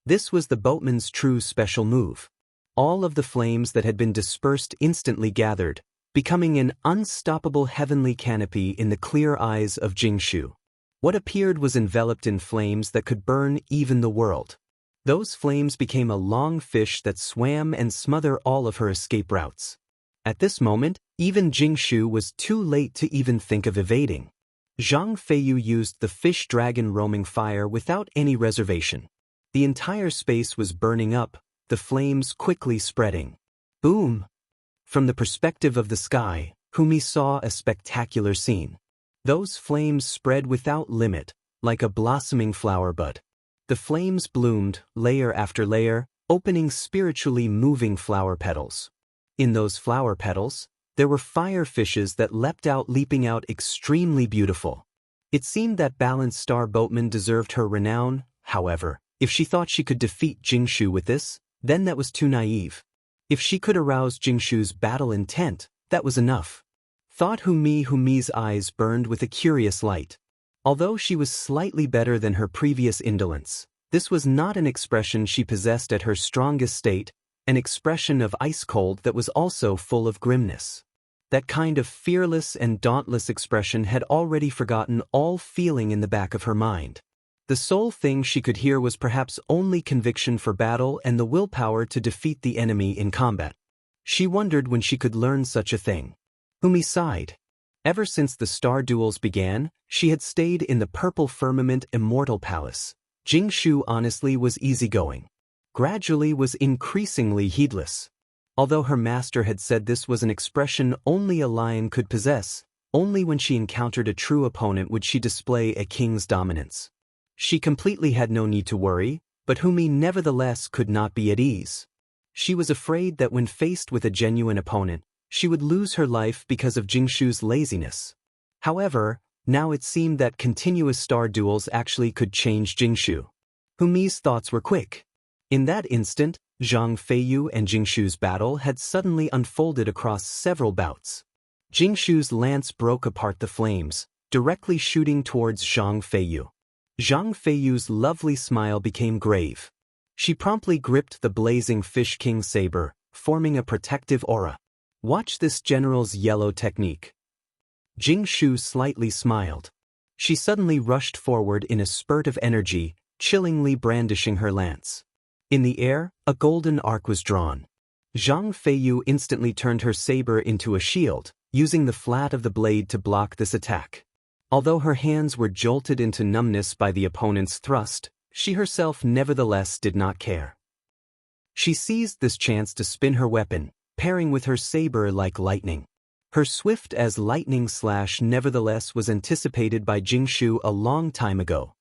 This was the boatman's true special move. All of the flames that had been dispersed instantly gathered, becoming an unstoppable heavenly canopy in the clear eyes of Jingshu. What appeared was enveloped in flames that could burn even the world. Those flames became a long fish that swam and smothered all of her escape routes. At this moment, even Jingshu was too late to even think of evading. Zhang Feiyu used the fish dragon roaming fire without any reservation. The entire space was burning up, the flames quickly spreading. Boom! From the perspective of the sky, Humi saw a spectacular scene. Those flames spread without limit, like a blossoming flower bud. The flames bloomed, layer after layer, opening spiritually moving flower petals. In those flower petals, there were fire fishes that leapt out, leaping out extremely beautiful. It seemed that balanced star boatman deserved her renown. However, if she thought she could defeat Jingshu with this, then that was too naive. If she could arouse Jingshu's battle intent, that was enough. Thought Humi's eyes burned with a curious light. Although she was slightly better than her previous indolence, this was not an expression she possessed at her strongest state, an expression of ice cold that was also full of grimness. That kind of fearless and dauntless expression had already forgotten all feeling in the back of her mind. The sole thing she could hear was perhaps only conviction for battle and the willpower to defeat the enemy in combat. She wondered when she could learn such a thing. Humi sighed. Ever since the star duels began, she had stayed in the purple firmament immortal palace. Jingshu honestly was easygoing. Gradually was increasingly heedless. Although her master had said this was an expression only a lion could possess, only when she encountered a true opponent would she display a king's dominance. She completely had no need to worry, but Humi nevertheless could not be at ease. She was afraid that when faced with a genuine opponent, she would lose her life because of Jingshu's laziness. However, now it seemed that continuous star duels actually could change Jingshu. Humi's thoughts were quick. In that instant, Zhang Feiyu and Jingshu's battle had suddenly unfolded across several bouts. Jingshu's lance broke apart the flames, directly shooting towards Zhang Feiyu. Zhang Feiyu's lovely smile became grave. She promptly gripped the blazing Fish King saber, forming a protective aura. Watch this general's yellow technique. Jingshu slightly smiled. She suddenly rushed forward in a spurt of energy, chillingly brandishing her lance. In the air, a golden arc was drawn. Zhang Feiyu instantly turned her saber into a shield, using the flat of the blade to block this attack. Although her hands were jolted into numbness by the opponent's thrust, she herself nevertheless did not care. She seized this chance to spin her weapon, pairing with her saber like lightning. Her swift as lightning slash nevertheless was anticipated by Jingshu a long time ago.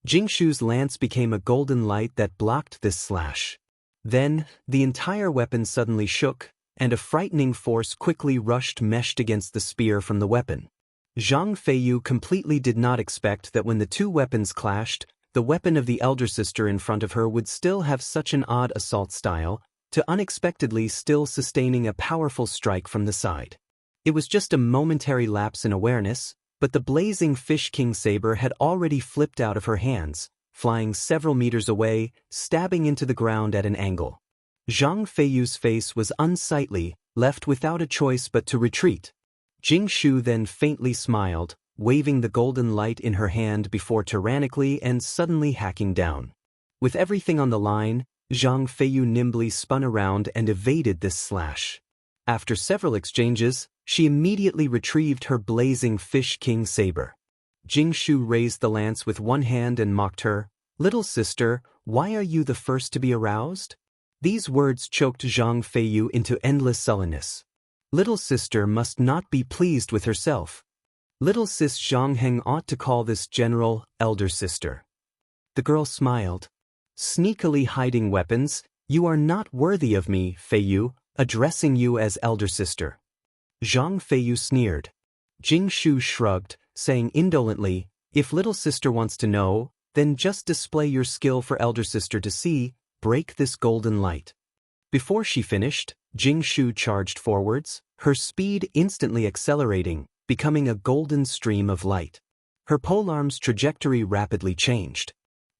Jingshu's lance became a golden light that blocked this slash. Then, the entire weapon suddenly shook, and a frightening force quickly meshed against the spear from the weapon. Zhang Feiyu completely did not expect that when the two weapons clashed, the weapon of the elder sister in front of her would still have such an odd assault style, to unexpectedly still sustaining a powerful strike from the side. It was just a momentary lapse in awareness, but the blazing Fish King saber had already flipped out of her hands, flying several meters away, stabbing into the ground at an angle. Zhang Feiyu's face was unsightly, left without a choice but to retreat. Jingshu then faintly smiled, waving the golden light in her hand before tyrannically and suddenly hacking down. With everything on the line, Zhang Feiyu nimbly spun around and evaded this slash. After several exchanges, she immediately retrieved her blazing Fish King saber. Jingshu raised the lance with one hand and mocked her, "Little sister, why are you the first to be aroused?" These words choked Zhang Feiyu into endless sullenness. Little sister must not be pleased with herself. Little sis Zhang Heng ought to call this general elder sister. The girl smiled. Sneakily hiding weapons, "You are not worthy of me, Feiyu, addressing you as elder sister." Zhang Feiyu sneered. Jingshu shrugged, saying indolently, "If little sister wants to know, then just display your skill for elder sister to see, break this golden light." Before she finished, Jingshu charged forwards, her speed instantly accelerating, becoming a golden stream of light. Her polearm's trajectory rapidly changed.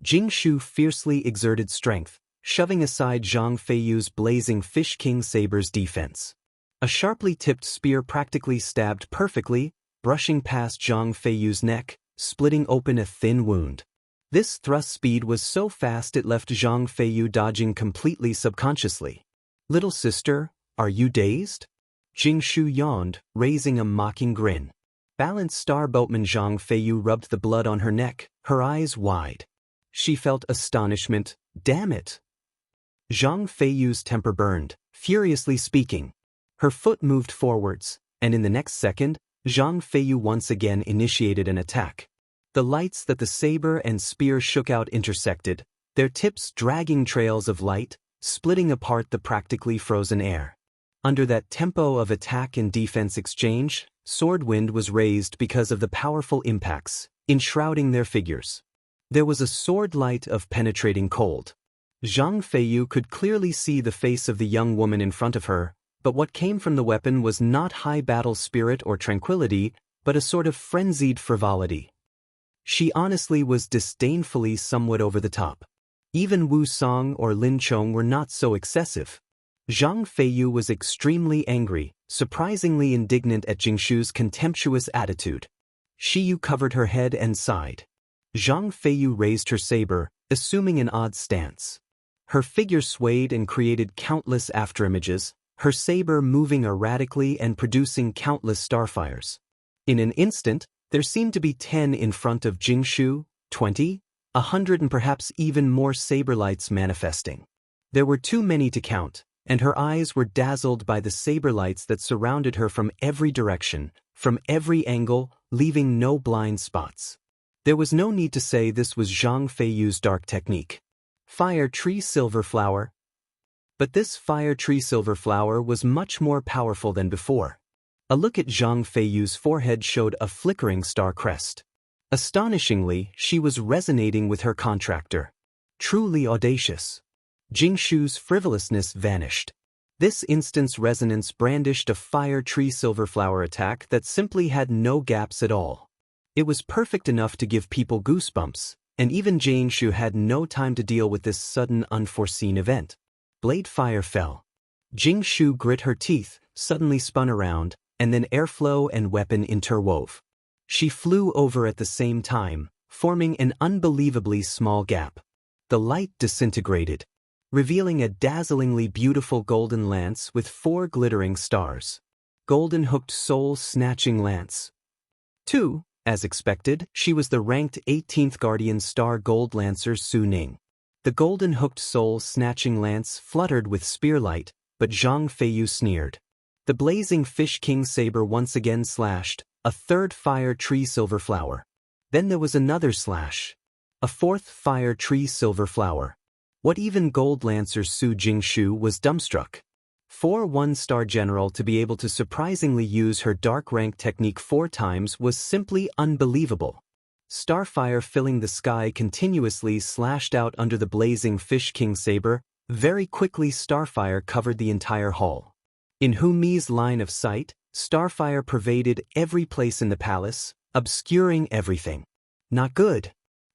Jingshu fiercely exerted strength, shoving aside Zhang Feiyu's blazing Fish King Saber's defense. A sharply tipped spear practically stabbed perfectly, brushing past Zhang Feiyu's neck, splitting open a thin wound. This thrust speed was so fast it left Zhang Feiyu dodging completely subconsciously. "Little sister, are you dazed?" Jingshu yawned, raising a mocking grin. Balanced star boatman Zhang Feiyu rubbed the blood on her neck, her eyes wide. She felt astonishment. Damn it! Zhang Feiyu's temper burned, furiously speaking. Her foot moved forwards, and in the next second, Zhang Feiyu once again initiated an attack. The lights that the saber and spear shook out intersected, their tips dragging trails of light, splitting apart the practically frozen air. Under that tempo of attack and defense exchange, sword wind was raised because of the powerful impacts, enshrouding their figures. There was a sword light of penetrating cold. Zhang Feiyu could clearly see the face of the young woman in front of her, but what came from the weapon was not high battle spirit or tranquility, but a sort of frenzied frivolity. She honestly was disdainfully somewhat over the top. Even Wu Song or Lin Chong were not so excessive. Zhang Feiyu was extremely angry, surprisingly indignant at Jingshu's contemptuous attitude. Shiyu covered her head and sighed. Zhang Feiyu raised her saber, assuming an odd stance. Her figure swayed and created countless afterimages, her saber moving erratically and producing countless starfires. In an instant, there seemed to be 10 in front of Jingshu, 20, 100 and perhaps even more saber lights manifesting. There were too many to count, and her eyes were dazzled by the saber lights that surrounded her from every direction, from every angle, leaving no blind spots. There was no need to say this was Zhang Feiyu's dark technique. Fire Tree Silver Flower. But this Fire Tree Silver Flower was much more powerful than before. A look at Zhang Feiyu's forehead showed a flickering star crest. Astonishingly, she was resonating with her contractor. Truly audacious. Jingshu's frivolousness vanished. This instant's resonance brandished a Fire Tree Silver Flower attack that simply had no gaps at all. It was perfect enough to give people goosebumps, and even Jingshu had no time to deal with this sudden unforeseen event. Blade fire fell. Jingshu grit her teeth, suddenly spun around, and then airflow and weapon interwove. She flew over at the same time, forming an unbelievably small gap. The light disintegrated, revealing a dazzlingly beautiful golden lance with 4 glittering stars. Golden hooked soul-snatching lance. 2, as expected, she was the ranked 18th Guardian Star Gold Lancer Su Ning. The golden hooked soul-snatching lance fluttered with spearlight, but Zhang Feiyu sneered. The blazing Fish King Saber once again slashed, a 3rd Fire Tree Silver Flower. Then there was another slash. A 4th Fire Tree Silver Flower. What even Gold Lancer Su Jingshu was dumbstruck. For 1-star general to be able to surprisingly use her dark rank technique 4 times was simply unbelievable. Starfire filling the sky continuously slashed out under the blazing Fish King Saber. Very quickly Starfire covered the entire hall. In Hu Mi's line of sight, Starfire pervaded every place in the palace, obscuring everything. Not good.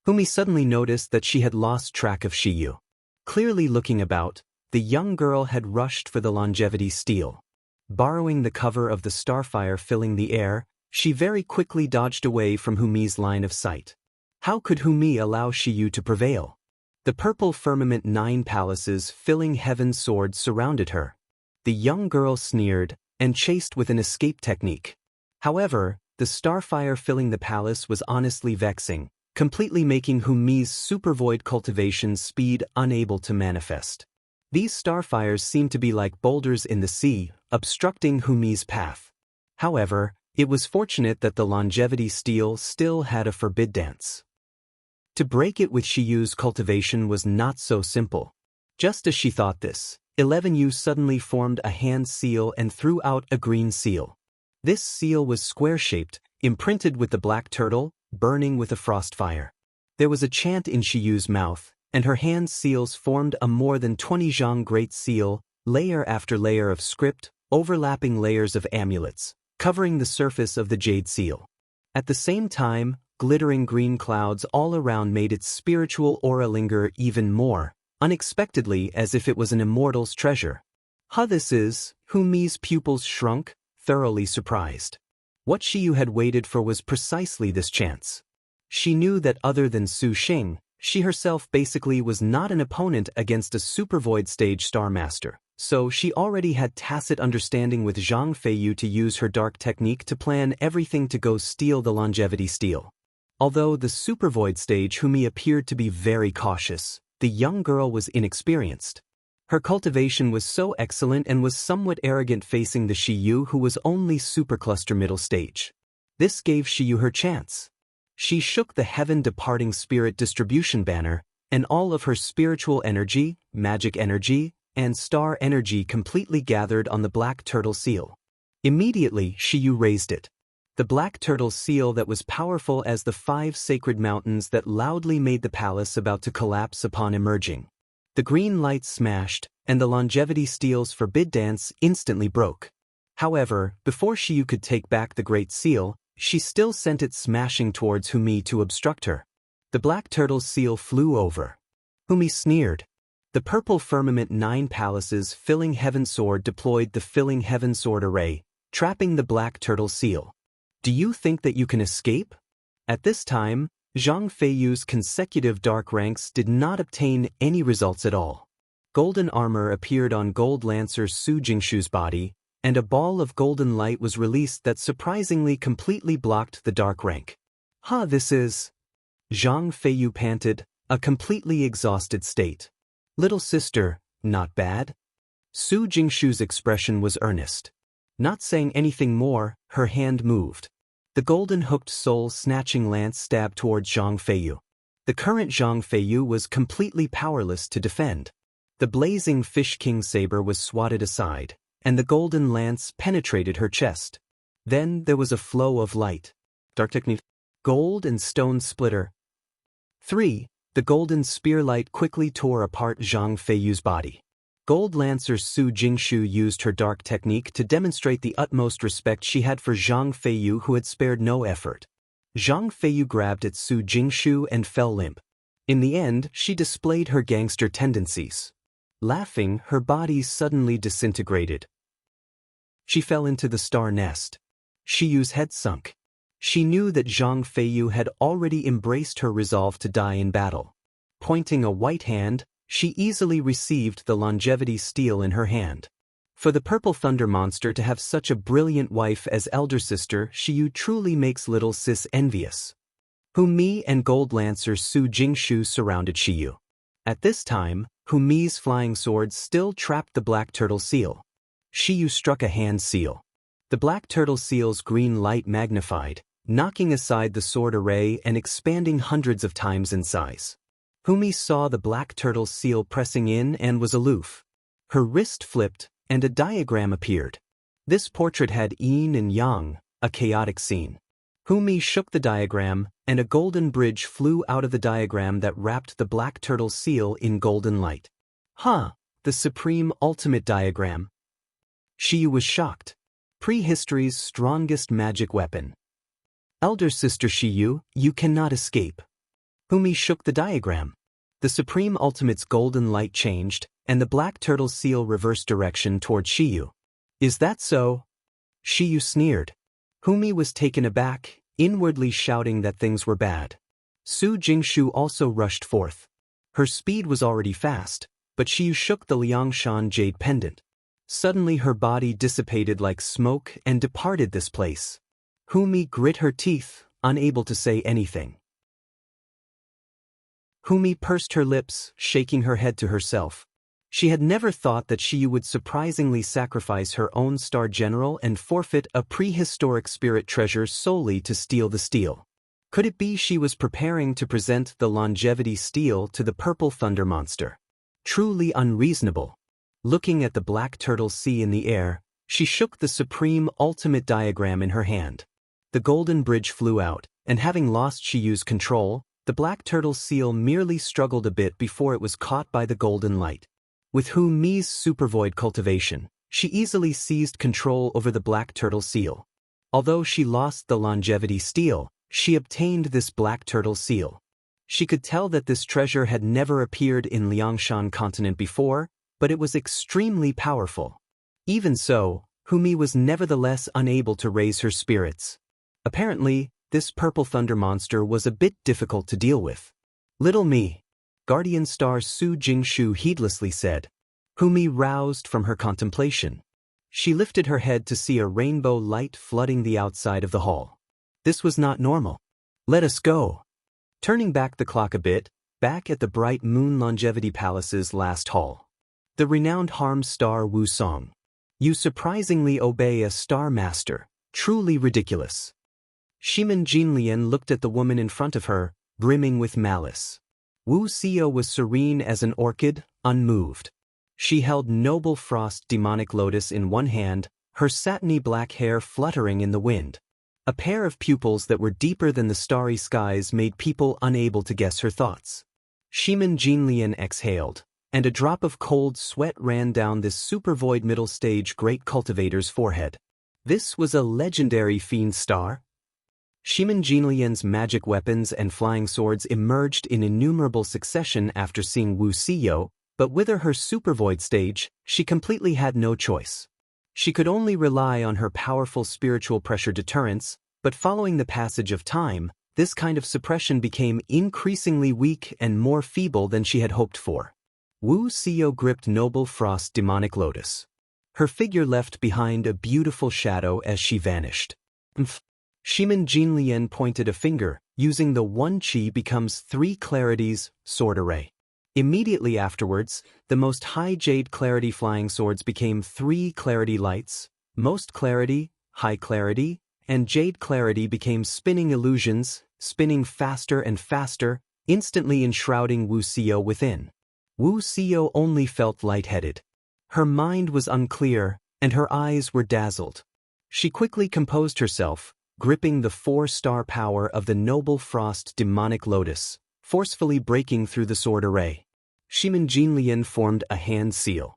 Hu Mi suddenly noticed that she had lost track of Shiyu. Clearly looking about, the young girl had rushed for the longevity steel. Borrowing the cover of the starfire filling the air, she very quickly dodged away from Hu Mi's line of sight. How could Hu Mi allow Shiyu to prevail? The purple firmament 9 palaces filling heaven's sword surrounded her. The young girl sneered, and chased with an escape technique. However, the starfire filling the palace was honestly vexing, completely making Hu Mi's supervoid cultivation speed unable to manifest. These starfires seemed to be like boulders in the sea, obstructing Hu Mi's path. However, it was fortunate that the longevity steel still had a forbid dance. To break it with Shiyu's cultivation was not so simple. Just as she thought this, 11U suddenly formed a hand seal and threw out a green seal. This seal was square-shaped, imprinted with the black turtle, burning with a frost fire. There was a chant in Shiyu's mouth, and her hand seals formed a more than 20 zhang great seal, layer after layer of script, overlapping layers of amulets, covering the surface of the jade seal. At the same time, glittering green clouds all around made its spiritual aura linger even more, unexpectedly, as if it was an immortal's treasure. This is, Humi's pupils shrunk, thoroughly surprised. What Shiyu had waited for was precisely this chance. She knew that other than Su Xing, she herself basically was not an opponent against a Super Void Stage Star Master, so she already had tacit understanding with Zhang Feiyu to use her dark technique to plan everything to go steal the longevity steal. Although the Super Void Stage Humi appeared to be very cautious, the young girl was inexperienced. Her cultivation was so excellent and was somewhat arrogant facing the Shiyu who was only Supercluster Middle Stage. This gave Shiyu her chance. She shook the heaven-departing spirit distribution banner, and all of her spiritual energy, magic energy, and star energy completely gathered on the black turtle seal. Immediately, Shiyu raised it. The black turtle seal that was powerful as the 5 sacred mountains that loudly made the palace about to collapse upon emerging. The green light smashed, and the longevity steel's forbid dance instantly broke. However, before Shiyu could take back the great seal, she still sent it smashing towards Humi to obstruct her. The black turtle's seal flew over. Humi sneered. The purple firmament 9 palaces filling heaven sword deployed the filling heaven sword array, trapping the black turtle seal. Do you think that you can escape? At this time, Zhang Feiyu's consecutive dark ranks did not obtain any results at all. Golden armor appeared on Gold Lancer Su Jingshu's body, and a ball of golden light was released that surprisingly completely blocked the dark rank. This is... Zhang Feiyu panted, a completely exhausted state. Little sister, not bad? Su Jingshu's expression was earnest. Not saying anything more, her hand moved. The golden-hooked soul-snatching lance stabbed towards Zhang Feiyu. The current Zhang Feiyu was completely powerless to defend. The blazing Fish King saber was swatted aside, and the golden lance penetrated her chest. Then there was a flow of light. Dark technique. Gold and stone splitter. 3. The golden spear light quickly tore apart Zhang Feiyu's body. Gold Lancer Su Jingshu used her dark technique to demonstrate the utmost respect she had for Zhang Feiyu, who had spared no effort. Zhang Feiyu grabbed at Su Jingshu and fell limp. In the end, she displayed her gangster tendencies. Laughing, her body suddenly disintegrated. She fell into the star nest. Shiyu's head sunk. She knew that Zhang Feiyu had already embraced her resolve to die in battle. Pointing a white hand, she easily received the longevity steel in her hand. For the purple thunder monster to have such a brilliant wife as elder sister Shiyu truly makes little sis envious. Humi and Gold Lancer Su Jingshu surrounded Shiyu. At this time, Humi's flying sword still trapped the black turtle seal. Shiyu struck a hand seal. The black turtle seal's green light magnified, knocking aside the sword array and expanding hundreds of times in size. Humi saw the black turtle seal pressing in and was aloof. Her wrist flipped, and a diagram appeared. This portrait had yin and yang, a chaotic scene. Humi shook the diagram, and a golden bridge flew out of the diagram that wrapped the black turtle seal in golden light. The supreme ultimate diagram. Shiyu was shocked. Prehistory's strongest magic weapon. Elder sister Shiyu, you cannot escape. Humi shook the diagram. The Supreme Ultimate's golden light changed, and the black turtle seal reversed direction toward Shiyu. Is that so? Shiyu sneered. Humi was taken aback, inwardly shouting that things were bad. Su Jingshu also rushed forth. Her speed was already fast, but Shiyu shook the Liangshan jade pendant. Suddenly her body dissipated like smoke and departed this place. Humi grit her teeth, unable to say anything. Humi pursed her lips, shaking her head to herself. She had never thought that Shiyu would surprisingly sacrifice her own star general and forfeit a prehistoric spirit treasure solely to steal the steel. Could it be she was preparing to present the longevity steel to the purple thunder monster? Truly unreasonable. Looking at the black turtle sea in the air, she shook the supreme ultimate diagram in her hand. The golden bridge flew out, and having lost Shiyu's control, the black turtle seal merely struggled a bit before it was caught by the golden light. With Humi's supervoid cultivation, she easily seized control over the black turtle seal. Although she lost the longevity steel, she obtained this black turtle seal. She could tell that this treasure had never appeared in Liangshan continent before, but it was extremely powerful. Even so, Humi was nevertheless unable to raise her spirits. Apparently, this purple thunder monster was a bit difficult to deal with. "Little me," Guardian Star Su Jingshu heedlessly said. Humi roused from her contemplation. She lifted her head to see a rainbow light flooding the outside of the hall. This was not normal. "Let us go." Turning back the clock a bit, back at the Bright Moon Longevity Palace's last hall. The renowned harm star Wu Song. "You surprisingly obey a star master, truly ridiculous." Shimin Jinlian looked at the woman in front of her, brimming with malice. Wu Xio was serene as an orchid, unmoved. She held Noble Frost Demonic Lotus in one hand, her satiny black hair fluttering in the wind. A pair of pupils that were deeper than the starry skies made people unable to guess her thoughts. Shimin Jinlian exhaled, and a drop of cold sweat ran down this supervoid middle stage great cultivator's forehead. This was a legendary fiend star. Shimin Jinlian's magic weapons and flying swords emerged in innumerable succession after seeing Wu Xio, but with her supervoid stage, she completely had no choice. She could only rely on her powerful spiritual pressure deterrence, but following the passage of time, this kind of suppression became increasingly weak and more feeble than she had hoped for. Wu Xio gripped Noble Frost Demonic Lotus. Her figure left behind a beautiful shadow as she vanished. Shimin Jinlian pointed a finger, using the 1 Qi becomes 3 clarities sword array. Immediately afterwards, the most high jade clarity flying swords became 3 clarity lights, most clarity, high clarity, and jade clarity became spinning illusions, spinning faster and faster, instantly enshrouding Wu Xio within. Wu Xio only felt lightheaded. Her mind was unclear, and her eyes were dazzled. She quickly composed herself, gripping the 4-star power of the Noble Frost Demonic Lotus, forcefully breaking through the sword array. Shimin Jinlian formed a hand seal.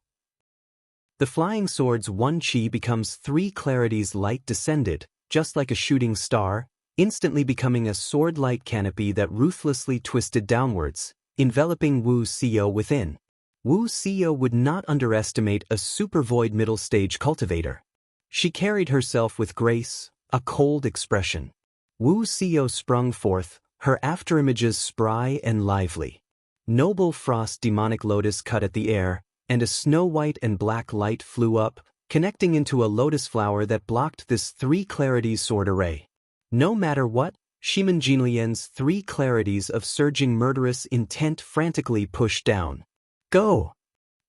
The flying sword's 1 Qi becomes 3 clarities light descended, just like a shooting star, instantly becoming a sword-light canopy that ruthlessly twisted downwards, enveloping Wu Xio within. Wu Xio would not underestimate a supervoid middle stage cultivator. She carried herself with grace, a cold expression. Wu Xio sprung forth, her afterimages spry and lively. Noble Frost Demonic Lotus cut at the air, and a snow-white and black light flew up, connecting into a lotus flower that blocked this 3 clarities sword array. No matter what, Shimin Jinlian's 3 clarities of surging murderous intent frantically pushed down. "Go!"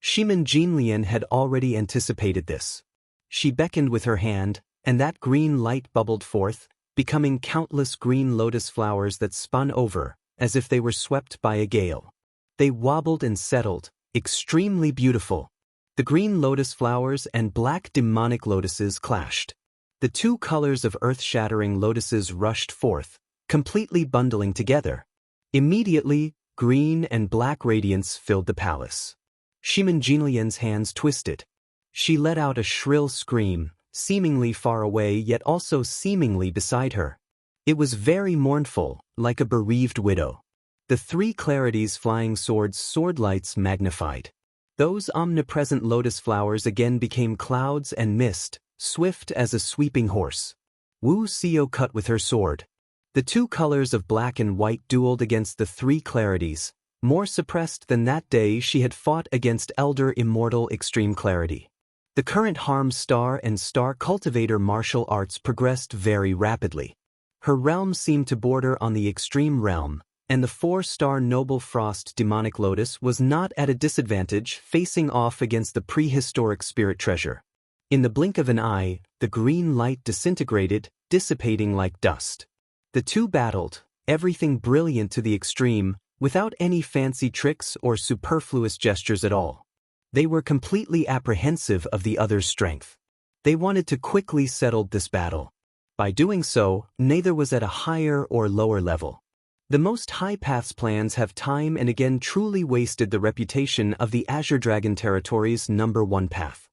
Shimin Jinlian had already anticipated this. She beckoned with her hand, and that green light bubbled forth, becoming countless green lotus flowers that spun over, as if they were swept by a gale. They wobbled and settled, extremely beautiful. The green lotus flowers and black demonic lotuses clashed. The 2 colors of earth-shattering lotuses rushed forth, completely bundling together. Immediately, green and black radiance filled the palace. Shimin Jinlian's hands twisted. She let out a shrill scream, seemingly far away yet also seemingly beside her. It was very mournful, like a bereaved widow. The 3 clarities flying sword's sword lights magnified. Those omnipresent lotus flowers again became clouds and mist, swift as a sweeping horse. Wu Xio cut with her sword. The 2 colors of black and white dueled against the 3 clarities. More suppressed than that day she had fought against Elder Immortal Extreme Clarity. The current Harm Star and Star Cultivator martial arts progressed very rapidly. Her realm seemed to border on the Extreme Realm, and the 4-star Noble Frost Demonic Lotus was not at a disadvantage facing off against the prehistoric spirit treasure. In the blink of an eye, the green light disintegrated, dissipating like dust. The 2 battled, everything brilliant to the extreme, without any fancy tricks or superfluous gestures at all. They were completely apprehensive of the other's strength. They wanted to quickly settle this battle. By doing so, neither was at a higher or lower level. The most high paths plans have time and again truly wasted the reputation of the Azure Dragon Territory's #1 path.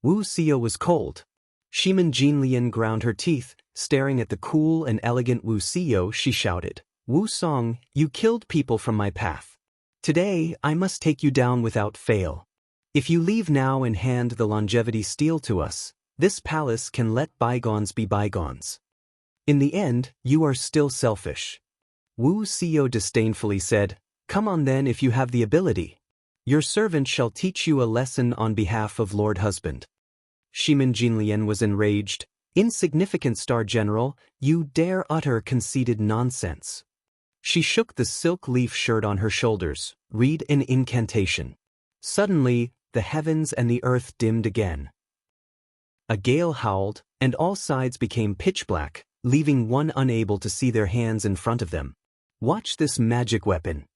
Wu Xio was cold. Shimin Jinlian ground her teeth, staring at the cool and elegant Wu Xiyo. She shouted, "Wu Song, you killed people from my path. Today, I must take you down without fail. If you leave now and hand the longevity steel to us, this palace can let bygones be bygones. In the end, you are still selfish." Wu Xiyo disdainfully said, "Come on then if you have the ability. Your servant shall teach you a lesson on behalf of Lord Husband." Shimin Jinlian was enraged. "Insignificant Star General, you dare utter conceited nonsense." She shook the silk leaf shirt on her shoulders. "Read an incantation." Suddenly, the heavens and the earth dimmed again. A gale howled, and all sides became pitch black, leaving one unable to see their hands in front of them. "Watch this magic weapon."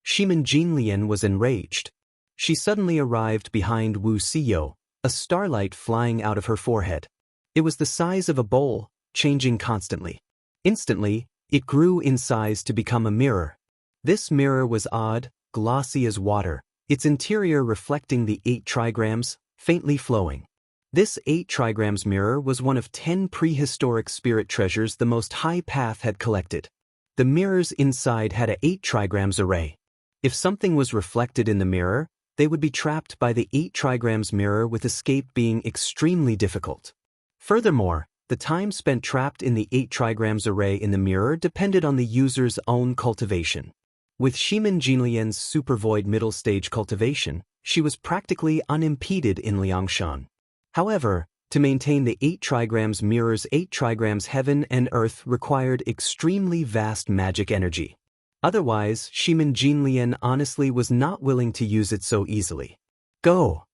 Shimin Jinlian was enraged. She suddenly arrived behind Wu Xiyo, a starlight flying out of her forehead. It was the size of a bowl, changing constantly. Instantly, it grew in size to become a mirror. This mirror was odd, glossy as water, its interior reflecting the 8 trigrams, faintly flowing. This 8 trigrams mirror was one of 10 prehistoric spirit treasures the Most High Path had collected. The mirrors inside had a 8 trigrams array. If something was reflected in the mirror, they would be trapped by the 8 trigrams mirror, with escape being extremely difficult. Furthermore, the time spent trapped in the 8 trigrams array in the mirror depended on the user's own cultivation. With Shimin Jinlian's supervoid middle stage cultivation, she was practically unimpeded in Liangshan. However, to maintain the 8 trigrams mirror's 8 trigrams heaven and earth required extremely vast magic energy. Otherwise, Shimin Jinlian honestly was not willing to use it so easily. "Go!"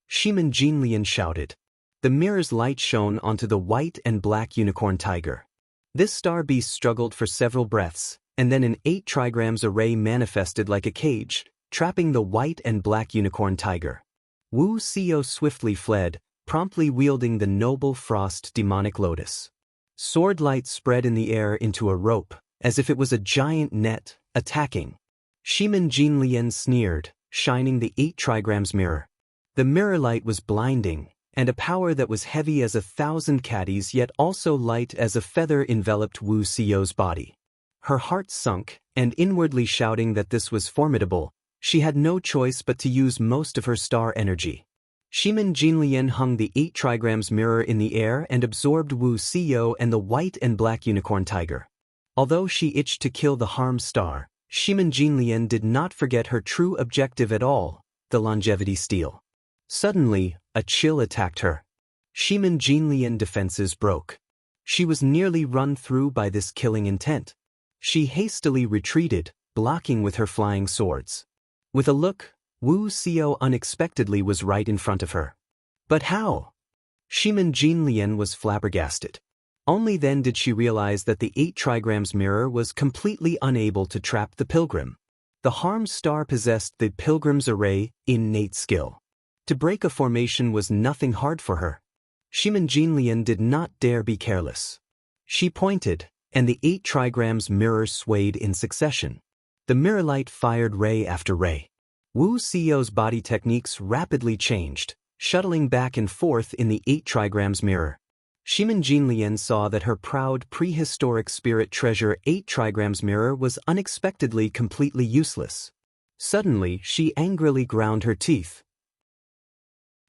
Shimin Jinlian shouted. The mirror's light shone onto the white and black unicorn tiger. This star beast struggled for several breaths, and then an 8 trigrams array manifested like a cage, trapping the white and black unicorn tiger. Wu Xiyo swiftly fled, promptly wielding the noble frost demonic lotus. Sword light spread in the air into a rope, as if it was a giant net, attacking. Shimin Jinlian sneered, shining the 8 trigrams mirror. The mirror light was blinding, and a power that was heavy as 1,000 caddies yet also light as a feather enveloped Wu Xiyo's body. Her heart sunk, and inwardly shouting that this was formidable, she had no choice but to use most of her star energy. Shimin Jinlian hung the 8 trigrams mirror in the air and absorbed Wu Xiyo and the white and black unicorn tiger. Although she itched to kill the harm star, Shimin Jinlian did not forget her true objective at all, the longevity steal. Suddenly, a chill attacked her. Shimin Jinlian defenses broke. She was nearly run through by this killing intent. She hastily retreated, blocking with her flying swords. With a look, Wu Xiyo unexpectedly was right in front of her. But how? Shimin Jinlian was flabbergasted. Only then did she realize that the 8 trigrams mirror was completely unable to trap the pilgrim. The harm star possessed the pilgrim's array innate skill. To break a formation was nothing hard for her. Shimin Jinlian did not dare be careless. She pointed, and the 8 trigrams mirror swayed in succession. The mirror light fired ray after ray. Wu Xiyo's body techniques rapidly changed, shuttling back and forth in the 8 trigrams mirror. Shimin Jinlian saw that her proud prehistoric spirit treasure 8 trigrams mirror was unexpectedly completely useless. Suddenly, she angrily ground her teeth.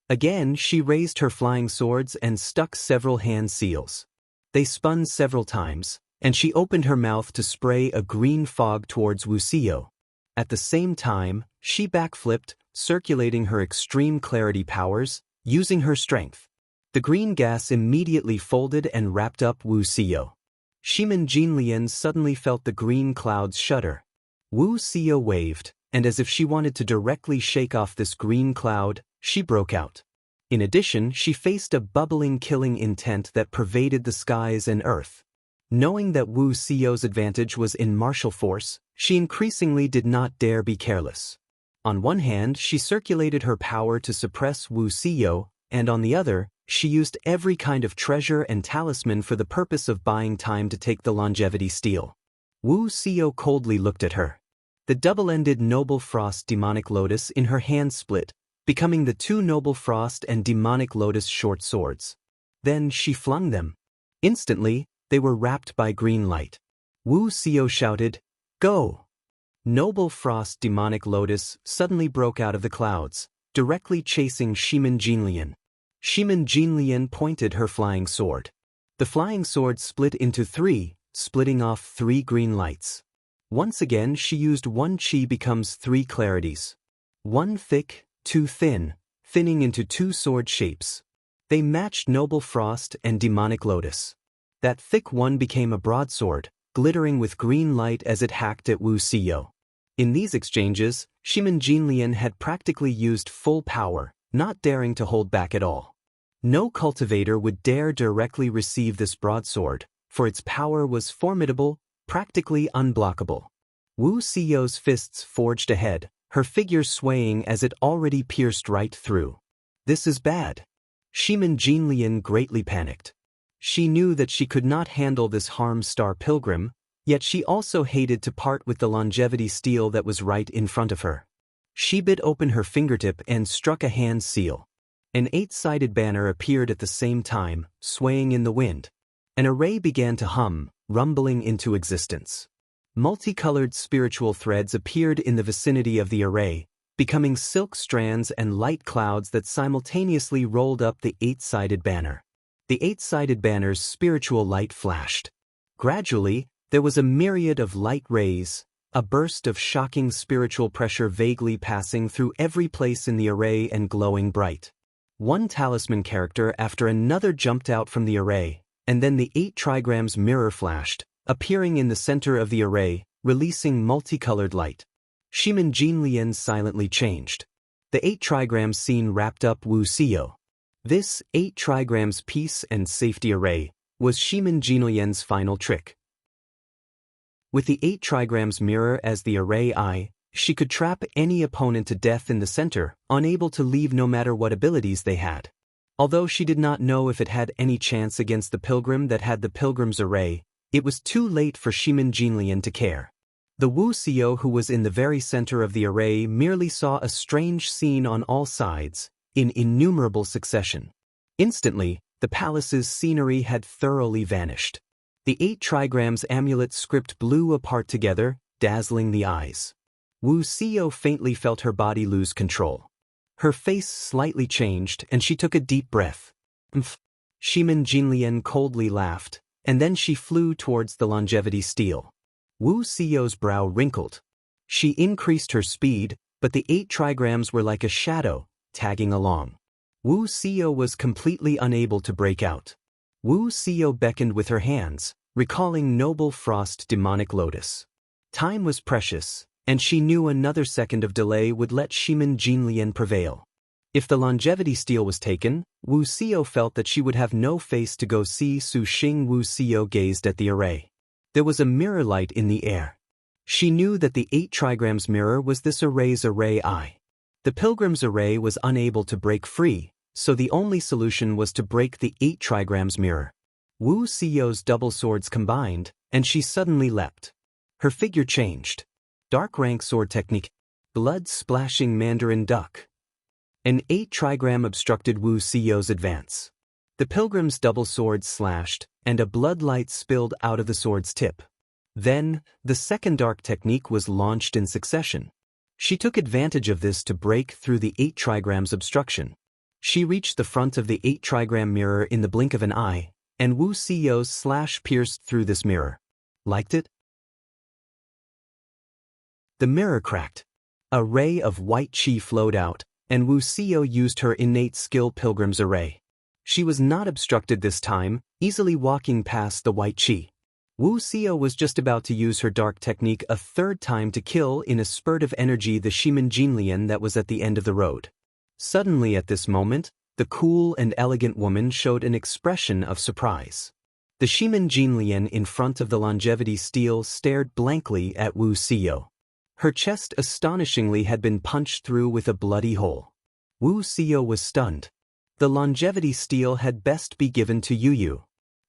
Again, she raised her flying swords and stuck several hand seals. They spun several times, and she opened her mouth to spray a green fog towards Wu Xiyo. At the same time, she backflipped, circulating her extreme clarity powers, using her strength. The green gas immediately folded and wrapped up Wu Xiyo. Shimin Jinlian suddenly felt the green clouds shudder. Wu Xiyo waved, and as if she wanted to directly shake off this green cloud, she broke out. In addition, she faced a bubbling killing intent that pervaded the skies and earth. Knowing that Wu Xiyo's advantage was in martial force, she increasingly did not dare be careless. On one hand, she circulated her power to suppress Wu Xiyo, and on the other, she used every kind of treasure and talisman for the purpose of buying time to take the longevity steal. Wu Xiyo coldly looked at her. The double-ended Noble Frost Demonic Lotus in her hand split, becoming the 2 Noble Frost and Demonic Lotus short swords. Then she flung them. Instantly, they were wrapped by green light. Wu Xiao shouted, "Go!" Noble Frost Demonic Lotus suddenly broke out of the clouds, directly chasing Shimin Jinlian. Shimin Jinlian pointed her flying sword. The flying sword split into three, splitting off three green lights. Once again she used one chi becomes three clarities. One thick, two thin, thinning into two sword shapes. They matched Noble Frost and Demonic Lotus. That thick one became a broadsword, glittering with green light as it hacked at Wu Xiao. In these exchanges, Shimin Jinlian had practically used full power, not daring to hold back at all. No cultivator would dare directly receive this broadsword, for its power was formidable, practically unblockable. Wu Xiao's fists forged ahead, her figure swaying as it already pierced right through. This is bad. Shimin Jinlian greatly panicked. She knew that she could not handle this harm star pilgrim, yet she also hated to part with the longevity steel that was right in front of her. She bit open her fingertip and struck a hand seal. An eight-sided banner appeared at the same time, swaying in the wind. An array began to hum, rumbling into existence. Multicolored spiritual threads appeared in the vicinity of the array, becoming silk strands and light clouds that simultaneously rolled up the eight-sided banner. The eight-sided banner's spiritual light flashed. Gradually, there was a myriad of light rays, a burst of shocking spiritual pressure vaguely passing through every place in the array and glowing bright. One talisman character after another jumped out from the array, and then the 8 trigrams mirror flashed, appearing in the center of the array, releasing multicolored light. Shimin Jinlian silently changed. The 8 trigrams scene wrapped up Wu Xiao. This 8 trigrams peace and safety array was Shimin Jinlian's final trick. With the 8 trigrams mirror as the array eye, she could trap any opponent to death in the center, unable to leave no matter what abilities they had. Although she did not know if it had any chance against the pilgrim that had the pilgrim's array, it was too late for Shimin Jinlian to care. The Wu Xiao who was in the very center of the array merely saw a strange scene on all sides, in innumerable succession. Instantly, the palace's scenery had thoroughly vanished. The 8 trigrams amulet script blew apart together, dazzling the eyes. Wu Xiao faintly felt her body lose control. Her face slightly changed and she took a deep breath. "Mph." Shimin Jinlian coldly laughed, and then she flew towards the longevity steel. Wu Xiao's brow wrinkled. She increased her speed, but the 8 trigrams were like a shadow, tagging along. Wu Xiao was completely unable to break out. Wu Xiao beckoned with her hands, recalling Noble Frost Demonic Lotus. Time was precious, and she knew another second of delay would let Shimin Jinlian prevail. If the longevity steel was taken, Wu Xiao felt that she would have no face to go see Su Xing. Wu Xiao gazed at the array. There was a mirror light in the air. She knew that the 8 trigrams mirror was this array's array eye. The pilgrim's array was unable to break free, so the only solution was to break the 8 trigrams mirror. Wu Xiao's double swords combined, and she suddenly leapt. Her figure changed. Dark rank sword technique. Blood splashing Mandarin duck. An 8 trigram obstructed Wu Xiao's advance. The pilgrim's double sword slashed, and a blood light spilled out of the sword's tip. Then, the second dark technique was launched in succession. She took advantage of this to break through the 8 trigrams obstruction. She reached the front of the 8 trigram mirror in the blink of an eye, and Wu Xiao's slash pierced through this mirror. Liked it? The mirror cracked. A ray of white chi flowed out, and Wu Xiao used her innate skill pilgrim's array. She was not obstructed this time, easily walking past the white chi. Wu Xiao was just about to use her dark technique a third time to kill in a spurt of energy the Shimin Jinlian that was at the end of the road. Suddenly at this moment, the cool and elegant woman showed an expression of surprise. The Shimin Jinlian in front of the longevity steel stared blankly at Wu Xiao. Her chest astonishingly had been punched through with a bloody hole. Wu Xiao was stunned. The longevity steel had best be given to Yu.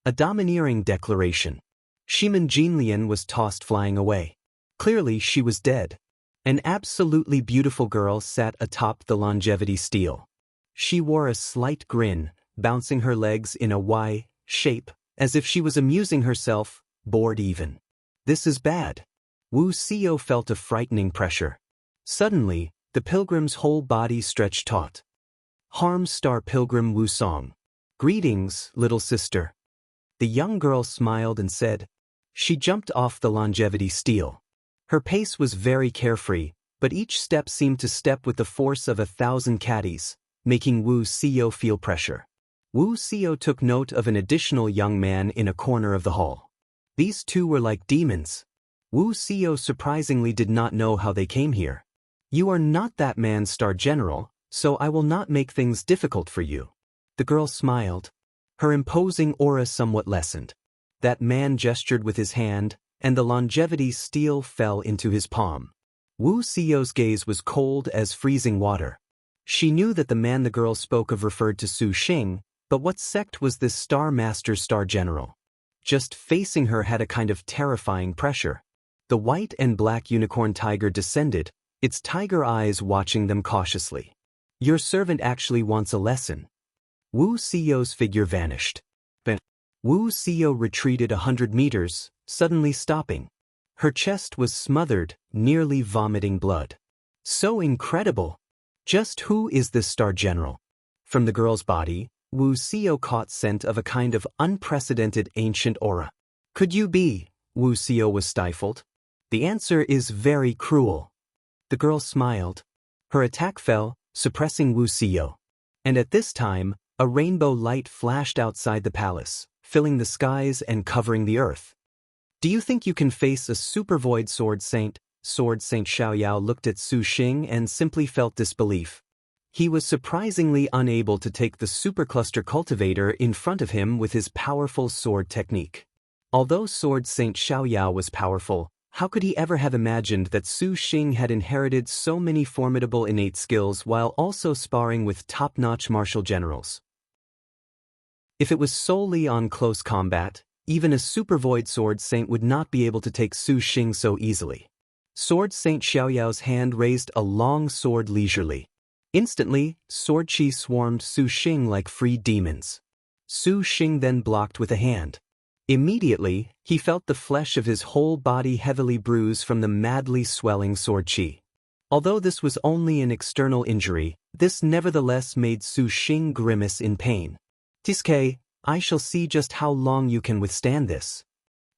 A domineering declaration. Shimin Jinlian was tossed flying away. Clearly she was dead. An absolutely beautiful girl sat atop the longevity steel. She wore a slight grin, bouncing her legs in a Y shape, as if she was amusing herself, bored even. This is bad. Wu Xiao felt a frightening pressure. Suddenly, the pilgrim's whole body stretched taut. Harm Star Pilgrim Wu Song. Greetings, little sister. The young girl smiled and said. She jumped off the longevity steel. Her pace was very carefree, but each step seemed to step with the force of 1,000 caddies, making Wu Xiao feel pressure. Wu Xiao took note of an additional young man in a corner of the hall. These two were like demons. Wu Xiao surprisingly did not know how they came here. You are not that man's star general, so I will not make things difficult for you. The girl smiled. Her imposing aura somewhat lessened. That man gestured with his hand, and the longevity steel fell into his palm. Wu Xiao's gaze was cold as freezing water. She knew that the man the girl spoke of referred to Su Xing, but what sect was this Star Master Star General? Just facing her had a kind of terrifying pressure. The white and black unicorn tiger descended, its tiger eyes watching them cautiously. Your servant actually wants a lesson. Wu Xiao's figure vanished. Wu Xiao retreated 100 meters, suddenly stopping. Her chest was smothered, nearly vomiting blood. So incredible! Just who is this Star General? From the girl's body, Wu Xiao caught scent of a kind of unprecedented ancient aura. Could you be? Wu Xiao was stifled. The answer is very cruel. The girl smiled. Her attack fell, suppressing Wu Xiao. And at this time, a rainbow light flashed outside the palace, filling the skies and covering the earth. Do you think you can face a super void Sword Saint? Sword Saint Xiaoyao looked at Su Xing and simply felt disbelief. He was surprisingly unable to take the supercluster cultivator in front of him with his powerful sword technique. Although Sword Saint Xiaoyao was powerful, how could he ever have imagined that Su Xing had inherited so many formidable innate skills while also sparring with top-notch martial generals? If it was solely on close combat, even a super void Sword Saint would not be able to take Su Xing so easily. Sword Saint Xiaoyao's hand raised a long sword leisurely. Instantly, sword chi swarmed Su Xing like freed demons. Su Xing then blocked with a hand. Immediately, he felt the flesh of his whole body heavily bruise from the madly swelling sword chi. Although this was only an external injury, this nevertheless made Su Xing grimace in pain. Tiske, I shall see just how long you can withstand this.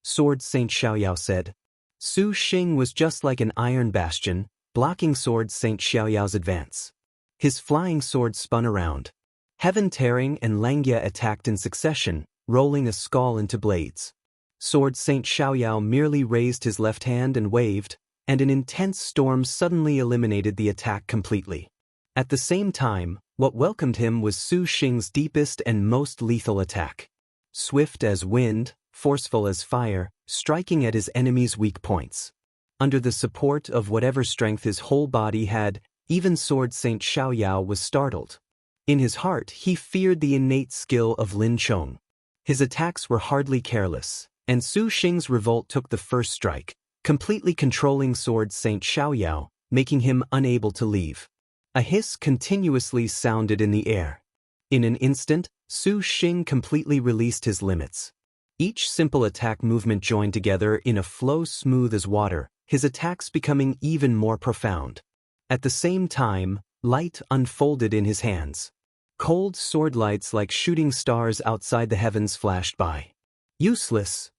Sword Saint Xiaoyao said. Su Xing was just like an iron bastion, blocking Sword Saint Xiaoyao's advance. His flying sword spun around. Heaven Tearing and Langia attacked in succession, rolling a skull into blades. Sword Saint Xiaoyao merely raised his left hand and waved, and an intense storm suddenly eliminated the attack completely. At the same time, what welcomed him was Su Xing's deepest and most lethal attack. Swift as wind, forceful as fire, striking at his enemy's weak points. Under the support of whatever strength his whole body had, even Sword Saint Xiaoyao was startled. In his heart, he feared the innate skill of Lin Chong. His attacks were hardly careless, and Su Xing's revolt took the first strike, completely controlling Sword Saint Xiaoyao, making him unable to leave. A hiss continuously sounded in the air. In an instant, Su Xing completely released his limits. Each simple attack movement joined together in a flow smooth as water, his attacks becoming even more profound. At the same time, light unfolded in his hands. Cold sword lights like shooting stars outside the heavens flashed by. Useless.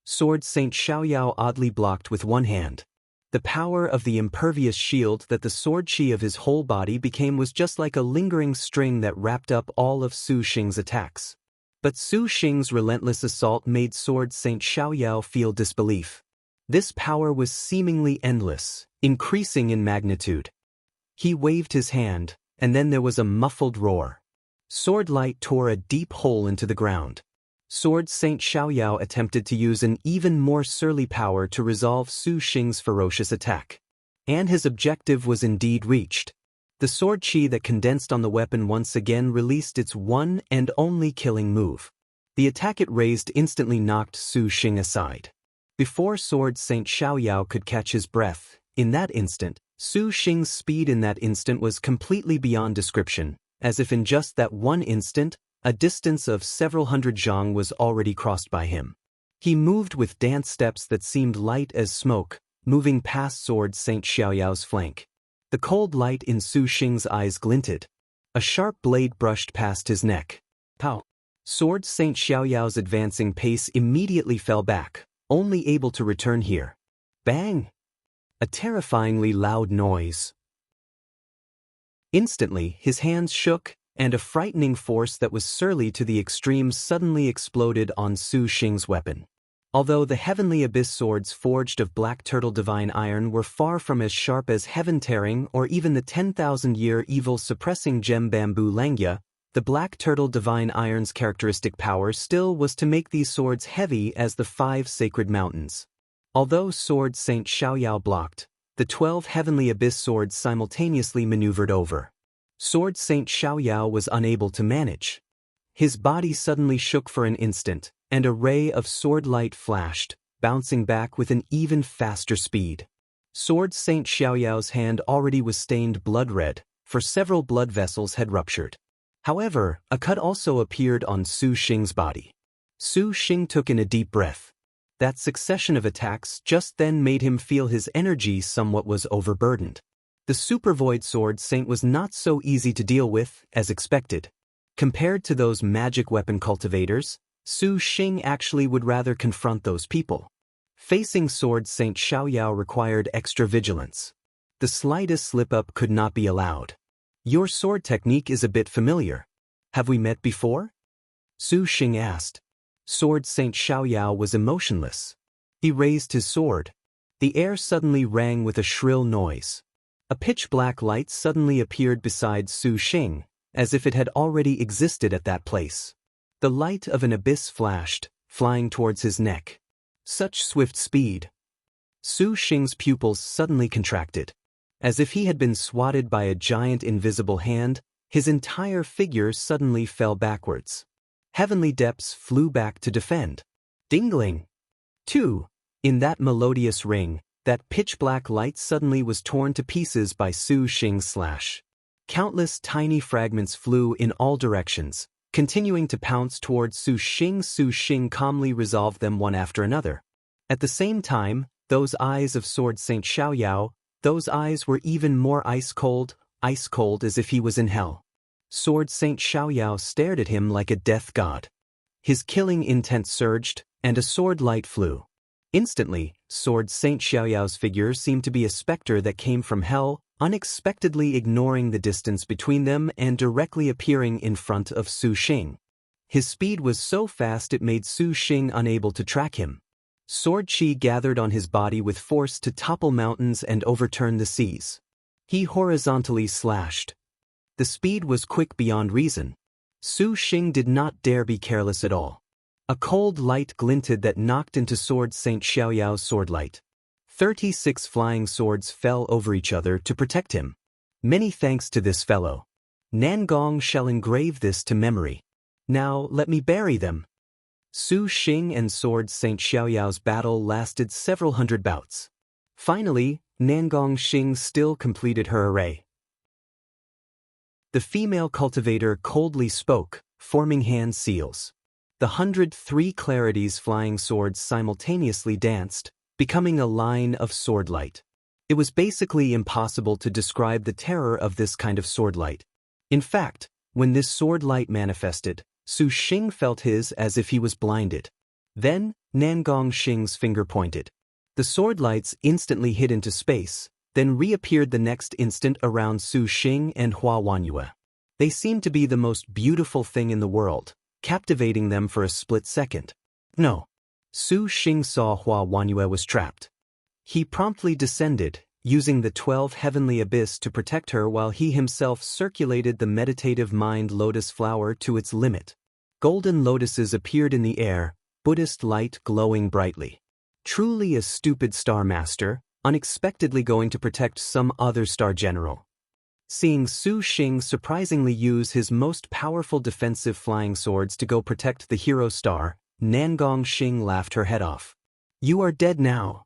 Sword Saint Xiaoyao oddly blocked with one hand. The power of the impervious shield that the sword chi of his whole body became was just like a lingering string that wrapped up all of Su Xing's attacks. But Su Xing's relentless assault made Sword Saint Xiaoyao feel disbelief. This power was seemingly endless, increasing in magnitude. He waved his hand, and then there was a muffled roar. Sword light tore a deep hole into the ground. Sword Saint Xiaoyao attempted to use an even more surly power to resolve Su Xing's ferocious attack. And his objective was indeed reached. The sword chi that condensed on the weapon once again released its one and only killing move. The attack it raised instantly knocked Su Xing aside. Before Sword Saint Xiaoyao could catch his breath, in that instant, Su Xing's speed in that instant was completely beyond description, as if in just that one instant, A distance of several hundred zhang was already crossed by him. He moved with dance steps that seemed light as smoke, moving past Sword Saint Xiaoyao's flank. The cold light in Su Xing's eyes glinted. A sharp blade brushed past his neck. Pow! Sword Saint Xiaoyao's advancing pace immediately fell back, only able to return here. Bang! A terrifyingly loud noise. Instantly, his hands shook, and a frightening force that was surly to the extreme suddenly exploded on Su Xing's weapon. Although the heavenly abyss swords forged of black turtle divine iron were far from as sharp as heaven-tearing or even the 10,000-year evil-suppressing gem bamboo langya, the black turtle divine iron's characteristic power still was to make these swords heavy as the 5 sacred mountains. Although Sword Saint Xiaoyao blocked, the 12 heavenly abyss swords simultaneously maneuvered over. Sword Saint Xiaoyao was unable to manage. His body suddenly shook for an instant, and a ray of sword light flashed, bouncing back with an even faster speed. Sword Saint Xiaoyao's hand already was stained blood-red, for several blood vessels had ruptured. However, a cut also appeared on Su Xing's body. Su Xing took in a deep breath. That succession of attacks just then made him feel his energy somewhat was overburdened. The Super Void Sword Saint was not so easy to deal with, as expected. Compared to those magic weapon cultivators, Su Xing actually would rather confront those people. Facing Sword Saint Xiaoyao required extra vigilance. The slightest slip-up could not be allowed. Your sword technique is a bit familiar. Have we met before? Su Xing asked. Sword Saint Xiaoyao was emotionless. He raised his sword. The air suddenly rang with a shrill noise. A pitch-black light suddenly appeared beside Su Xing, as if it had already existed at that place. The light of an abyss flashed, flying towards his neck. Such swift speed. Su Xing's pupils suddenly contracted. As if he had been swatted by a giant invisible hand, his entire figure suddenly fell backwards. Heavenly depths flew back to defend. Dingling! 2. In that melodious ring, that pitch-black light suddenly was torn to pieces by Su Xing's slash. Countless tiny fragments flew in all directions, continuing to pounce towards Su Xing. Su Xing calmly resolved them one after another. At the same time, those eyes of Sword Saint Xiaoyao, those eyes were even more ice-cold as if he was in hell. Sword Saint Xiaoyao stared at him like a death god. His killing intent surged, and a sword light flew. Instantly, Sword Saint Xiaoyao's figure seemed to be a specter that came from hell, unexpectedly ignoring the distance between them and directly appearing in front of Su Xing. His speed was so fast it made Su Xing unable to track him. Sword chi gathered on his body with force to topple mountains and overturn the seas. He horizontally slashed. The speed was quick beyond reason. Su Xing did not dare be careless at all. A cold light glinted that knocked into Sword Saint Xiaoyao's sword light. 36 flying swords fell over each other to protect him. Many thanks to this fellow. Nangong shall engrave this to memory. Now let me bury them. Su Xing and Sword Saint Xiaoyao's battle lasted several hundred bouts. Finally, Nangong Xing still completed her array. The female cultivator coldly spoke, forming hand seals. The 103 clarities flying swords simultaneously danced, becoming a line of sword light. It was basically impossible to describe the terror of this kind of sword light. In fact, when this sword light manifested, Su Xing felt his as if he was blinded. Then, Nangong Xing's finger pointed. The sword lights instantly hid into space, then reappeared the next instant around Su Xing and Hua Wanyue. They seemed to be the most beautiful thing in the world, captivating them for a split second. No. Su Xing saw Hua Wanyue was trapped. He promptly descended, using the 12 heavenly abyss to protect her while he himself circulated the meditative mind lotus flower to its limit. Golden lotuses appeared in the air, Buddhist light glowing brightly. Truly a stupid star master, unexpectedly going to protect some other star general. Seeing Su Xing surprisingly use his most powerful defensive flying swords to go protect the hero star, Nangong Xing laughed her head off. You are dead now.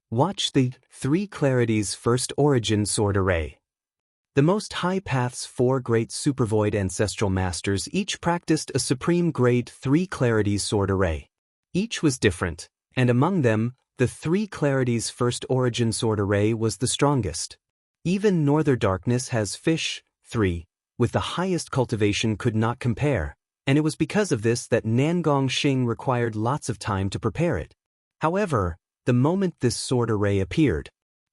Watch the 3 clarities first origin sword array. The Most High Path's 4 great supervoid ancestral masters each practiced a supreme grade 3 clarities sword array. Each was different, and among them, the 3 clarities first origin sword array was the strongest. Even Northern Darkness has fish, 3, with the highest cultivation could not compare, and it was because of this that Nangong Xing required lots of time to prepare it. However, the moment this sword array appeared,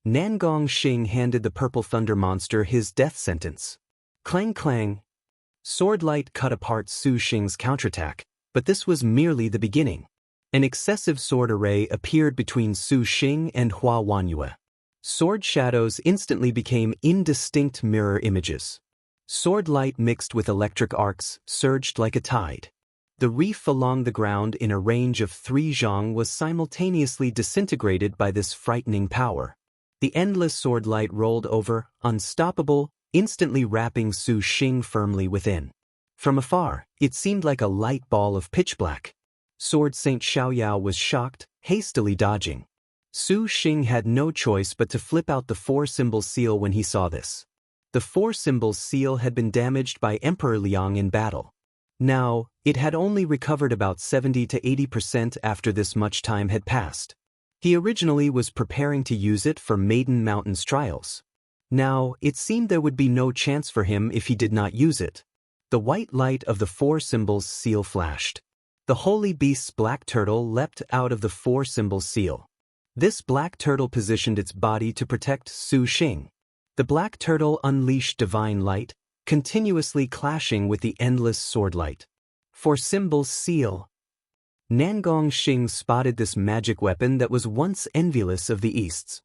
Nangong Xing handed the purple thunder monster his death sentence. Clang clang. Sword light cut apart Su Xing's counterattack, but this was merely the beginning. An excessive sword array appeared between Su Xing and Hua Wanyue. Sword shadows instantly became indistinct mirror images. Sword light mixed with electric arcs surged like a tide. The reef along the ground in a range of 3 zhang was simultaneously disintegrated by this frightening power. The endless sword light rolled over, unstoppable, instantly wrapping Su Xing firmly within. From afar, it seemed like a light ball of pitch black. Sword Saint Xiaoyao was shocked, hastily dodging. Su Xing had no choice but to flip out the 4-symbol seal when he saw this. The 4-symbol seal had been damaged by Emperor Liang in battle. Now, it had only recovered about 70 to 80% after this much time had passed. He originally was preparing to use it for Maiden Mountain's trials. Now, it seemed there would be no chance for him if he did not use it. The white light of the 4-symbol seal flashed. The holy beast's black turtle leapt out of the 4-symbol seal. This black turtle positioned its body to protect Su Xing. The black turtle unleashed divine light, continuously clashing with the endless sword light. 4-symbol seal. Nangong Xing spotted this magic weapon that was once envious of the East's.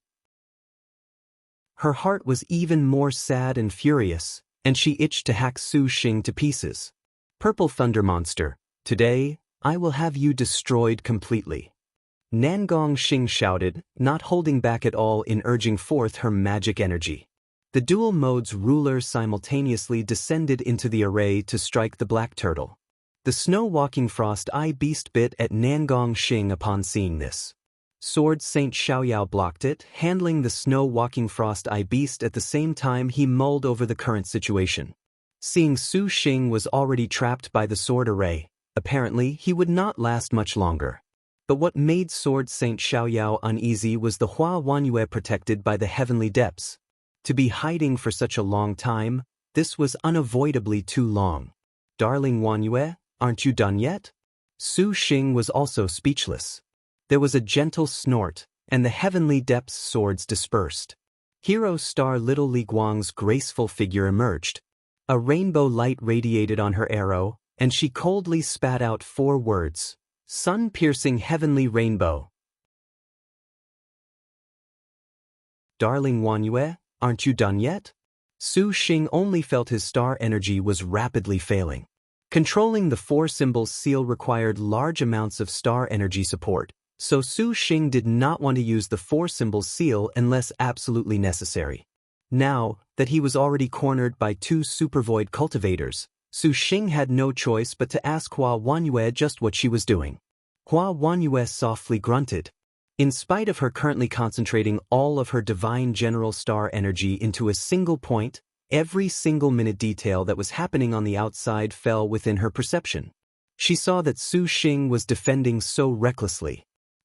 Her heart was even more sad and furious, and she itched to hack Su Xing to pieces. Purple Thunder Monster, today, I will have you destroyed completely. Nangong Xing shouted, not holding back at all in urging forth her magic energy. The dual mode's ruler simultaneously descended into the array to strike the black turtle. The snow-walking frost-eye beast bit at Nangong Xing upon seeing this. Sword Saint Xiaoyao blocked it, handling the snow-walking frost-eye beast at the same time he mulled over the current situation. Seeing Su Xing was already trapped by the sword array, apparently he would not last much longer. But what made Sword Saint Xiaoyao uneasy was the Hua Wanyue protected by the heavenly depths. To be hiding for such a long time, this was unavoidably too long. Darling Wanyue, aren't you done yet? Su Xing was also speechless. There was a gentle snort, and the heavenly depths swords dispersed. Hero Star Little Li Guang's graceful figure emerged. A rainbow light radiated on her arrow, and she coldly spat out 4 words. Sun-piercing heavenly rainbow. Darling Wanyue, aren't you done yet? Su Xing only felt his star energy was rapidly failing. Controlling the 4-symbol seal required large amounts of star energy support, so Su Xing did not want to use the 4-symbol seal unless absolutely necessary. Now that he was already cornered by 2 supervoid cultivators, Su Xing had no choice but to ask Hua Wanyue just what she was doing. Hua Wanyue softly grunted. In spite of her currently concentrating all of her divine general star energy into a single point, every single minute detail that was happening on the outside fell within her perception. She saw that Su Xing was defending so recklessly.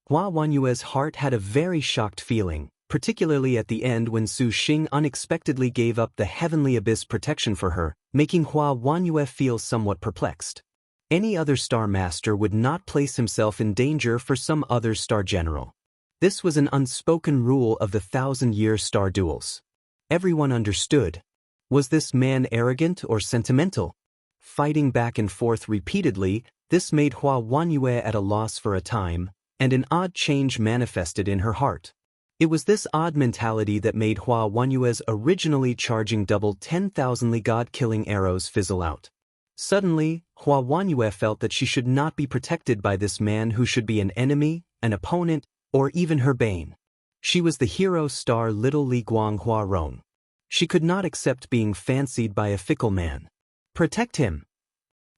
Hua Wanyue's heart had a very shocked feeling, particularly at the end when Su Xing unexpectedly gave up the heavenly abyss protection for her, making Hua Wanyue feel somewhat perplexed. Any other star master would not place himself in danger for some other star general. This was an unspoken rule of the 1,000-year star duels. Everyone understood. Was this man arrogant or sentimental? Fighting back and forth repeatedly, this made Hua Wanyue at a loss for a time, and an odd change manifested in her heart. It was this odd mentality that made Hua Wanyue's originally charging double 10,000 god-killing arrows fizzle out. Suddenly, Hua Wanyue felt that she should not be protected by this man who should be an enemy, an opponent, or even her bane. She was the hero star Little Li Guang Hua Rong. She could not accept being fancied by a fickle man. Protect him.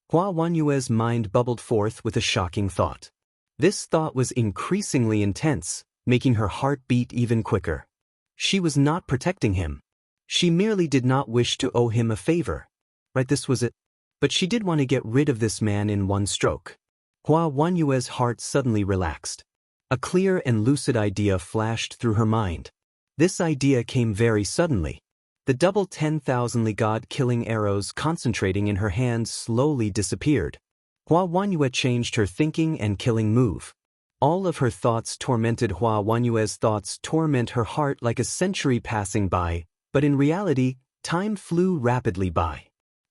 Hua Wanyue's mind bubbled forth with a shocking thought. This thought was increasingly intense, making her heart beat even quicker. She was not protecting him. She merely did not wish to owe him a favor. Right, this was it. But she did want to get rid of this man in one stroke. Hua Wanyue's heart suddenly relaxed. A clear and lucid idea flashed through her mind. This idea came very suddenly. The double 10,000 god-killing arrows concentrating in her hands slowly disappeared. Hua Wanyue changed her thinking and killing move. All of her thoughts tormented Hua Wanyue's thoughts torment her heart like a century passing by, but in reality, time flew rapidly by.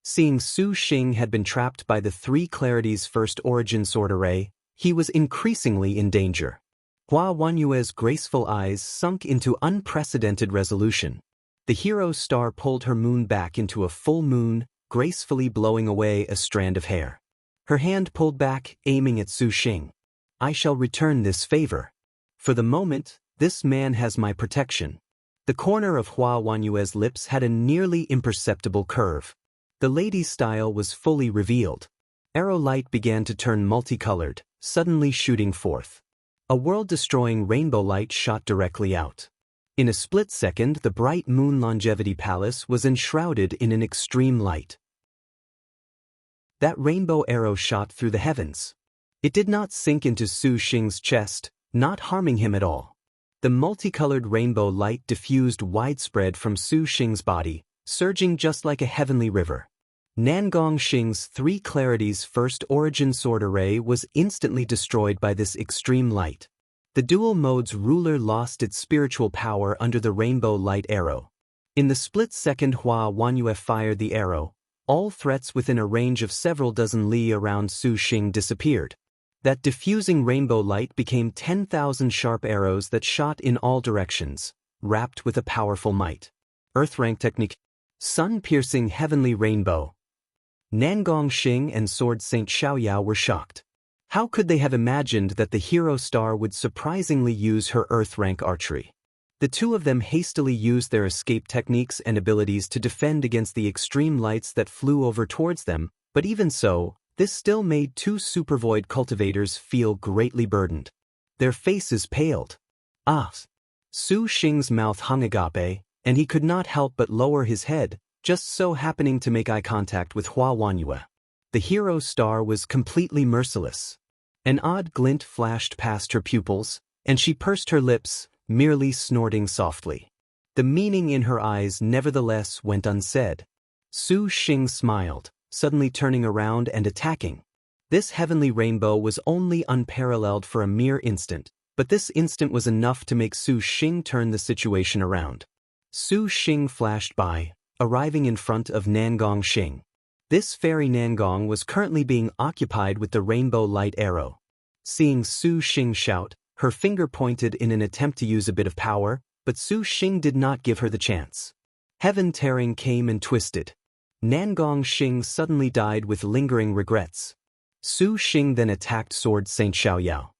Seeing Su Xing had been trapped by the three clarities first origin sword array, he was increasingly in danger. Hua Wanyue's graceful eyes sunk into unprecedented resolution. The hero star pulled her moon back into a full moon, gracefully blowing away a strand of hair. Her hand pulled back, aiming at Su Xing. I shall return this favor. For the moment, this man has my protection. The corner of Hua Wanyue's lips had a nearly imperceptible curve. The lady's style was fully revealed. Arrow light began to turn multicolored, suddenly shooting forth. A world-destroying rainbow light shot directly out. In a split second, the bright moon longevity palace was enshrouded in an extreme light. That rainbow arrow shot through the heavens. It did not sink into Su Xing's chest, not harming him at all. The multicolored rainbow light diffused widespread from Su Xing's body, surging just like a heavenly river. Nangong Xing's three clarities first origin sword array was instantly destroyed by this extreme light. The dual mode's ruler lost its spiritual power under the rainbow light arrow. In the split second Hua Wanyue fired the arrow, all threats within a range of several dozen li around Su Xing disappeared. That diffusing rainbow light became 10,000 sharp arrows that shot in all directions, wrapped with a powerful might. Earth rank technique. Sun-piercing heavenly rainbow. Nangong Xing and Sword Saint Xiaoyao were shocked. How could they have imagined that the hero star would surprisingly use her earth rank archery? The two of them hastily used their escape techniques and abilities to defend against the extreme lights that flew over towards them, but even so, this still made two supervoid cultivators feel greatly burdened. Their faces paled. Ah! Su Xing's mouth hung agape, and he could not help but lower his head, just so happening to make eye contact with Hua Wanyue. The hero star was completely merciless. An odd glint flashed past her pupils, and she pursed her lips, merely snorting softly. The meaning in her eyes nevertheless went unsaid. Su Xing smiled, suddenly turning around and attacking. This heavenly rainbow was only unparalleled for a mere instant, but this instant was enough to make Su Xing turn the situation around. Su Xing flashed by, arriving in front of Nangong Xing. This fairy Nangong was currently being occupied with the rainbow light arrow. Seeing Su Xing shout, her finger pointed in an attempt to use a bit of power, but Su Xing did not give her the chance. Heaven tearing came and twisted. Nangong Xing suddenly died with lingering regrets. Su Xing then attacked Sword Saint Xiaoyao.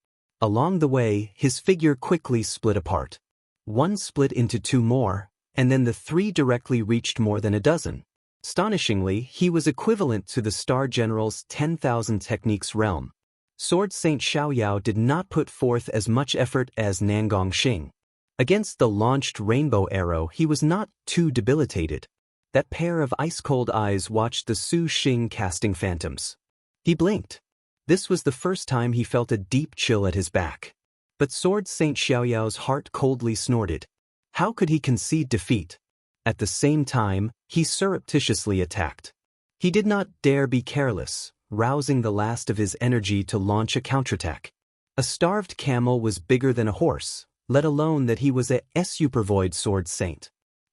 Along the way, his figure quickly split apart. One split into two more, and then the three directly reached more than a dozen. Astonishingly, he was equivalent to the Star General's 10,000 techniques realm. Sword Saint Xiaoyao did not put forth as much effort as Nangong Xing. Against the launched rainbow arrow, he was not too debilitated. That pair of ice-cold eyes watched the Su Xing casting phantoms. He blinked. This was the first time he felt a deep chill at his back. But Sword Saint Xiaoyao's heart coldly snorted. How could he concede defeat? At the same time, he surreptitiously attacked. He did not dare be careless, rousing the last of his energy to launch a counterattack. A starved camel was bigger than a horse, let alone that he was a supervoid sword saint.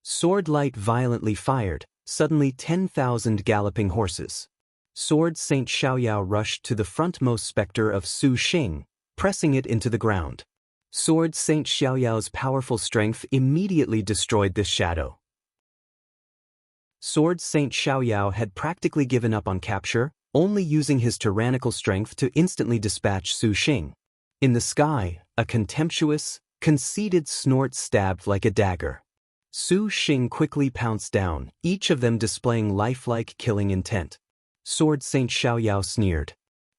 Sword light violently fired, suddenly 10,000 galloping horses. Sword Saint Xiaoyao rushed to the frontmost specter of Su Xing, pressing it into the ground. Sword Saint Xiaoyao's powerful strength immediately destroyed this shadow. Sword Saint Xiaoyao had practically given up on capture, only using his tyrannical strength to instantly dispatch Su Xing. In the sky, a contemptuous, conceited snort stabbed like a dagger. Su Xing quickly pounced down, each of them displaying lifelike killing intent. Sword Saint Xiaoyao sneered.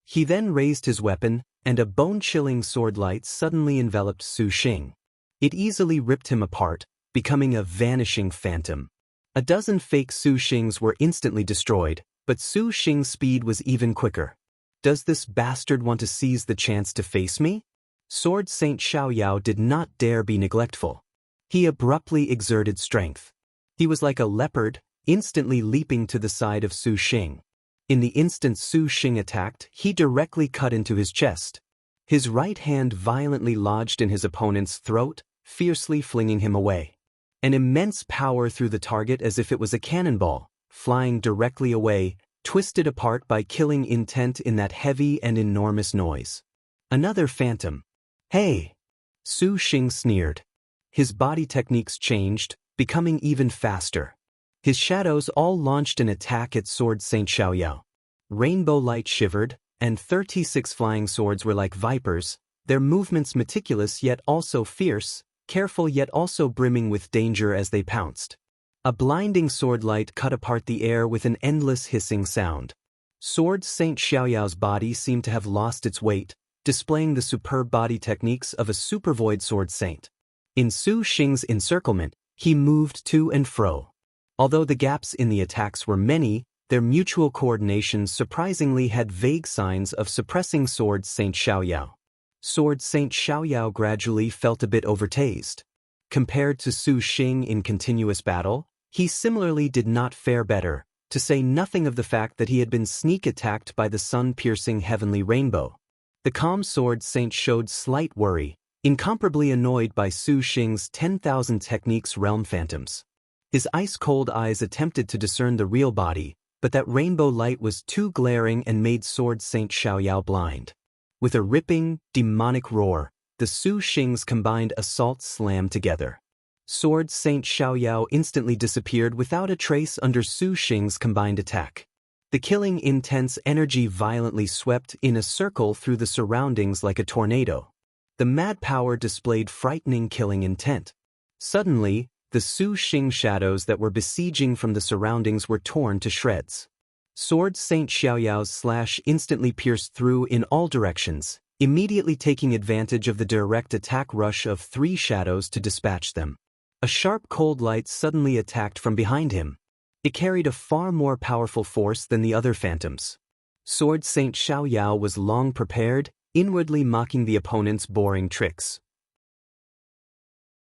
He then raised his weapon, and a bone-chilling sword light suddenly enveloped Su Xing. It easily ripped him apart, becoming a vanishing phantom. A dozen fake Su Xings were instantly destroyed, but Su Xing's speed was even quicker. Does this bastard want to seize the chance to face me? Sword Saint Xiaoyao did not dare be neglectful. He abruptly exerted strength. He was like a leopard, instantly leaping to the side of Su Xing. In the instant Su Xing attacked, he directly cut into his chest. His right hand violently lodged in his opponent's throat, fiercely flinging him away. An immense power threw the target as if it was a cannonball, flying directly away, twisted apart by killing intent in that heavy and enormous noise. Another phantom. Hey! Su Xing sneered. His body techniques changed, becoming even faster. His shadows all launched an attack at Sword Saint Xiaoyao. Rainbow light shivered, and 36 flying swords were like vipers, their movements meticulous yet also fierce, careful yet also brimming with danger as they pounced. A blinding sword light cut apart the air with an endless hissing sound. Sword Saint Xiaoyao's body seemed to have lost its weight, displaying the superb body techniques of a supervoid sword saint. In Su Xing's encirclement, he moved to and fro. Although the gaps in the attacks were many, their mutual coordination surprisingly had vague signs of suppressing Sword Saint Xiaoyao. Sword Saint Xiaoyao gradually felt a bit overtased. Compared to Su Xing in continuous battle, he similarly did not fare better, to say nothing of the fact that he had been sneak attacked by the sun-piercing heavenly rainbow. The calm Sword Saint showed slight worry, incomparably annoyed by Su Xing's 10,000 techniques realm phantoms. His ice-cold eyes attempted to discern the real body, but that rainbow light was too glaring and made Sword Saint Xiaoyao blind. With a ripping, demonic roar, the Su Xings combined assault slammed together. Sword Saint Xiaoyao instantly disappeared without a trace under Su Xing's combined attack. The killing intense energy violently swept in a circle through the surroundings like a tornado. The mad power displayed frightening killing intent. Suddenly, the Su Xing shadows that were besieging from the surroundings were torn to shreds. Sword Saint Xiaoyao's slash instantly pierced through in all directions, immediately taking advantage of the direct attack rush of 3 shadows to dispatch them. A sharp cold light suddenly attacked from behind him. It carried a far more powerful force than the other phantoms. Sword Saint Xiaoyao was long prepared, inwardly mocking the opponent's boring tricks.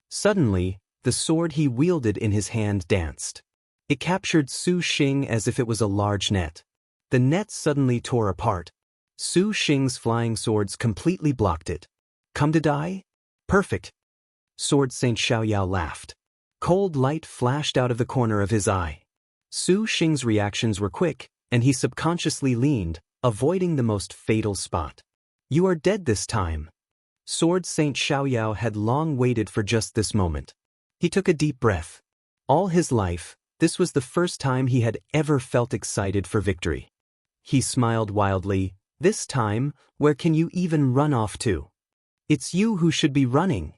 Suddenly, the sword he wielded in his hand danced. It captured Su Xing as if it was a large net. The net suddenly tore apart. Su Xing's flying swords completely blocked it. Come to die? Perfect. Sword Saint Xiaoyao laughed. Cold light flashed out of the corner of his eye. Su Xing's reactions were quick, and he subconsciously leaned, avoiding the most fatal spot. You are dead this time. Sword Saint Xiaoyao had long waited for just this moment. He took a deep breath. All his life, this was the first time he had ever felt excited for victory. He smiled wildly. This time, where can you even run off to? It's you who should be running.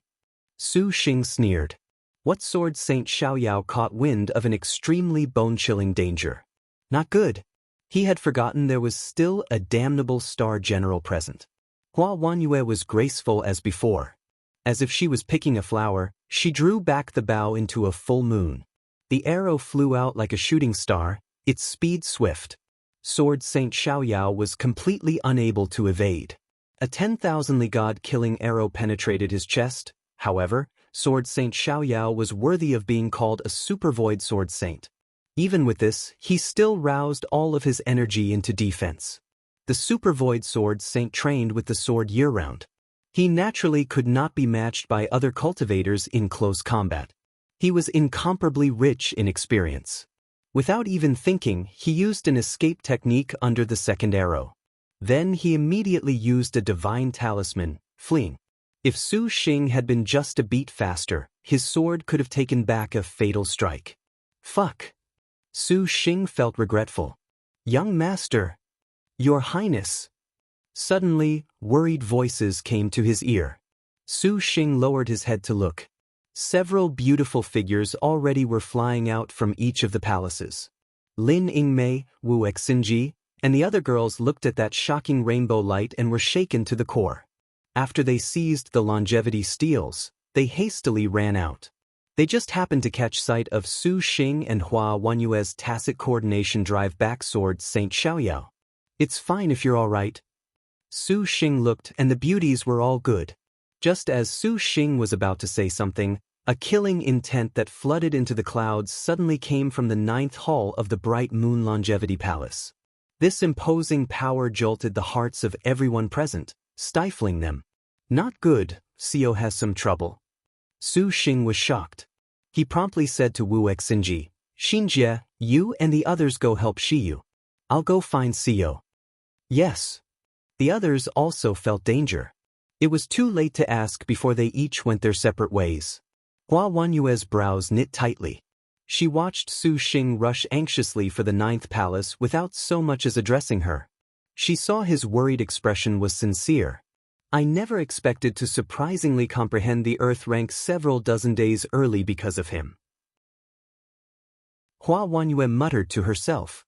Su Xing sneered. What Sword Saint Xiaoyao caught wind of an extremely bone-chilling danger. Not good. He had forgotten there was still a damnable star general present. Hua Wanyue was graceful as before. As if she was picking a flower, she drew back the bow into a full moon. The arrow flew out like a shooting star, its speed swift. Sword Saint Xiaoyao was completely unable to evade. A 10,000 god-killing arrow penetrated his chest. However, Sword Saint Xiaoyao was worthy of being called a supervoid sword saint. Even with this, he still roused all of his energy into defense. The supervoid sword saint trained with the sword year-round. He naturally could not be matched by other cultivators in close combat. He was incomparably rich in experience. Without even thinking, he used an escape technique under the second arrow. Then he immediately used a divine talisman, fleeing. If Su Xing had been just a beat faster, his sword could have taken back a fatal strike. Fuck. Su Xing felt regretful. Young master. Your Highness. Suddenly, worried voices came to his ear. Su Xing lowered his head to look. Several beautiful figures already were flying out from each of the palaces. Lin Yingmei, Wu Exinji, and the other girls looked at that shocking rainbow light and were shaken to the core. After they seized the longevity steals, they hastily ran out. They just happened to catch sight of Su Xing and Hua Wanyue's tacit coordination drive back swords Saint Xiaoyao. It's fine if you're all right. Su Xing looked, and the beauties were all good. Just as Su Xing was about to say something, a killing intent that flooded into the clouds suddenly came from the 9th hall of the Bright Moon Longevity Palace. This imposing power jolted the hearts of everyone present, stifling them. Not good, Xiao has some trouble. Su Xing was shocked. He promptly said to Wu Exinji, Xinjie, you and the others go help Shiyu. I'll go find Xiao. Yes. The others also felt danger. It was too late to ask before they each went their separate ways. Hua Wanyue's brows knit tightly. She watched Su Xing rush anxiously for the 9th palace without so much as addressing her. She saw his worried expression was sincere. I never expected to surprisingly comprehend the Earth rank several dozen days early because of him. Hua Wanyue muttered to herself.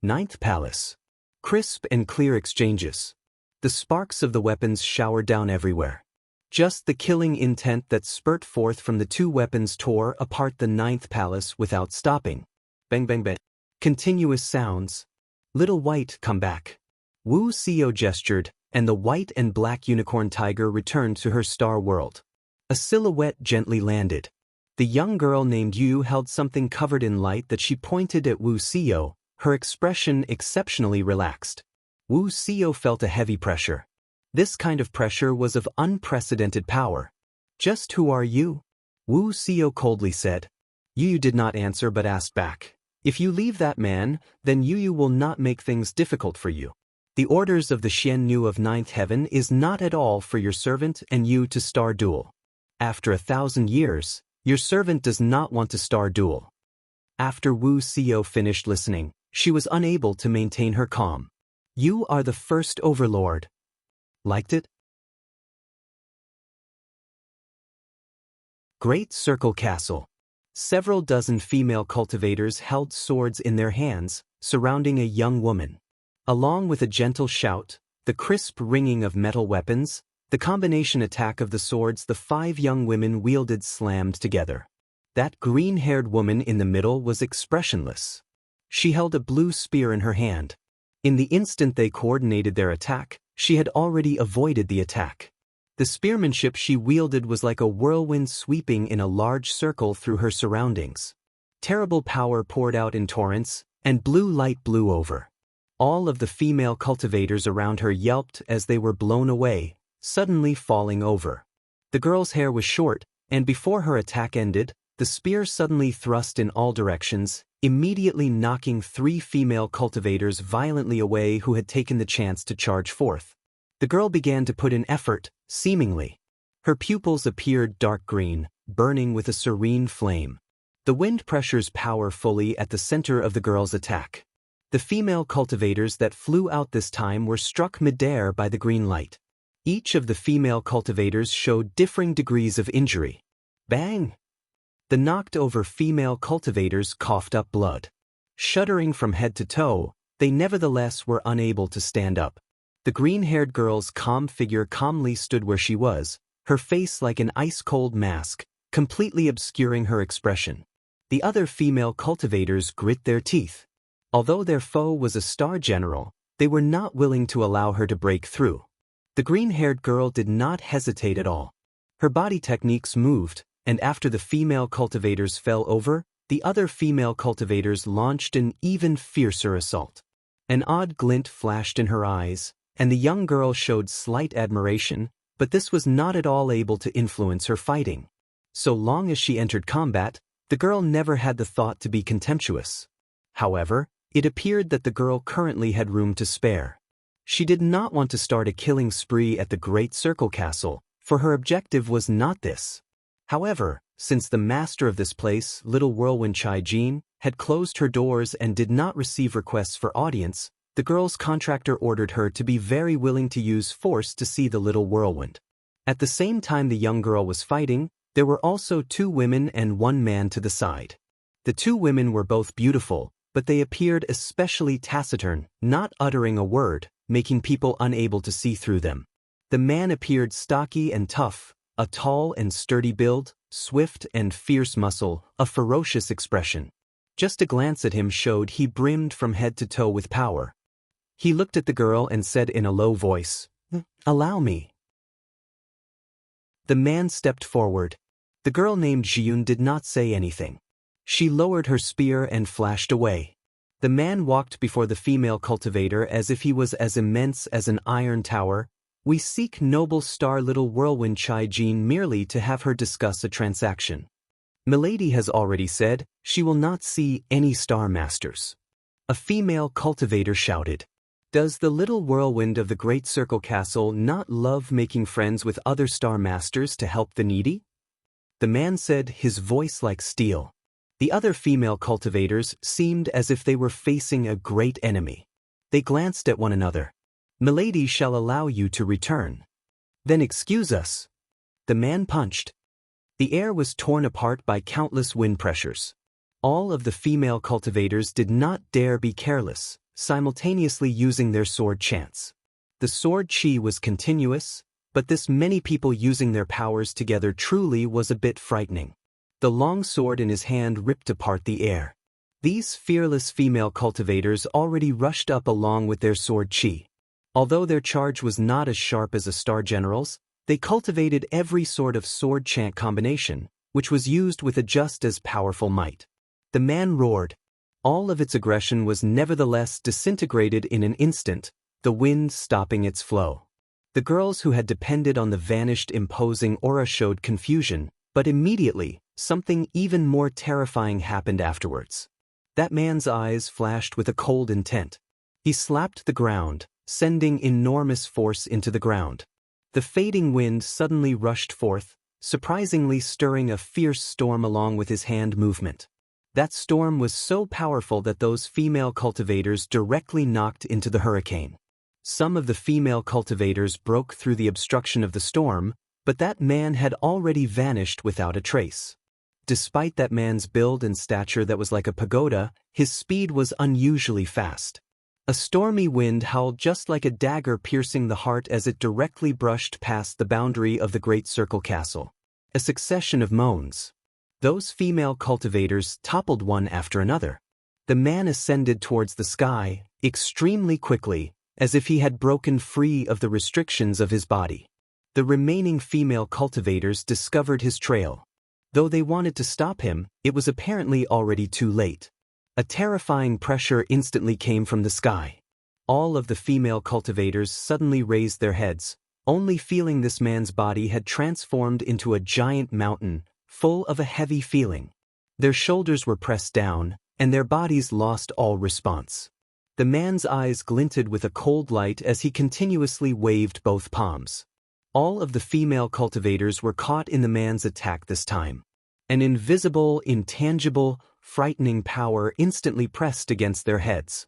9th palace. Crisp and clear exchanges. The sparks of the weapons showered down everywhere. Just the killing intent that spurt forth from the two weapons tore apart the 9th palace without stopping. Bang bang bang. Continuous sounds. Little white, come back. Wu Xiao gestured, and the white and black unicorn tiger returned to her star world. A silhouette gently landed. The young girl named Yu held something covered in light that she pointed at Wu Xiao, her expression exceptionally relaxed. Wu Xiao felt a heavy pressure. This kind of pressure was of unprecedented power. Just who are you? Wu Xiao coldly said. Yu did not answer but asked back. If you leave that man, then Yu will not make things difficult for you. The orders of the Xian Nu of 9th heaven is not at all for your servant and you to star duel. After 1,000 years, your servant does not want to star duel. After Wu Xiao finished listening, she was unable to maintain her calm. You are the first overlord. Liked it? Great Circle Castle. Several dozen female cultivators held swords in their hands, surrounding a young woman. Along with a gentle shout, the crisp ringing of metal weapons, the combination attack of the swords the 5 young women wielded slammed together. That green-haired woman in the middle was expressionless. She held a blue spear in her hand. In the instant they coordinated their attack, she had already avoided the attack. The spearmanship she wielded was like a whirlwind sweeping in a large circle through her surroundings. Terrible power poured out in torrents, and blue light blew over. All of the female cultivators around her yelped as they were blown away, suddenly falling over. The girl's hair was short, and before her attack ended, the spear suddenly thrust in all directions, immediately knocking 3 female cultivators violently away who had taken the chance to charge forth. The girl began to put in effort, seemingly. Her pupils appeared dark green, burning with a serene flame. The wind pressures power fully at the center of the girl's attack. The female cultivators that flew out this time were struck midair by the green light. Each of the female cultivators showed differing degrees of injury. Bang! The knocked-over female cultivators coughed up blood. Shuddering from head to toe, they nevertheless were unable to stand up. The green-haired girl's calm figure calmly stood where she was, her face like an ice-cold mask, completely obscuring her expression. The other female cultivators grit their teeth. Although their foe was a star general, they were not willing to allow her to break through. The green-haired girl did not hesitate at all. Her body techniques moved, and after the female cultivators fell over, the other female cultivators launched an even fiercer assault. An odd glint flashed in her eyes, and the young girl showed slight admiration, but this was not at all able to influence her fighting. So long as she entered combat, the girl never had the thought to be contemptuous. However, it appeared that the girl currently had room to spare. She did not want to start a killing spree at the Great Circle Castle, for her objective was not this. However, since the master of this place, Little Whirlwind Chai Jin, had closed her doors and did not receive requests for audience, the girl's contractor ordered her to be very willing to use force to see the Little Whirlwind. At the same time the young girl was fighting, there were also 2 women and 1 man to the side. The 2 women were both beautiful, but they appeared especially taciturn, not uttering a word, making people unable to see through them. The man appeared stocky and tough, a tall and sturdy build, swift and fierce muscle, a ferocious expression. Just a glance at him showed he brimmed from head to toe with power. He looked at the girl and said in a low voice, "Allow me." The man stepped forward. The girl named Jiyun did not say anything. She lowered her spear and flashed away. The man walked before the female cultivator as if he was as immense as an iron tower. "We seek noble star little whirlwind Chai Jin merely to have her discuss a transaction. Milady has already said she will not see any star masters." A female cultivator shouted. "Does the little whirlwind of the Great Circle Castle not love making friends with other star masters to help the needy?" The man said, his voice like steel. The other female cultivators seemed as if they were facing a great enemy. They glanced at one another. "Milady shall allow you to return." "Then excuse us." The man punched. The air was torn apart by countless wind pressures. All of the female cultivators did not dare be careless, simultaneously using their sword chants. The sword chi was continuous, but this many people using their powers together truly was a bit frightening. The long sword in his hand ripped apart the air. These fearless female cultivators already rushed up along with their sword chi. Although their charge was not as sharp as a star general's, they cultivated every sort of sword chant combination, which was used with a just as powerful might. The man roared. All of its aggression was nevertheless disintegrated in an instant, the wind stopping its flow. The girls who had depended on the vanished imposing aura showed confusion, but immediately, something even more terrifying happened afterwards. That man's eyes flashed with a cold intent. He slapped the ground, sending enormous force into the ground. The fading wind suddenly rushed forth, surprisingly stirring a fierce storm along with his hand movement. That storm was so powerful that those female cultivators directly knocked into the hurricane. Some of the female cultivators broke through the obstruction of the storm, but that man had already vanished without a trace. Despite that man's build and stature that was like a pagoda, his speed was unusually fast. A stormy wind howled just like a dagger piercing the heart as it directly brushed past the boundary of the Great Circle Castle. A succession of moans. Those female cultivators toppled one after another. The man ascended towards the sky, extremely quickly, as if he had broken free of the restrictions of his body. The remaining female cultivators discovered his trail. Though they wanted to stop him, it was apparently already too late. A terrifying pressure instantly came from the sky. All of the female cultivators suddenly raised their heads, only feeling this man's body had transformed into a giant mountain, full of a heavy feeling. Their shoulders were pressed down, and their bodies lost all response. The man's eyes glinted with a cold light as he continuously waved both palms. All of the female cultivators were caught in the man's attack this time. An invisible, intangible, frightening power instantly pressed against their heads.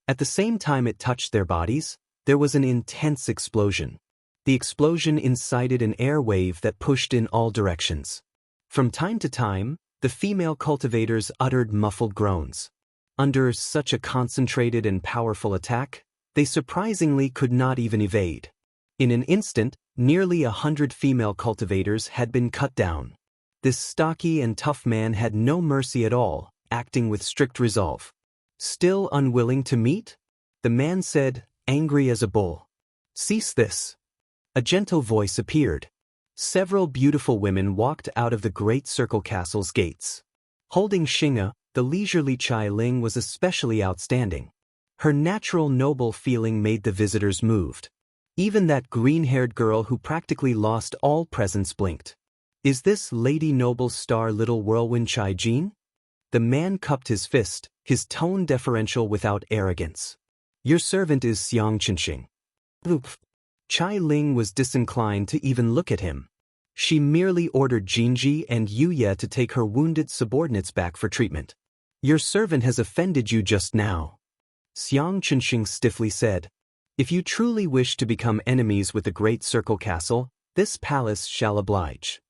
At the same time it touched their bodies, there was an intense explosion. The explosion incited an air wave that pushed in all directions. From time to time, the female cultivators uttered muffled groans. Under such a concentrated and powerful attack, they surprisingly could not even evade. In an instant, nearly 100 female cultivators had been cut down. This stocky and tough man had no mercy at all, acting with strict resolve. "Still unwilling to meet?" the man said, angry as a bull. "Cease this." A gentle voice appeared. Several beautiful women walked out of the Great Circle Castle's gates. Holding Xinga, the leisurely Chai Ling was especially outstanding. Her natural noble feeling made the visitors moved. Even that green-haired girl who practically lost all presence blinked. "Is this Lady Noble Star Little Whirlwind Chai Jin?" The man cupped his fist, his tone deferential without arrogance. "Your servant is Xiang Qinxing." Chai Ling was disinclined to even look at him. She merely ordered Jinji and Yuya to take her wounded subordinates back for treatment. "Your servant has offended you just now," Xiang Qinxing stiffly said. "If you truly wish to become enemies with the Great Circle Castle, this palace shall oblige."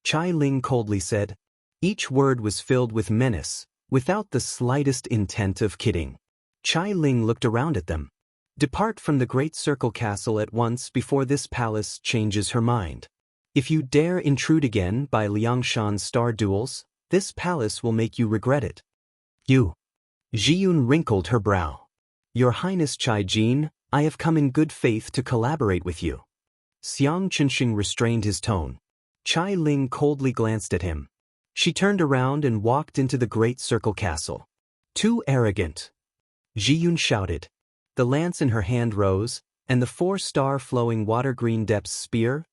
Chai Ling coldly said. Each word was filled with menace, without the slightest intent of kidding. Chai Ling looked around at them. "Depart from the Great Circle Castle at once before this palace changes her mind." If you dare intrude again by Liangshan's star duels, this palace will make you regret it. You. Jiyun wrinkled her brow. Your Highness Chai Jin, I have come in good faith to collaborate with you. Xiang Chenxing restrained his tone. Chai Ling coldly glanced at him. She turned around and walked into the great circle castle. Too arrogant. Jiyun shouted. The lance in her hand rose, and the 4-star flowing water-green depths spear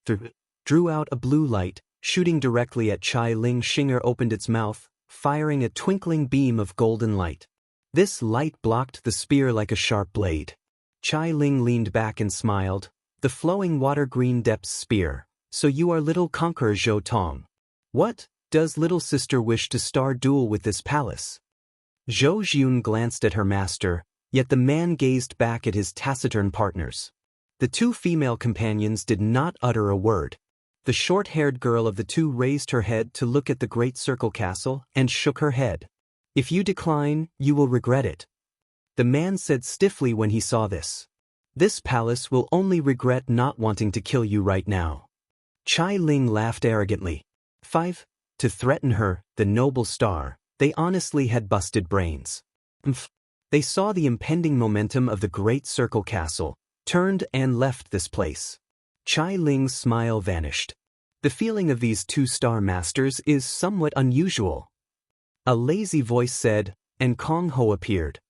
drew out a blue light, shooting directly at Chai Ling. Shinger opened its mouth, firing a twinkling beam of golden light. This light blocked the spear like a sharp blade. Chai Ling leaned back and smiled. The flowing water-green depths spear. So you are little conqueror Zhou Tong. What? Does little sister wish to star duel with this palace? Zhou Jiyun glanced at her master, yet the man gazed back at his taciturn partners. The 2 female companions did not utter a word. The short-haired girl of the 2 raised her head to look at the great circle castle and shook her head. If you decline, you will regret it. The man said stiffly when he saw this. This palace will only regret not wanting to kill you right now. Chai Ling laughed arrogantly. 5. To threaten her, the noble star, they honestly had busted brains. They saw the impending momentum of the great circle castle, turned and left this place. Chai Ling's smile vanished. The feeling of these 2-star masters is somewhat unusual. A lazy voice said, and Kong Ho appeared.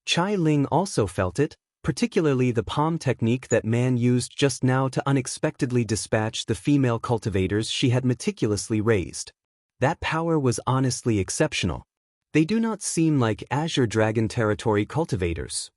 Chai Ling also felt it, particularly the palm technique that man used just now to unexpectedly dispatch the female cultivators she had meticulously raised. That power was honestly exceptional. They do not seem like Azure Dragon territory cultivators.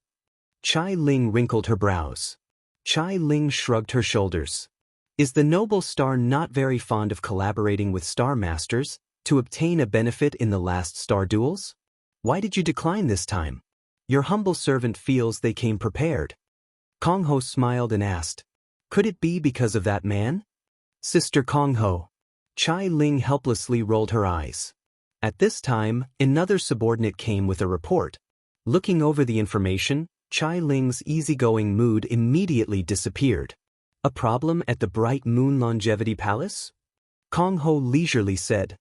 Chai Ling wrinkled her brows. Chai Ling shrugged her shoulders. Is the noble star not very fond of collaborating with star masters to obtain a benefit in the last star duels? Why did you decline this time? Your humble servant feels they came prepared. Kong Ho smiled and asked, could it be because of that man? Sister Kong Ho. Chai Ling helplessly rolled her eyes. At this time, another subordinate came with a report. Looking over the information, Chai Ling's easygoing mood immediately disappeared. A problem at the Bright Moon Longevity Palace? Kong Ho leisurely said.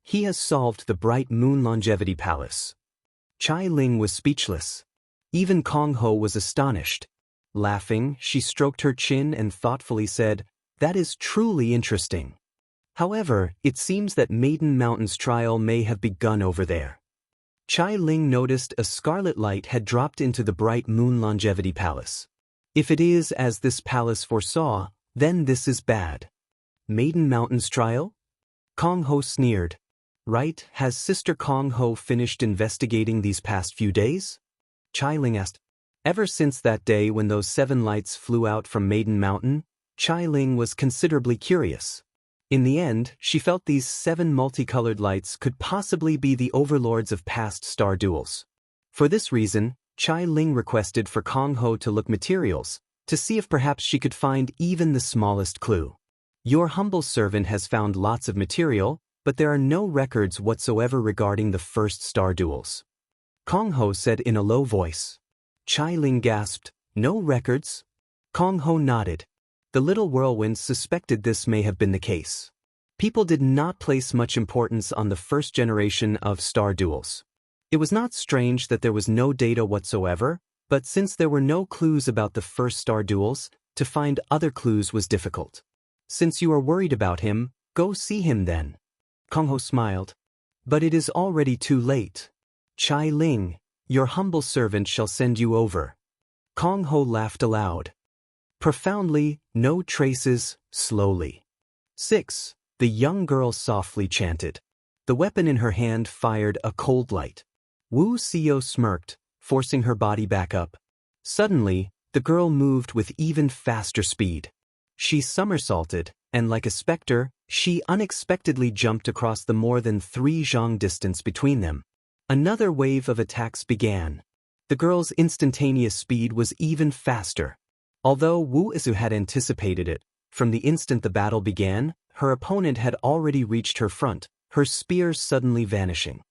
He has solved the Bright Moon Longevity Palace. Chai Ling was speechless. Even Kong Ho was astonished. Laughing, she stroked her chin and thoughtfully said, that is truly interesting. However, it seems that Maiden Mountain's trial may have begun over there. Chai Ling noticed a scarlet light had dropped into the Bright Moon Longevity Palace. If it is as this palace foresaw, then this is bad. Maiden Mountain's trial? Kong Ho sneered. Right, has Sister Kong Ho finished investigating these past few days? Chai Ling asked. Ever since that day when those 7 lights flew out from Maiden Mountain, Chai Ling was considerably curious. In the end, she felt these 7 multicolored lights could possibly be the overlords of past star duels. For this reason, Chai Ling requested for Kong Ho to look materials, to see if perhaps she could find even the smallest clue. Your humble servant has found lots of material, but there are no records whatsoever regarding the first star duels. Kong Ho said in a low voice. Chai Ling gasped, no records? Kong Ho nodded. The little whirlwind suspected this may have been the case. People did not place much importance on the first generation of star duels. It was not strange that there was no data whatsoever, but since there were no clues about the first star duels, to find other clues was difficult. Since you are worried about him, go see him then. Kong Ho smiled. But it is already too late. Chai Ling, your humble servant shall send you over. Kong Ho laughed aloud. Profoundly, no traces, slowly. 6. The young girl softly chanted. The weapon in her hand fired a cold light. Wu Xiao smirked, forcing her body back up. Suddenly, the girl moved with even faster speed. She somersaulted, and like a specter, she unexpectedly jumped across the more than 3 zhang distance between them. Another wave of attacks began. The girl's instantaneous speed was even faster. Although Wu Isu had anticipated it, from the instant the battle began, her opponent had already reached her front, her spear suddenly vanishing.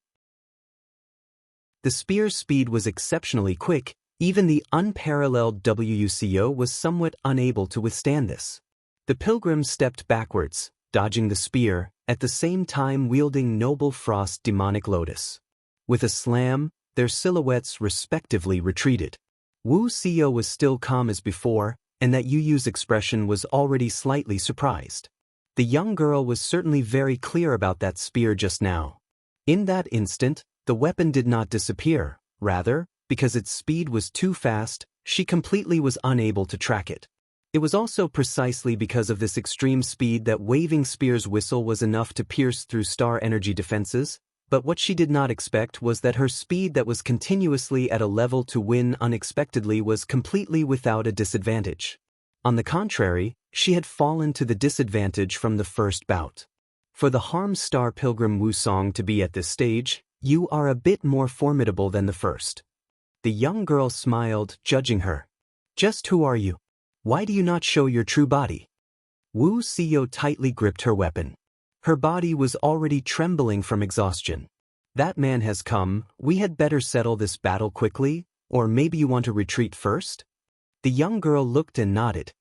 The spear's speed was exceptionally quick, even the unparalleled WUCO was somewhat unable to withstand this. The pilgrim stepped backwards, dodging the spear, at the same time wielding Noble Frost Demonic Lotus. With a slam, their silhouettes respectively retreated. Wu Xiao was still calm as before, and that Yu Yu's expression was already slightly surprised. The young girl was certainly very clear about that spear just now. In that instant, the weapon did not disappear. Rather, because its speed was too fast, she completely was unable to track it. It was also precisely because of this extreme speed that Waving Spear's whistle was enough to pierce through star energy defenses, but what she did not expect was that her speed that was continuously at a level to win unexpectedly was completely without a disadvantage. On the contrary, she had fallen to the disadvantage from the first bout. For the Harm Star Pilgrim Wusong to be at this stage, you are a bit more formidable than the first. The young girl smiled, judging her. Just who are you? Why do you not show your true body? Wu Xiao tightly gripped her weapon. Her body was already trembling from exhaustion. That man has come, we had better settle this battle quickly, or maybe you want to retreat first? The young girl looked and nodded.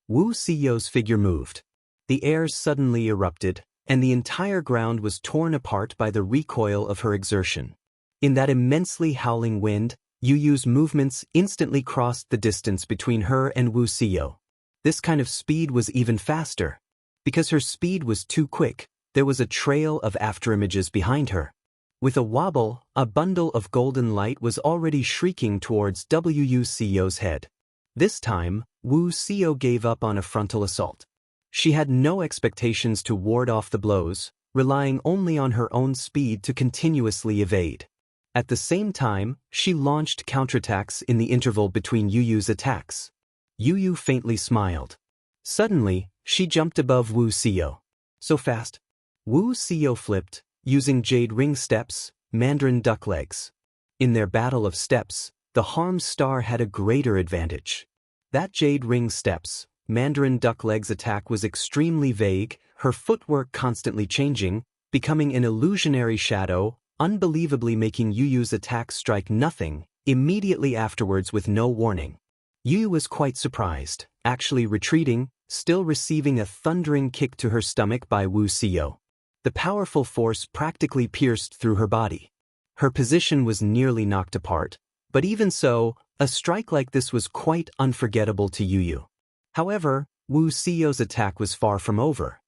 Wu Xiao's figure moved. The air suddenly erupted, and the entire ground was torn apart by the recoil of her exertion. In that immensely howling wind, Yu Yu's movements instantly crossed the distance between her and Wu Xiao. This kind of speed was even faster. Because her speed was too quick, there was a trail of afterimages behind her. With a wobble, a bundle of golden light was already shrieking towards Wu Xiao's head. This time, Wu Xiao gave up on a frontal assault. She had no expectations to ward off the blows, relying only on her own speed to continuously evade. At the same time, she launched counterattacks in the interval between Yu Yu's attacks. Yu Yu faintly smiled. Suddenly, she jumped above Wu Xiao. So fast. Wu Xiao flipped, using Jade Ring steps, Mandarin duck legs. In their battle of steps, the Harm Star had a greater advantage. That Jade Ring steps, Mandarin duck legs attack was extremely vague, her footwork constantly changing, becoming an illusionary shadow, unbelievably making Yu Yu's attack strike nothing, immediately afterwards with no warning. Yu Yu was quite surprised, actually retreating, still receiving a thundering kick to her stomach by Wu Xiao. The powerful force practically pierced through her body. Her position was nearly knocked apart, but even so, a strike like this was quite unforgettable to Yu Yu. However, Wu Xiao's attack was far from over.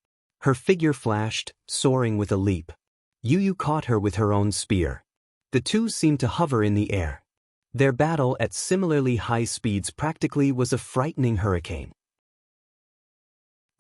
Her figure flashed, soaring with a leap. Yu Yu caught her with her own spear. The two seemed to hover in the air. Their battle at similarly high speeds practically was a frightening hurricane.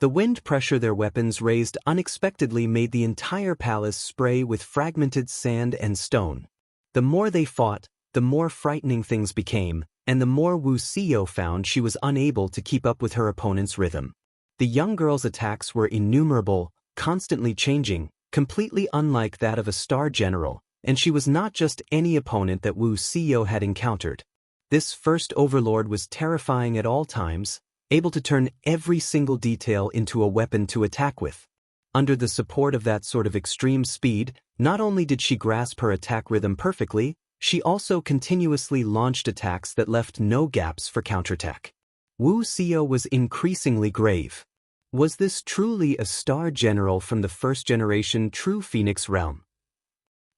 The wind pressure their weapons raised unexpectedly made the entire palace spray with fragmented sand and stone. The more they fought, the more frightening things became, and the more Wu Xiao found she was unable to keep up with her opponent's rhythm. The young girl's attacks were innumerable, constantly changing, completely unlike that of a star general, and she was not just any opponent that Wu Xiao had encountered. This first overlord was terrifying at all times, able to turn every single detail into a weapon to attack with. Under the support of that sort of extreme speed, not only did she grasp her attack rhythm perfectly, she also continuously launched attacks that left no gaps for counterattack. Wu Xiao was increasingly grave. Was this truly a star general from the first-generation True Phoenix realm?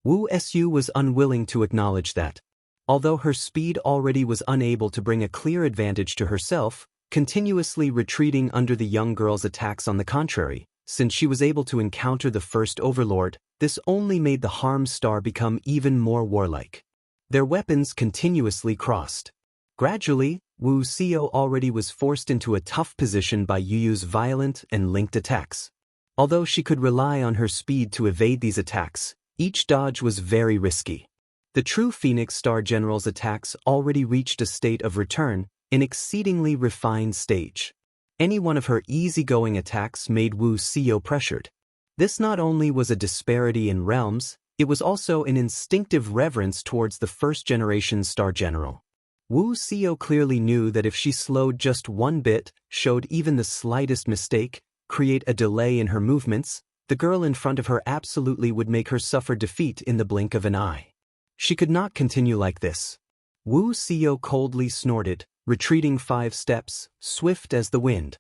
Wu Su was unwilling to acknowledge that. Although her speed already was unable to bring a clear advantage to herself, continuously retreating under the young girl's attacks on the contrary, since she was able to encounter the first overlord, this only made the Harm Star become even more warlike. Their weapons continuously crossed. Gradually, Wu Xiao already was forced into a tough position by Yu Yu's violent and linked attacks. Although she could rely on her speed to evade these attacks, each dodge was very risky. The True Phoenix Star General's attacks already reached a state of return, an exceedingly refined stage. Any one of her easygoing attacks made Wu Xiao pressured. This not only was a disparity in realms, it was also an instinctive reverence towards the first-generation Star General. Wu Xiao clearly knew that if she slowed just one bit, showed even the slightest mistake, create a delay in her movements, the girl in front of her absolutely would make her suffer defeat in the blink of an eye. She could not continue like this. Wu Xiao coldly snorted, retreating 5 steps, swift as the wind.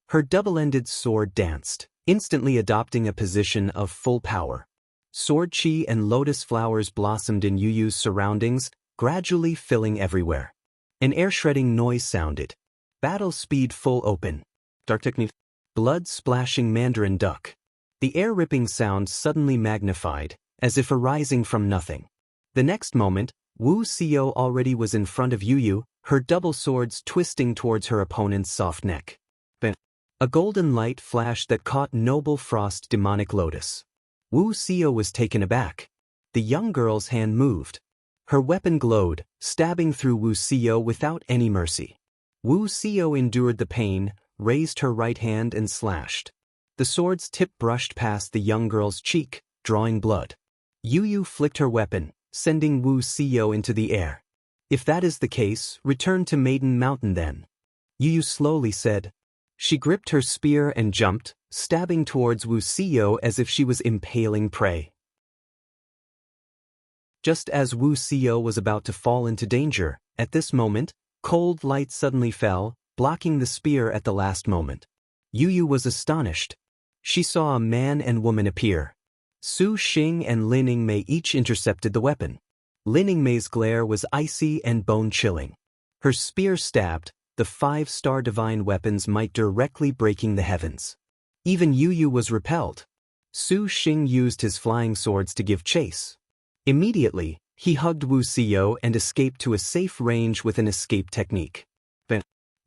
Her double-ended sword danced, instantly adopting a position of full power. Sword chi and lotus flowers blossomed in Yu Yu's surroundings, gradually filling everywhere. An air-shredding noise sounded. Battle speed full open. Dark technique. Blood splashing Mandarin duck. The air-ripping sound suddenly magnified, as if arising from nothing. The next moment, Wu Xiao already was in front of Yu Yu, her double swords twisting towards her opponent's soft neck. A golden light flashed that caught Noble Frost Demonic Lotus. Wu Xiao was taken aback. The young girl's hand moved. Her weapon glowed, stabbing through Wu Xiao without any mercy. Wu Xiao endured the pain, raised her right hand and slashed. The sword's tip brushed past the young girl's cheek, drawing blood. Yu Yu flicked her weapon, sending Wu Xiao into the air. If that is the case, return to Maiden Mountain then. Yu Yu slowly said. She gripped her spear and jumped, stabbing towards Wu Xiao as if she was impaling prey. Just as Wu Xiao was about to fall into danger, at this moment, cold light suddenly fell, blocking the spear at the last moment. Yu Yu was astonished. She saw a man and woman appear. Su Xing and Lin Yingmei each intercepted the weapon. Lin Yingmei's glare was icy and bone-chilling. Her spear stabbed, the 5-star divine weapons might directly breaking the heavens. Even Yu Yu was repelled. Su Xing used his flying swords to give chase. Immediately, he hugged Wu Xiao and escaped to a safe range with an escape technique.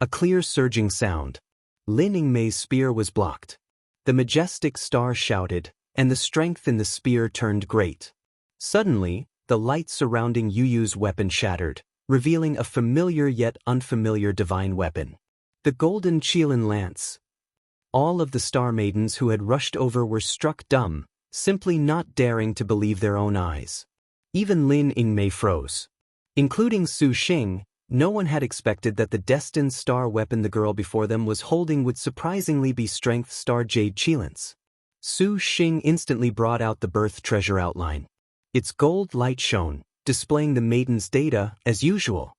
A clear surging sound. Lin Yingmei's spear was blocked. The majestic star shouted, and the strength in the spear turned great. Suddenly, the light surrounding Yu Yu's weapon shattered, revealing a familiar yet unfamiliar divine weapon. The golden Qilin lance. All of the star maidens who had rushed over were struck dumb, simply not daring to believe their own eyes. Even Lin Yingmei froze. Including Su Xing, no one had expected that the destined star weapon the girl before them was holding would surprisingly be Strength Star Jade Qilins. Su Xing instantly brought out the birth treasure outline. Its gold light shone, displaying the maiden's data, as usual.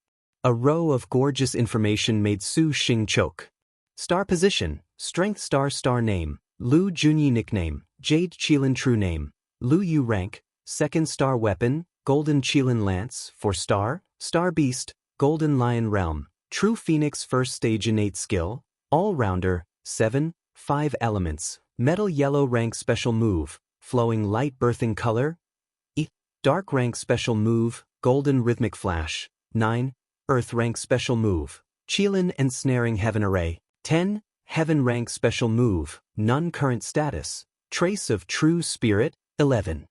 A row of gorgeous information made Su Xing choke. Star position, Strength Star Star name, Lu Junyi nickname, Jade Qilin true name, Lu Yu rank, 2nd star weapon, Golden Qilin lance, 4-star, Star Beast, Golden Lion realm, True Phoenix 1st stage innate skill, All-rounder, 7, 5 elements, Metal yellow rank special move, Flowing light birthing color, Dark rank special move, Golden Rhythmic Flash, 9, Earth rank special move, Qilin Ensnaring Heaven Array, 10, Heaven rank special move, None current status, Trace of True Spirit, 11.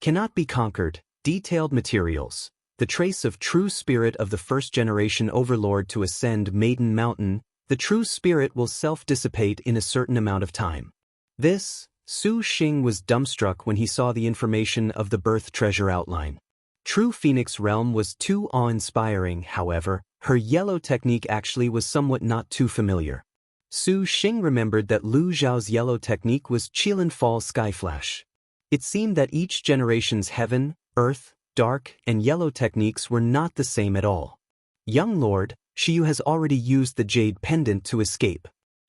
Cannot be conquered, detailed materials, the trace of True Spirit of the 1st generation Overlord to ascend Maiden Mountain, the True Spirit will self-dissipate in a certain amount of time. This, Su Xing was dumbstruck when he saw the information of the birth treasure outline. True Phoenix realm was too awe-inspiring, however, her yellow technique actually was somewhat not too familiar. Su Xing remembered that Lu Zhao's yellow technique was Qilin Fall Sky Flash. It seemed that each generation's heaven, earth, dark, and yellow techniques were not the same at all. Young Lord, Shiyu has already used the jade pendant to escape.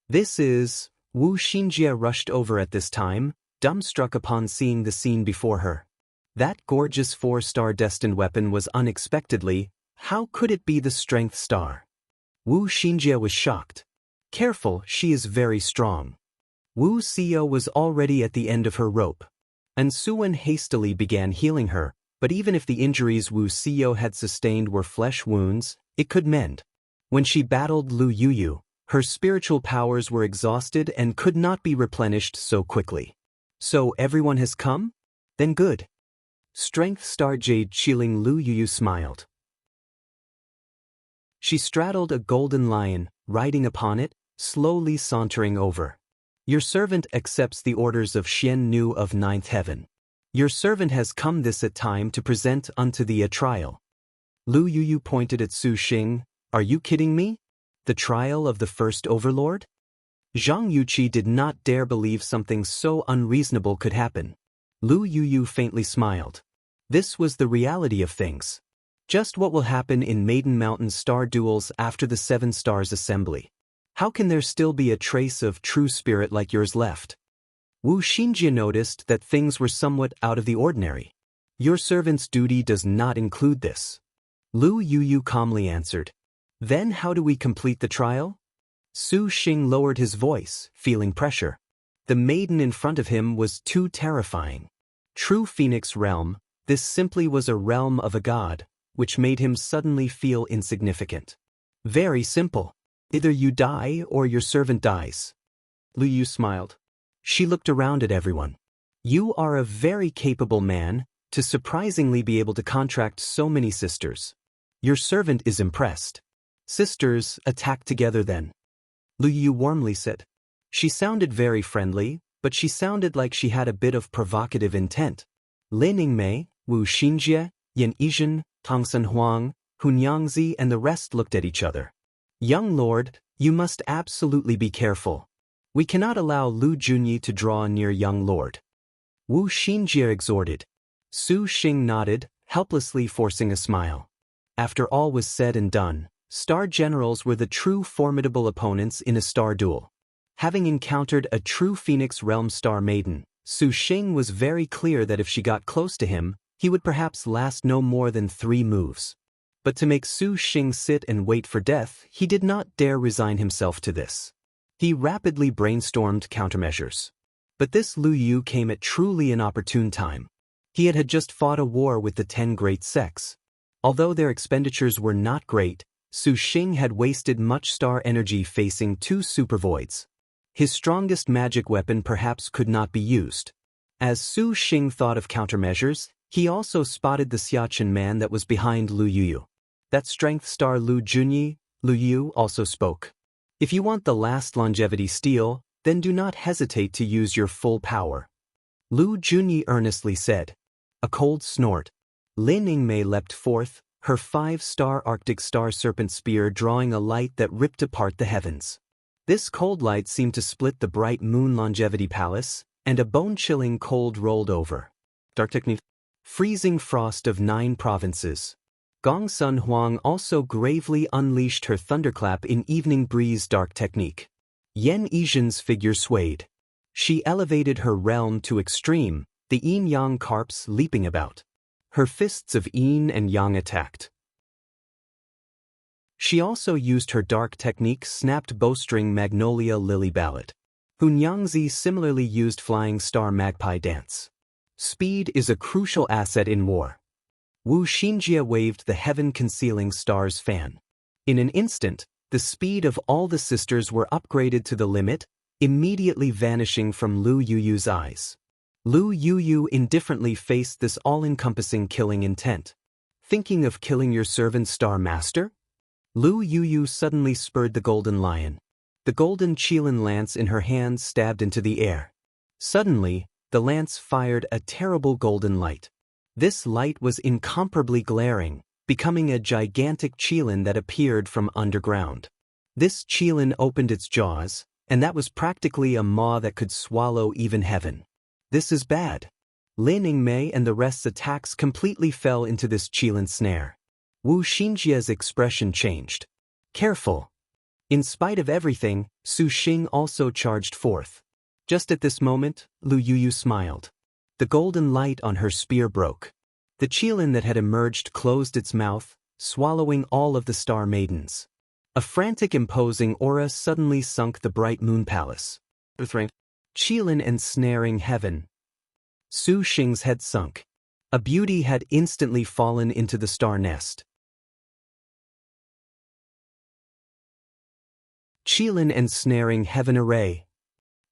This is... Wu Xinjie rushed over at this time, dumbstruck upon seeing the scene before her. That gorgeous 4-star destined weapon was unexpectedly, how could it be the Strength Star? Wu Xinjie was shocked. Careful, she is very strong. Wu Xiao was already at the end of her rope. And Suwen hastily began healing her, but even if the injuries Wu Xiao had sustained were flesh wounds, it could mend. When she battled Lu Yuyu, her spiritual powers were exhausted and could not be replenished so quickly. So everyone has come? Then good. Strength Star Jade Qilin Lu Yuyu smiled. She straddled a golden lion, riding upon it, slowly sauntering over. Your servant accepts the orders of Xian Nu of 9th heaven. Your servant has come this at time to present unto thee a trial. Lu Yuyu pointed at Su Xing. Are you kidding me? The trial of the 1st Overlord? Zhang Yuqi did not dare believe something so unreasonable could happen. Lu Yuyu faintly smiled. This was the reality of things. Just what will happen in Maiden Mountain star duels after the 7 stars assembly. How can there still be a trace of true spirit like yours left? Wu Xinjie noticed that things were somewhat out of the ordinary. Your servant's duty does not include this. Lu Yuyu calmly answered. Then how do we complete the trial? Su Xing lowered his voice, feeling pressure. The maiden in front of him was too terrifying. True Phoenix realm, this simply was a realm of a god, which made him suddenly feel insignificant. Very simple. Either you die or your servant dies. Lu Yu smiled. She looked around at everyone. You are a very capable man, to surprisingly be able to contract so many sisters. Your servant is impressed. Sisters, attack together then. Lu Yu warmly said. She sounded very friendly, but she sounded like she had a bit of provocative intent. Lin Ningmei, Wu Xinjie, Yan Yizhen, Tongsun Huang, Hunyangzi and the rest looked at each other. Young lord, you must absolutely be careful. We cannot allow Lu Junyi to draw near young lord. Wu Xinjie exhorted. Su Xing nodded, helplessly forcing a smile. After all was said and done, star generals were the true formidable opponents in a star duel. Having encountered a true Phoenix Realm star maiden, Su Xing was very clear that if she got close to him, he would perhaps last no more than 3 moves. But to make Su Xing sit and wait for death, he did not dare resign himself to this. He rapidly brainstormed countermeasures. But this Lu Yu came at truly an opportune time. He had just fought a war with the 10 great sects. Although their expenditures were not great, Su Xing had wasted much star energy facing 2 supervoids. His strongest magic weapon perhaps could not be used. As Su Xing thought of countermeasures, he also spotted the Xiachen man that was behind Lu Yu. That strength star Lu Junyi, Lu Yu also spoke. If you want the last longevity steal, then do not hesitate to use your full power. Lu Junyi earnestly said. A cold snort. Lin Ningmei leapt forth, her 5-star Arctic star serpent spear drawing a light that ripped apart the heavens. This cold light seemed to split the bright moon longevity palace, and a bone-chilling cold rolled over. Dark technique. Freezing frost of 9 provinces. Gongsun Huang also gravely unleashed her thunderclap in evening breeze dark technique. Yan Yizhen's figure swayed. She elevated her realm to extreme, the yin-yang carps leaping about. Her fists of yin and yang attacked. She also used her dark technique snapped bowstring magnolia lily ballad. Hunyangzi similarly used flying star magpie dance. Speed is a crucial asset in war. Wu Xinjie waved the heaven-concealing stars fan. In an instant, the speed of all the sisters were upgraded to the limit, immediately vanishing from Lu Yuyu's eyes. Lu Yuyu indifferently faced this all-encompassing killing intent. Thinking of killing your servant Star Master? Lu Yuyu suddenly spurred the golden lion. The golden Qilin lance in her hand stabbed into the air. Suddenly, the lance fired a terrible golden light. This light was incomparably glaring, becoming a gigantic Qilin that appeared from underground. This Qilin opened its jaws, and that was practically a maw that could swallow even heaven. This is bad. Lin Ningmei and the rest's attacks completely fell into this Qilin snare. Wu Xinjie's expression changed. Careful. In spite of everything, Su Xing also charged forth. Just at this moment, Lu Yuyu smiled. The golden light on her spear broke. The Qilin that had emerged closed its mouth, swallowing all of the star maidens. A frantic imposing aura suddenly sunk the bright moon palace. Qilin ensnaring heaven. Su Xing's head sunk. A beauty had instantly fallen into the star nest. Qilin ensnaring heaven array.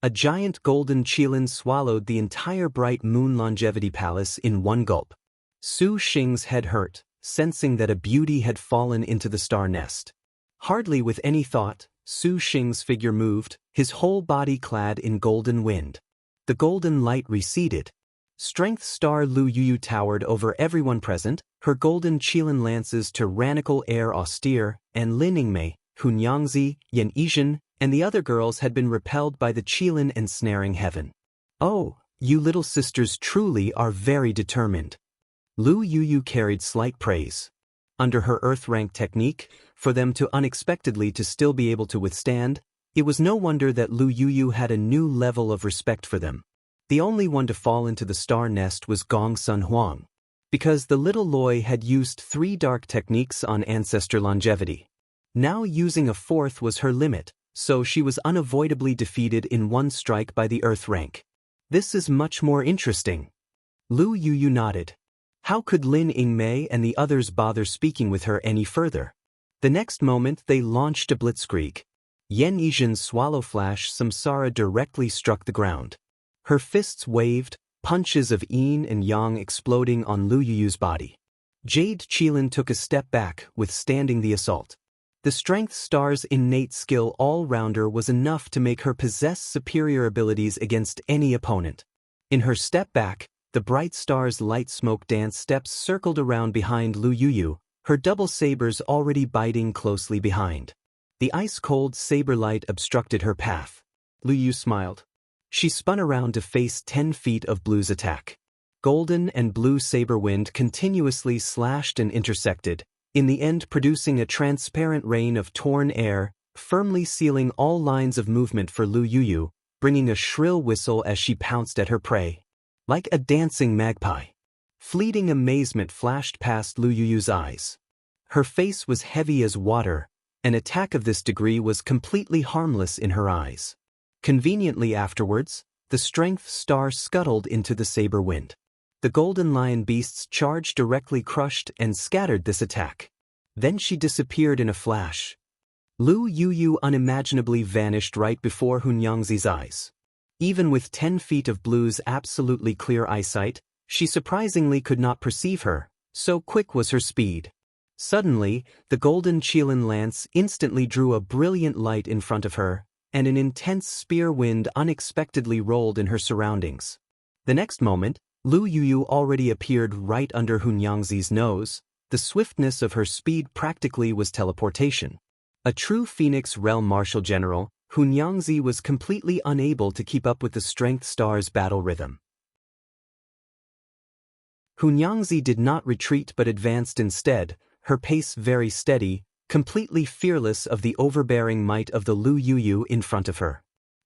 A giant golden Qilin swallowed the entire bright moon longevity palace in one gulp. Su Xing's head hurt, sensing that a beauty had fallen into the star nest. Hardly with any thought, Su Xing's figure moved, his whole body clad in golden wind. The golden light receded. Strength star Lu Yuyu towered over everyone present, her golden Qilin lances tyrannical air austere, and Lin Ningmei, Hunyangzi, Yan Yizhen, and the other girls had been repelled by the Qilin ensnaring heaven. Oh, you little sisters truly are very determined. Lu Yuyu carried slight praise. Under her earth rank technique, for them to unexpectedly to still be able to withstand, It was no wonder that Lu Yuyu had a new level of respect for them. The only one to fall into the star nest was Gong Sun Huang, because the little Loi had used 3 dark techniques on ancestor longevity. Now using a 4th was her limit, so she was unavoidably defeated in 1 strike by the Earth rank. This is much more interesting. Lu Yuyu nodded. How could Lin Yingmei and the others bother speaking with her any further? The next moment they launched a blitzkrieg. Yen Yizhen's swallow flash samsara directly struck the ground. Her fists waved, punches of yin and yang exploding on Lu Yuyu's body. Jade Qilin took a step back, withstanding the assault. The Strength Star's innate skill all-rounder was enough to make her possess superior abilities against any opponent. In her step back, the Bright Star's light smoke dance steps circled around behind Lu Yuyu, her double sabers already biting closely behind. The ice-cold saber light obstructed her path. Lu Yu smiled. She spun around to face 10 feet of Blue's attack. Golden and blue saber wind continuously slashed and intersected, in the end producing a transparent rain of torn air, firmly sealing all lines of movement for Lu Yuyu, bringing a shrill whistle as she pounced at her prey. Like a dancing magpie. Fleeting amazement flashed past Lu Yuyu's eyes. Her face was heavy as water. An attack of this degree was completely harmless in her eyes. Conveniently afterwards, the Strength Star scuttled into the saber wind. The golden lion beasts charged directly crushed and scattered this attack. Then she disappeared in a flash. Lu Yuyu unimaginably vanished right before Hunyangzi's eyes. Even with 10 feet of Blue's absolutely clear eyesight, she surprisingly could not perceive her, so quick was her speed. Suddenly, the golden Qilin lance instantly drew a brilliant light in front of her, and an intense spear wind unexpectedly rolled in her surroundings. The next moment, Lu Yuyu already appeared right under Hunyangzi's nose. The swiftness of her speed practically was teleportation. A true Phoenix Realm Martial General, Hunyangzi was completely unable to keep up with the Strength Star's battle rhythm. Hunyangzi did not retreat but advanced instead, her pace very steady, completely fearless of the overbearing might of the Lu Yuyu in front of her.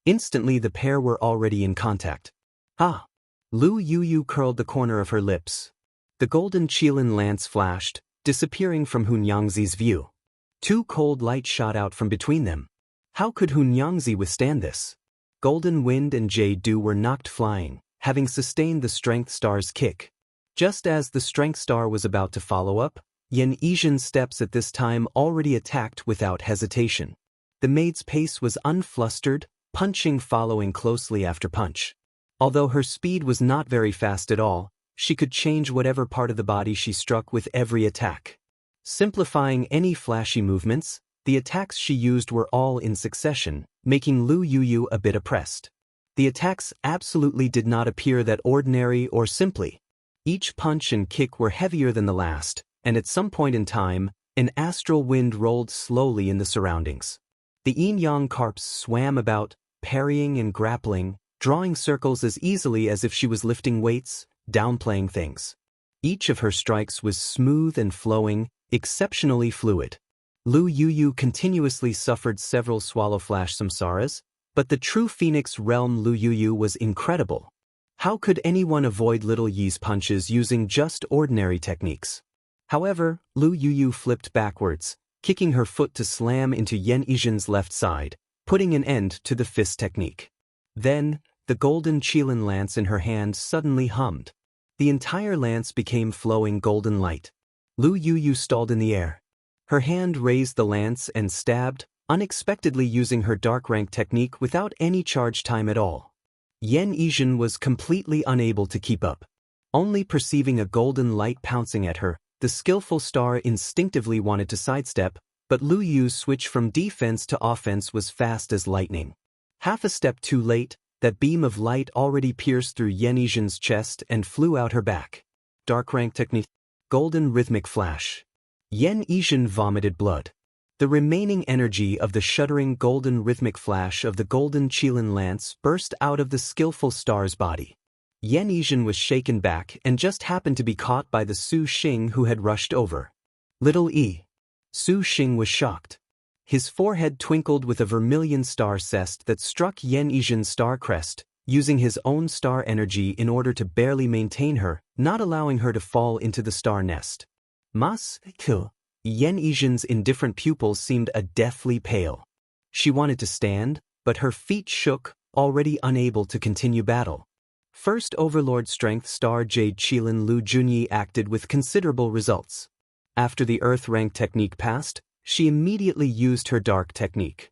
Instantly the pair were already in contact. Ah! Lu Yuyu curled the corner of her lips. The golden Qilin lance flashed, disappearing from Hunyangzi's view. 2 cold lights shot out from between them. How could Hunyangzi withstand this? Golden Wind and Jade Dew were knocked flying, having sustained the Strength Star's kick. Just as the Strength Star was about to follow up, Yen Yizhen's steps at this time already attacked without hesitation. The maid's pace was unflustered, punching following closely after punch. Although her speed was not very fast at all, she could change whatever part of the body she struck with every attack. Simplifying any flashy movements, the attacks she used were all in succession, making Lu Yuyu a bit oppressed. The attacks absolutely did not appear that ordinary or simply. Each punch and kick were heavier than the last, and at some point in time, an astral wind rolled slowly in the surroundings. The yin-yang carps swam about, parrying and grappling, drawing circles as easily as if she was lifting weights, downplaying things. Each of her strikes was smooth and flowing, exceptionally fluid. Lu Yuyu continuously suffered several swallow flash samsaras, but the true Phoenix Realm Lu Yuyu was incredible. How could anyone avoid Little Yi's punches using just ordinary techniques? However, Lu Yuyu flipped backwards, kicking her foot to slam into Yen Yizhen's left side, putting an end to the fist technique. Then, the golden Qilin lance in her hand suddenly hummed. The entire lance became flowing golden light. Lu Yuyu stalled in the air. Her hand raised the lance and stabbed, unexpectedly using her dark rank technique without any charge time at all. Yen Yizhen was completely unable to keep up. Only perceiving a golden light pouncing at her, the skillful star instinctively wanted to sidestep, but Lu Yu's switch from defense to offense was fast as lightning. Half a step too late, that beam of light already pierced through Yen Yizhen's chest and flew out her back. Dark rank technique. Golden rhythmic flash. Yen Yizhen vomited blood. The remaining energy of the shuddering golden rhythmic flash of the golden Qilin lance burst out of the skillful star's body. Yen Yizhen was shaken back and just happened to be caught by the Su Xing who had rushed over. Little E. Su Xing was shocked. His forehead twinkled with a vermilion star cest that struck Yen Yizhen's star crest, using his own star energy in order to barely maintain her, not allowing her to fall into the star nest. Mas, Yen Yizhen's indifferent pupils seemed a deathly pale. She wanted to stand, but her feet shook, already unable to continue battle. First Overlord Strength Star Jade Qilin Lu Junyi acted with considerable results. After the Earth Rank technique passed, she immediately used her Dark technique.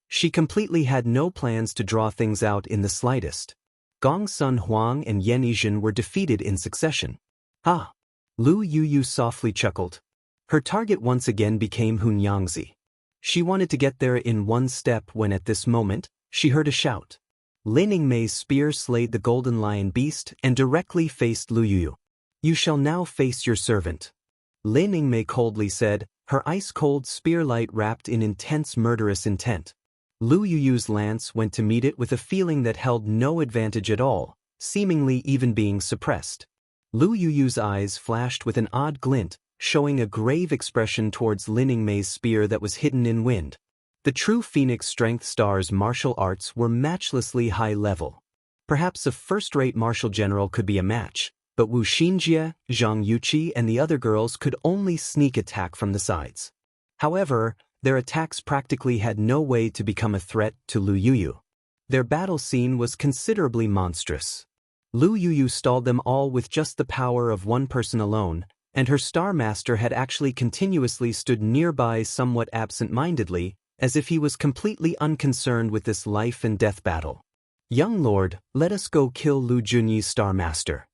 She completely had no plans to draw things out in the slightest. Gong Sun Huang and Yen Yizhen were defeated in succession. Ah! Lu Yuyu softly chuckled. Her target once again became Hunyangzi. She wanted to get there in one step when at this moment, she heard a shout. Lin Yingmei's spear slayed the golden lion beast and directly faced Lu Yuyu. You shall now face your servant. Lin Yingmei coldly said, her ice-cold spear light wrapped in intense murderous intent. Lu Yuyu's lance went to meet it with a feeling that held no advantage at all, seemingly even being suppressed. Lu Yuyu's eyes flashed with an odd glint, showing a grave expression towards Lin Yingmei's spear that was hidden in wind. The true Phoenix Strength Star's martial arts were matchlessly high level. Perhaps a first-rate martial general could be a match, but Wu Xinjie, Zhang Yuqi and the other girls could only sneak attack from the sides. However, their attacks practically had no way to become a threat to Lu Yuyu. Their battle scene was considerably monstrous. Lu Yuyu stalled them all with just the power of one person alone, and her Star Master had actually continuously stood nearby somewhat absent-mindedly, as if he was completely unconcerned with this life and death battle. Young Lord, let us go kill Lu Junyi's Star Master.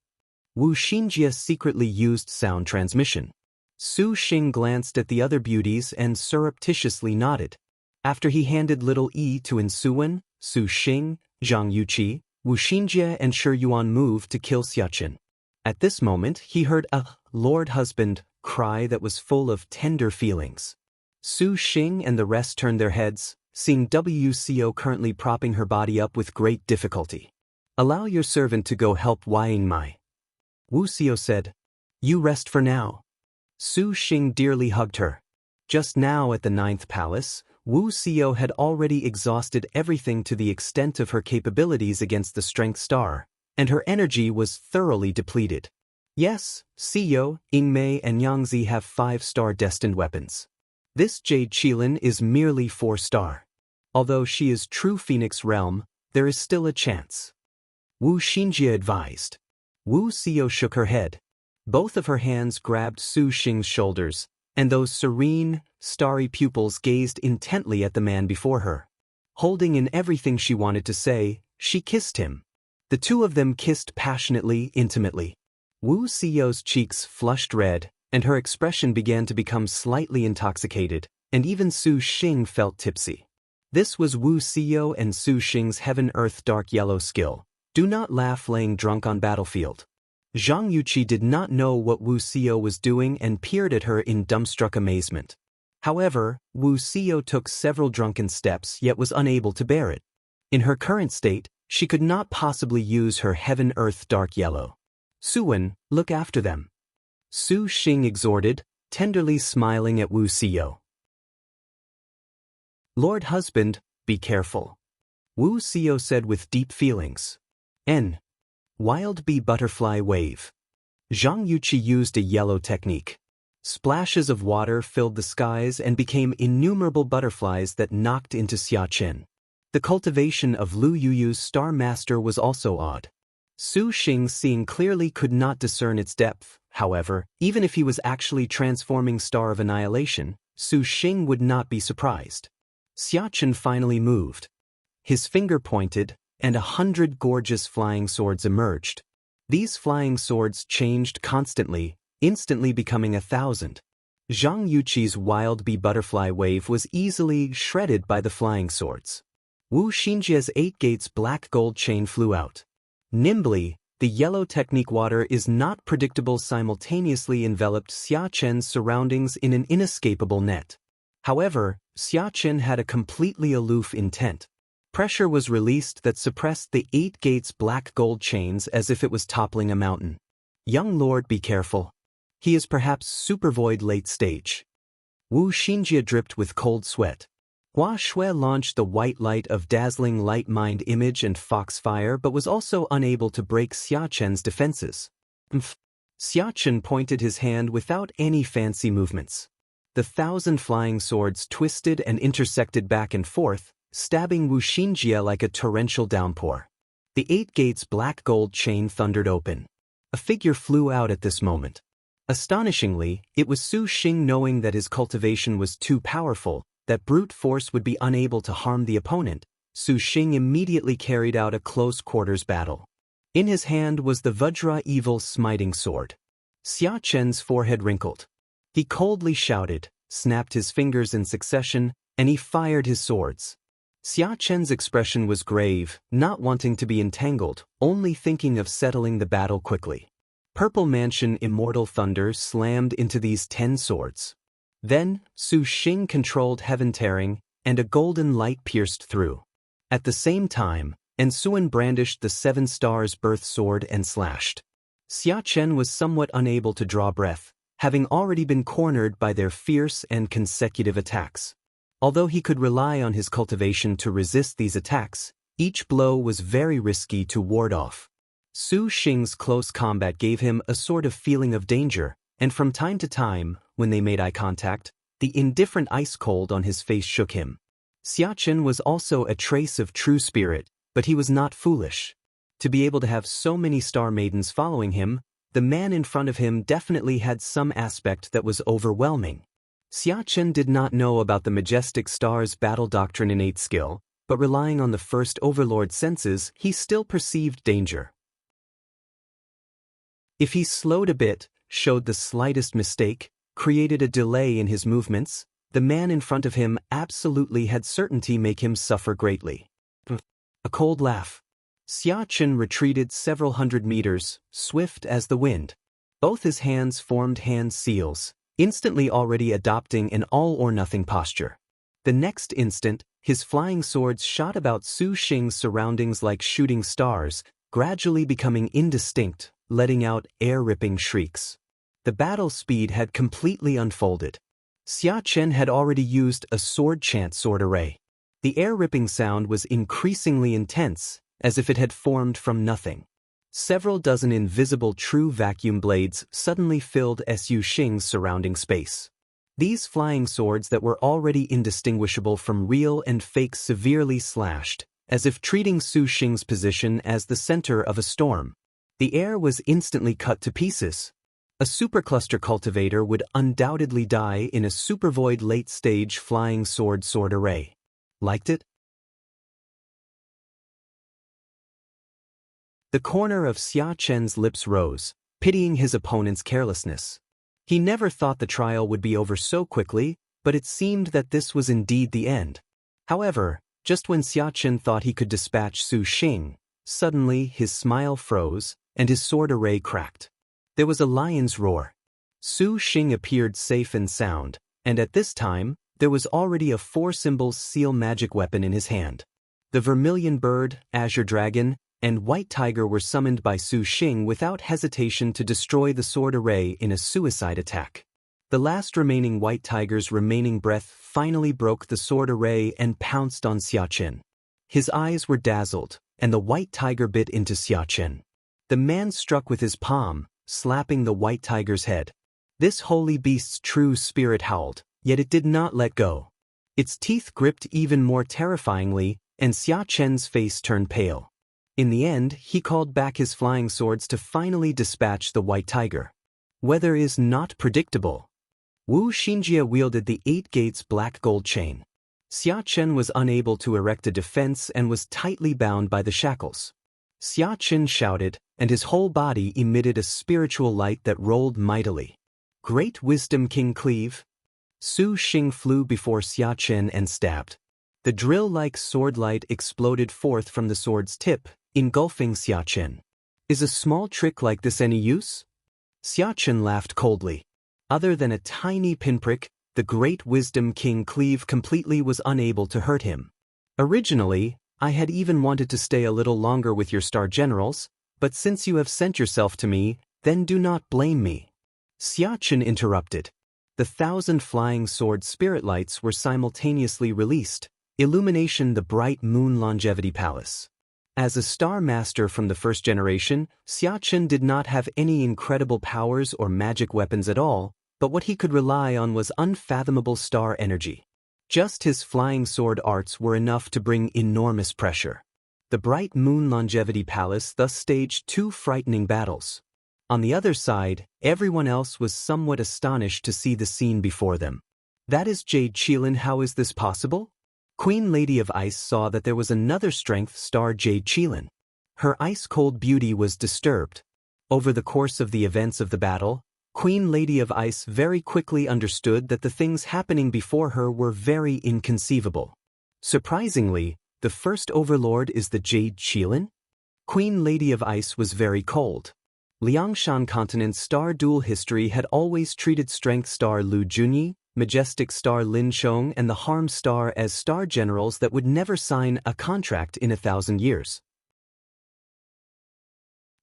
Wu Xinjie secretly used sound transmission. Su Xing glanced at the other beauties and surreptitiously nodded. After he handed little Yi to Insuwen, Su Xing, Zhang Yuqi, Wu Xinjie and Shi Yuan moved to kill Xiaqin. At this moment he heard a "Lord Husband" cry that was full of tender feelings. Su Xing and the rest turned their heads, seeing Wucio currently propping her body up with great difficulty. Allow your servant to go help Yingmei. Wucio said. You rest for now. Su Xing dearly hugged her. Just now at the 9th palace, Wucio had already exhausted everything to the extent of her capabilities against the Strength Star, and her energy was thoroughly depleted. Yes, Xiao, Yingmei and Yangzi have 5-star destined weapons. This Jade Qilin is merely 4-star. Although she is true Phoenix realm, there is still a chance. Wu Xinjie advised. Wu Xiao shook her head. Both of her hands grabbed Su Xing's shoulders, and those serene, starry pupils gazed intently at the man before her. Holding in everything she wanted to say, she kissed him. The two of them kissed passionately, intimately. Wu Xiao's cheeks flushed red, and her expression began to become slightly intoxicated, and even Su Xing felt tipsy. This was Wu Xiao and Su Xing's Heaven-Earth Dark Yellow skill. Do not laugh laying drunk on battlefield. Zhang Yuqi did not know what Wu Xiao was doing and peered at her in dumbstruck amazement. However, Wu Xiao took several drunken steps yet was unable to bear it. In her current state, she could not possibly use her Heaven-Earth Dark Yellow. Suwen, look after them. Su Xing exhorted, tenderly smiling at Wu Xiao. Lord Husband, be careful. Wu Xiao said with deep feelings. Wild Bee Butterfly Wave. Zhang Yuqi used a yellow technique. Splashes of water filled the skies and became innumerable butterflies that knocked into Xiaqin. The cultivation of Lu Yuyu's Star Master was also odd. Su Xing, seeing clearly, could not discern its depth. However, even if he was actually transforming Star of Annihilation, Su Xing would not be surprised. Xiaqin finally moved. His finger pointed, and 100 gorgeous flying swords emerged. These flying swords changed constantly, instantly becoming 1,000. Zhang Yuqi's Wild Bee Butterfly Wave was easily shredded by the flying swords. Wu Xinjie's 8 gates black gold chain flew out. Nimbly, the yellow technique water is not predictable simultaneously enveloped Xiaqin's surroundings in an inescapable net. However, Xiaqin had a completely aloof intent. Pressure was released that suppressed the 8 gates black gold chains as if it was toppling a mountain. Young Lord, be careful. He is perhaps super void late stage. Wu Xinjie dripped with cold sweat. Hua Shui launched the white light of dazzling light mind image and foxfire but was also unable to break Xia Chen's defenses. Xia Chen pointed his hand without any fancy movements. The 1,000 flying swords twisted and intersected back and forth, stabbing Wu Xinjie like a torrential downpour. The 8 gates black gold chain thundered open. A figure flew out at this moment. Astonishingly, it was Su Xing, knowing that his cultivation was too powerful, that brute force would be unable to harm the opponent. Su Xing immediately carried out a close-quarters battle. In his hand was the Vajra Evil Smiting Sword. Xia Chen's forehead wrinkled. He coldly shouted, snapped his fingers in succession, and he fired his swords. Xia Chen's expression was grave, not wanting to be entangled, only thinking of settling the battle quickly. Purple Mansion Immortal Thunder slammed into these 10 swords. Then, Su Xing controlled Heaven Tearing, and a golden light pierced through. At the same time, Ensuan brandished the 7 Stars Birth Sword and slashed. Xia Chen was somewhat unable to draw breath, having already been cornered by their fierce and consecutive attacks. Although he could rely on his cultivation to resist these attacks, each blow was very risky to ward off. Su Xing's close combat gave him a sort of feeling of danger, and from time to time, when they made eye contact, the indifferent ice cold on his face shook him. Xia Chen was also a trace of true spirit, but he was not foolish. To be able to have so many star maidens following him, the man in front of him definitely had some aspect that was overwhelming. Xia Chen did not know about the Majestic Star's battle doctrine innate skill, but relying on the first overlord senses, he still perceived danger. If he slowed a bit, showed the slightest mistake, created a delay in his movements, the man in front of him absolutely had certainty make him suffer greatly. A cold laugh. Xia Chen retreated several hundred meters, swift as the wind. Both his hands formed hand seals, instantly already adopting an all-or-nothing posture. The next instant, his flying swords shot about Su Xing's surroundings like shooting stars, gradually becoming indistinct, letting out air-ripping shrieks. The battle speed had completely unfolded. Xia Chen had already used a sword chant sword array. The air-ripping sound was increasingly intense, as if it had formed from nothing. Several dozen invisible true vacuum blades suddenly filled Su Xing's surrounding space. These flying swords that were already indistinguishable from real and fake severely slashed, as if treating Su Xing's position as the center of a storm. The air was instantly cut to pieces. A supercluster cultivator would undoubtedly die in a supervoid late-stage flying sword array. Liked it? The corner of Xia Chen's lips rose, pitying his opponent's carelessness. He never thought the trial would be over so quickly, but it seemed that this was indeed the end. However, just when Xia Chen thought he could dispatch Su Xing, suddenly his smile froze, and his sword array cracked. There was a lion's roar. Su Xing appeared safe and sound, and at this time, there was already a 4-symbol seal magic weapon in his hand. The Vermilion Bird, Azure Dragon, and White Tiger were summoned by Su Xing without hesitation to destroy the sword array in a suicide attack. The last remaining White Tiger's remaining breath finally broke the sword array and pounced on Xia Chen. His eyes were dazzled, and the White Tiger bit into Xia Chen. The man struck with his palm, slapping the White Tiger's head. This holy beast's true spirit howled, yet it did not let go. Its teeth gripped even more terrifyingly, and Xia Chen's face turned pale. In the end, he called back his flying swords to finally dispatch the White Tiger. Weather is not predictable. Wu Xinjie wielded the 8 gates black gold chain. Xia Chen was unable to erect a defense and was tightly bound by the shackles. Xia Chen shouted, and his whole body emitted a spiritual light that rolled mightily. Great Wisdom King Cleave. Su Xing flew before Xia Chen and stabbed. The drill-like sword light exploded forth from the sword's tip, engulfing Xia Chen. Is a small trick like this any use? Xia Chen laughed coldly. Other than a tiny pinprick, the Great Wisdom King Cleave completely was unable to hurt him. Originally, I had even wanted to stay a little longer with your star generals, but since you have sent yourself to me, then do not blame me. Xia Chen interrupted. the 1,000 flying sword spirit lights were simultaneously released, illumination the bright moon longevity palace. As a star master from the first generation, Xiachen did not have any incredible powers or magic weapons at all, but what he could rely on was unfathomable star energy. Just his flying sword arts were enough to bring enormous pressure. The bright moon longevity palace thus staged 2 frightening battles. On the other side, everyone else was somewhat astonished to see the scene before them. That is Jade Qilin, how is this possible? Queen Lady of Ice saw that there was another strength star, Jade Qilin. Her ice-cold beauty was disturbed. Over the course of the events of the battle, Queen Lady of Ice very quickly understood that the things happening before her were very inconceivable. Surprisingly, the first overlord is the Jade Qilin? Queen Lady of Ice was very cold. Liangshan Continent's star duel history had always treated strength star Lu Junyi, majestic star Lin Chong and the harm star as star generals that would never sign a contract in 1,000 years.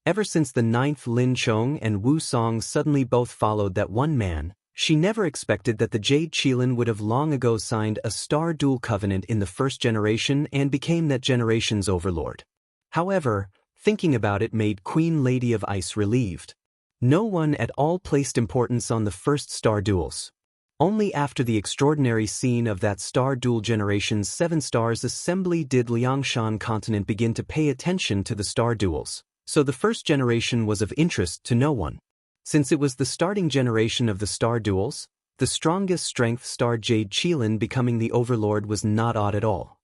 Ever since the 9th Lin Chong and Wu Song suddenly both followed that one man, she never expected that the Jade Qilin would have long ago signed a star duel covenant in the first generation and became that generation's overlord. However, thinking about it made Queen Lady of Ice relieved. No one at all placed importance on the first star duels. Only after the extraordinary scene of that star duel generation's 7 stars assembly did Liangshan Continent begin to pay attention to the star duels, so the first generation was of interest to no one. Since it was the starting generation of the star duels, the strongest strength star Jade Qilin becoming the overlord was not odd at all.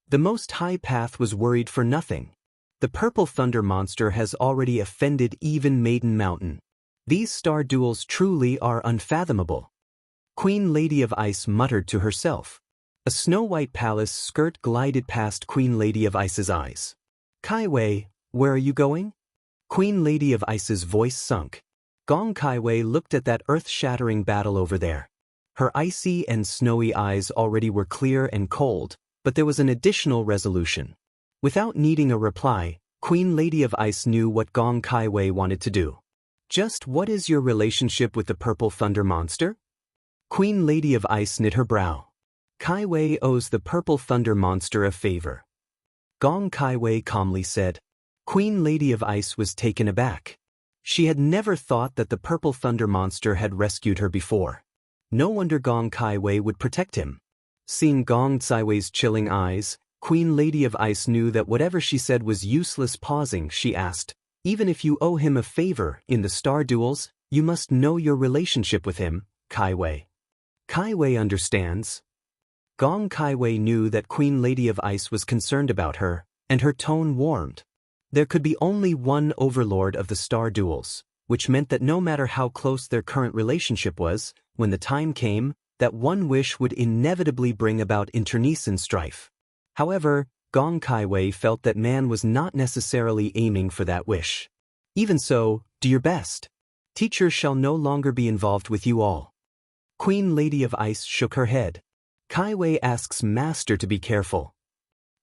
The Most High Path was worried for nothing. The Purple Thunder monster has already offended even Maiden Mountain. These star duels truly are unfathomable. Queen Lady of Ice muttered to herself. A snow-white palace skirt glided past Queen Lady of Ice's eyes. Kaiwei, where are you going? Queen Lady of Ice's voice sunk. Gong Kaiwei looked at that earth-shattering battle over there. Her icy and snowy eyes already were clear and cold, but there was an additional resolution. Without needing a reply, Queen Lady of Ice knew what Gong Kaiwei wanted to do. Just what is your relationship with the Purple Thunder monster? Queen Lady of Ice knit her brow. Kaiwei owes the Purple Thunder monster a favor. Gong Kaiwei calmly said. Queen Lady of Ice was taken aback. She had never thought that the Purple Thunder monster had rescued her before. No wonder Gong Kaiwei would protect him. Seeing Gong Kaiwei's chilling eyes, Queen Lady of Ice knew that whatever she said was useless. Pausing, she asked, even if you owe him a favor in the star duels, you must know your relationship with him, Kaiwei. Kaiwei understands. Gong Kaiwei knew that Queen Lady of Ice was concerned about her, and her tone warmed. There could be only one overlord of the star duels, which meant that no matter how close their current relationship was, when the time came, that one wish would inevitably bring about internecine strife. However, Gong Kaiwei felt that man was not necessarily aiming for that wish. Even so, do your best. Teacher shall no longer be involved with you all. Queen Lady of Ice shook her head. Kaiwei asks Master to be careful.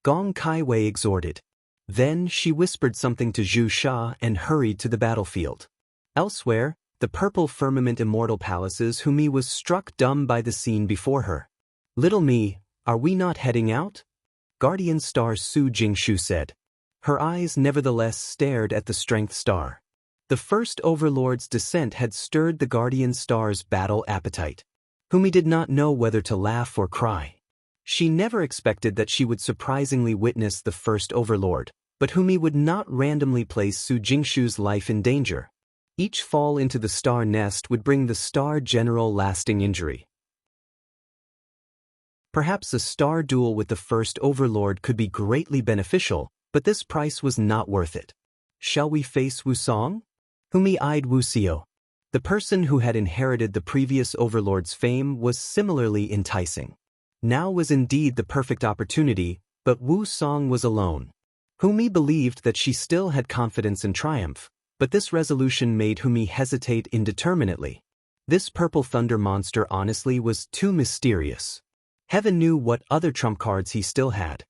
Gong Kaiwei exhorted. Then she whispered something to Zhu Sha and hurried to the battlefield. Elsewhere, the purple firmament immortal palaces Humi was struck dumb by the scene before her. Little me, are we not heading out? Guardian star Su Jingshu said. Her eyes nevertheless stared at the strength star. The first overlord's descent had stirred the guardian star's battle appetite. Humi did not know whether to laugh or cry. She never expected that she would surprisingly witness the first overlord, but Humi would not randomly place Su Jingshu's life in danger. Each fall into the star nest would bring the star general lasting injury. Perhaps a star duel with the first overlord could be greatly beneficial, but this price was not worth it. Shall we face Wu Song? Humi eyed Wu Xiao. The person who had inherited the previous overlord's fame was similarly enticing. Now was indeed the perfect opportunity, but Wu Song was alone. Humi believed that she still had confidence in triumph, but this resolution made Humi hesitate indeterminately. This purple thunder monster honestly was too mysterious. Heaven knew what other trump cards he still had.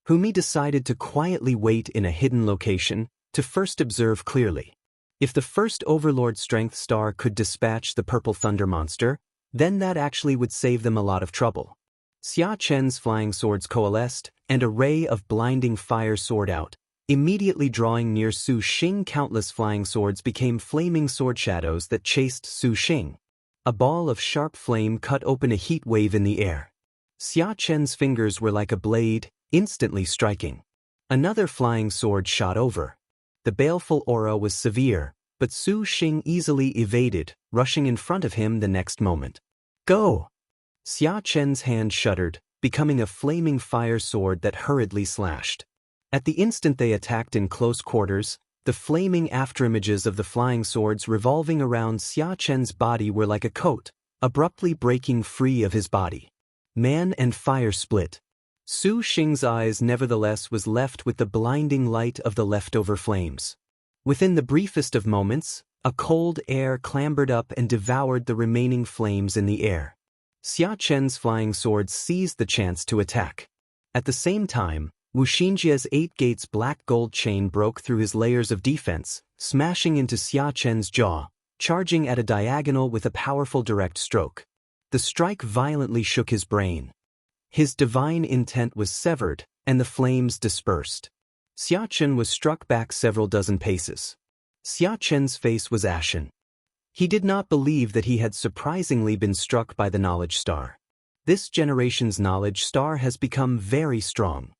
Humi decided to quietly wait in a hidden location, to first observe clearly. If the first overlord strength star could dispatch the purple thunder monster, Then that actually would save them a lot of trouble. Xia Chen's flying swords coalesced, and a ray of blinding fire soared out. Immediately drawing near Su Xing, countless flying swords became flaming sword shadows that chased Su Xing. A ball of sharp flame cut open a heat wave in the air. Xia Chen's fingers were like a blade, instantly striking. Another flying sword shot over. The baleful aura was severe, but Su Xing easily evaded, rushing in front of him the next moment. Go! Xia Chen's hand shuddered, becoming a flaming fire sword that hurriedly slashed. At the instant they attacked in close quarters, the flaming afterimages of the flying swords revolving around Xia Chen's body were like a coat, abruptly breaking free of his body. Man and fire split. Su Xing's eyes nevertheless was left with the blinding light of the leftover flames. Within the briefest of moments, a cold air clambered up and devoured the remaining flames in the air. Xia Chen's flying swords seized the chance to attack. At the same time, Wu Xinjia's 8 gates black gold chain broke through his layers of defense, smashing into Xia Chen's jaw, charging at a diagonal with a powerful direct stroke. The strike violently shook his brain. His divine intent was severed, and the flames dispersed. Xia Chen was struck back several dozen paces. Xia Chen's face was ashen. He did not believe that he had surprisingly been struck by the knowledge star. This generation's knowledge star has become very strong.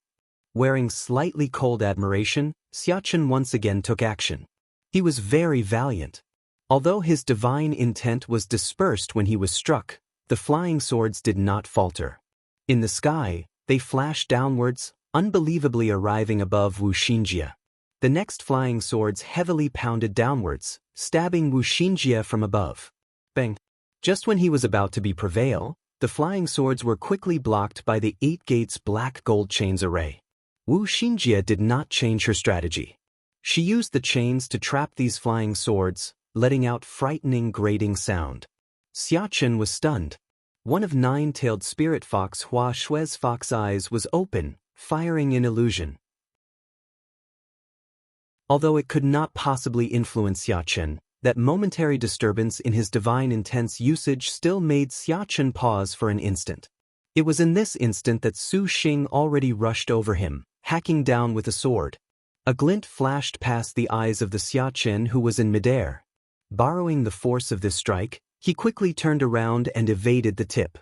Wearing slightly cold admiration, Xia Chen once again took action. He was very valiant. Although his divine intent was dispersed when he was struck, the flying swords did not falter. In the sky, they flashed downwards, unbelievably arriving above Wu Xinjia. The next flying swords heavily pounded downwards, stabbing Wu Xinjia from above. Bang! Just when he was about to prevail, the flying swords were quickly blocked by the 8 gates black gold chains array. Wu Xinjia did not change her strategy. She used the chains to trap these flying swords, letting out frightening grating sound. Xia Chen was stunned. One of 9-tailed spirit fox Hua Shui's fox eyes was open, firing in illusion. Although it could not possibly influence Xia Chen, that momentary disturbance in his divine intense usage still made Xia Chen pause for an instant. It was in this instant that Su Xing already rushed over him, hacking down with a sword. A glint flashed past the eyes of the Xia Chen who was in midair. Borrowing the force of this strike, he quickly turned around and evaded the tip.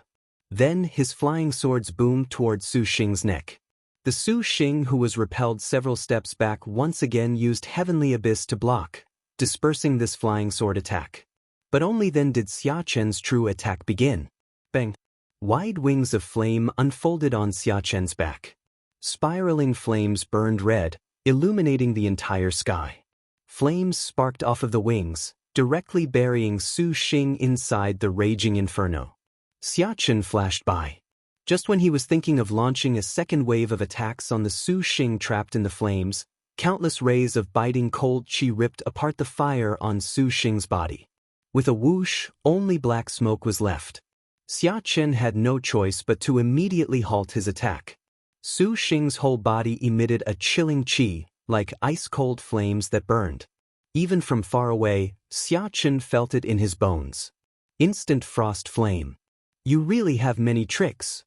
Then his flying swords boomed toward Su Xing's neck. The Su Xing who was repelled several steps back once again used Heavenly Abyss to block, dispersing this flying sword attack. But only then did Xia Chen's true attack begin. Bang! Wide wings of flame unfolded on Xia Chen's back. Spiraling flames burned red, illuminating the entire sky. Flames sparked off of the wings, directly burying Su Xing inside the raging inferno. Xia Chen flashed by. Just when he was thinking of launching a second wave of attacks on the Su Xing trapped in the flames, countless rays of biting cold qi ripped apart the fire on Su Xing's body. With a whoosh, only black smoke was left. Xia Chen had no choice but to immediately halt his attack. Su Xing's whole body emitted a chilling qi, like ice-cold flames that burned. Even from far away, Xia Chen felt it in his bones. Instant frost flame. You really have many tricks.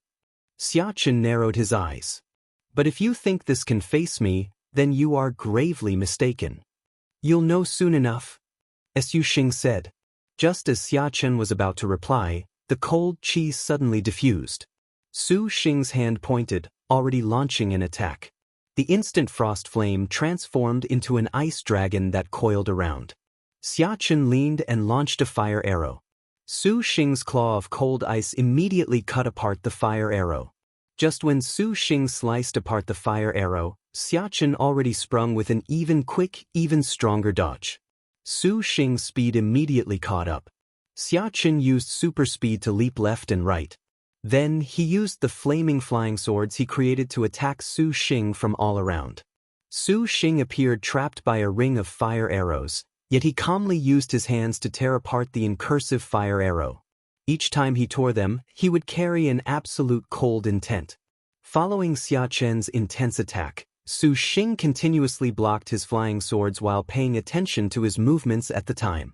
Xia Chen narrowed his eyes. But if you think this can face me, then you are gravely mistaken. You'll know soon enough, Su Xing said. Just as Xia Chen was about to reply, the cold qi suddenly diffused. Su Xing's hand pointed, already launching an attack. The instant frost flame transformed into an ice dragon that coiled around. Xia Chen leaned and launched a fire arrow. Su Xing's claw of cold ice immediately cut apart the fire arrow. Just when Su Xing sliced apart the fire arrow, Xia Chen already sprung with an even stronger dodge. Su Xing's speed immediately caught up. Xia Chen used super speed to leap left and right. Then he used the flaming flying swords he created to attack Su Xing from all around. Su Xing appeared trapped by a ring of fire arrows, yet he calmly used his hands to tear apart the incursive fire arrow. Each time he tore them, he would carry an absolute cold intent. Following Xia Chen's intense attack, Su Xing continuously blocked his flying swords while paying attention to his movements at the time.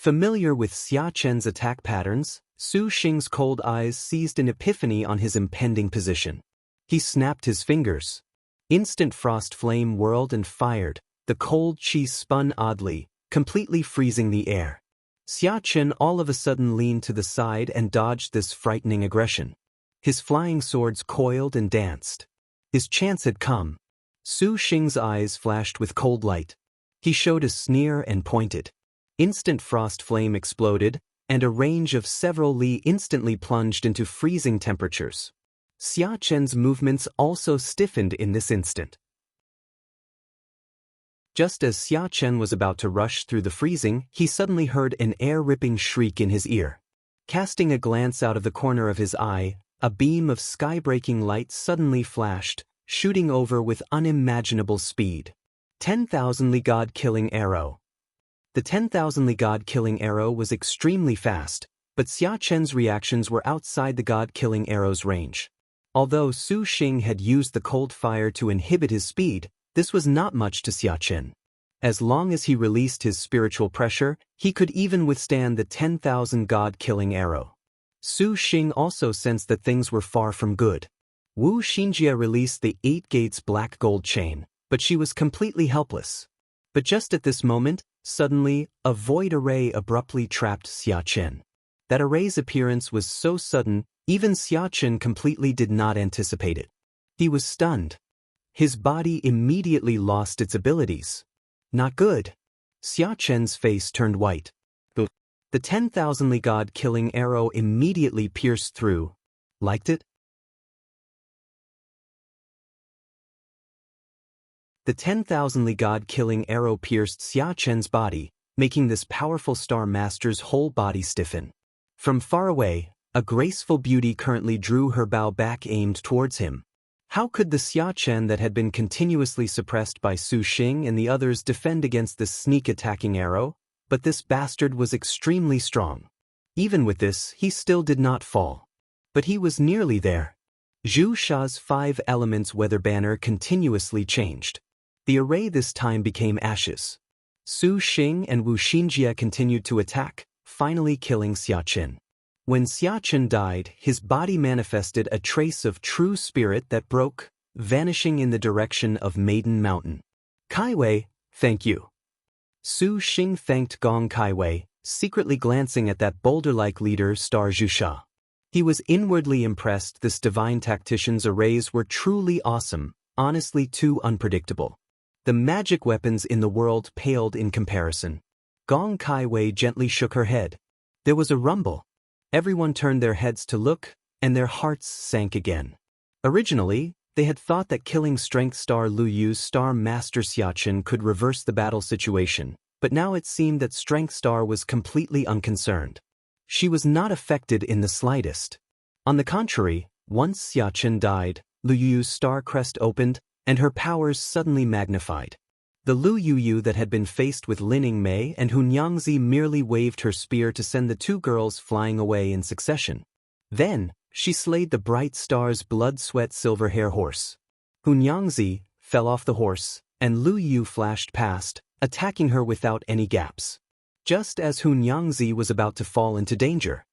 Familiar with Xia Chen's attack patterns, Su Xing's cold eyes seized an epiphany on his impending position. He snapped his fingers. Instant frost flame whirled and fired, the cold chi spun oddly, completely freezing the air. Xia Chen all of a sudden leaned to the side and dodged this frightening aggression. His flying swords coiled and danced. His chance had come. Su Xing's eyes flashed with cold light. He showed a sneer and pointed. Instant frost flame exploded, and a range of several li instantly plunged into freezing temperatures. Xia Chen's movements also stiffened in this instant. Just as Xia Chen was about to rush through the freezing, he suddenly heard an air-ripping shriek in his ear. Casting a glance out of the corner of his eye, a beam of sky-breaking light suddenly flashed, shooting over with unimaginable speed. 10,000 Li God-killing arrow. The 10,000 Li God-killing arrow was extremely fast, but Xia Chen's reactions were outside the God-killing arrow's range. Although Su Xing had used the cold fire to inhibit his speed, this was not much to Xia Chen. As long as he released his spiritual pressure, he could even withstand the 10,000 God-killing arrow. Su Xing also sensed that things were far from good. Wu Xinjie released the 8 gates black gold chain, but she was completely helpless. But just at this moment, suddenly, a void array abruptly trapped Xia Chen. That array's appearance was so sudden, even Xia Chen completely did not anticipate it. He was stunned. His body immediately lost its abilities. Not good. Xia Chen's face turned white. The 10,000 Li God-killing arrow immediately pierced through. Liked it? The 10,000 Li God-killing arrow pierced Xia Chen's body, making this powerful Star Master's whole body stiffen. From far away, a graceful beauty currently drew her bow back aimed towards him. How could the Xia Chen that had been continuously suppressed by Su Xing and the others defend against this sneak-attacking arrow? But this bastard was extremely strong. Even with this, he still did not fall. But he was nearly there. Zhu Sha's 5 elements weather banner continuously changed. The array this time became ashes. Su Xing and Wu Xinjie continued to attack, finally killing Xia Chen. When Xia Chen died, his body manifested a trace of true spirit that broke, vanishing in the direction of Maiden Mountain. Kaiwei, thank you. Su Xing thanked Gong Kaiwei, secretly glancing at that boulder-like leader Star Zhusha. He was inwardly impressed. This divine tactician's arrays were truly awesome, honestly too unpredictable. The magic weapons in the world paled in comparison. Gong Kaiwei gently shook her head. There was a rumble. Everyone turned their heads to look, and their hearts sank again. Originally, they had thought that killing Strength Star Lu Yu's Star Master Xia Chen could reverse the battle situation, but now it seemed that Strength Star was completely unconcerned. She was not affected in the slightest. On the contrary, once Xia Chen died, Lu Yu's star crest opened, and her powers suddenly magnified. The Lu Yu that had been faced with Lining Mei and Hunyangzi merely waved her spear to send the 2 girls flying away in succession. Then, she slayed the bright star's blood-sweat silver-hair horse. Hunyangzi fell off the horse, and Lu Yu flashed past, attacking her without any gaps. Just as Hunyangzi was about to fall into danger,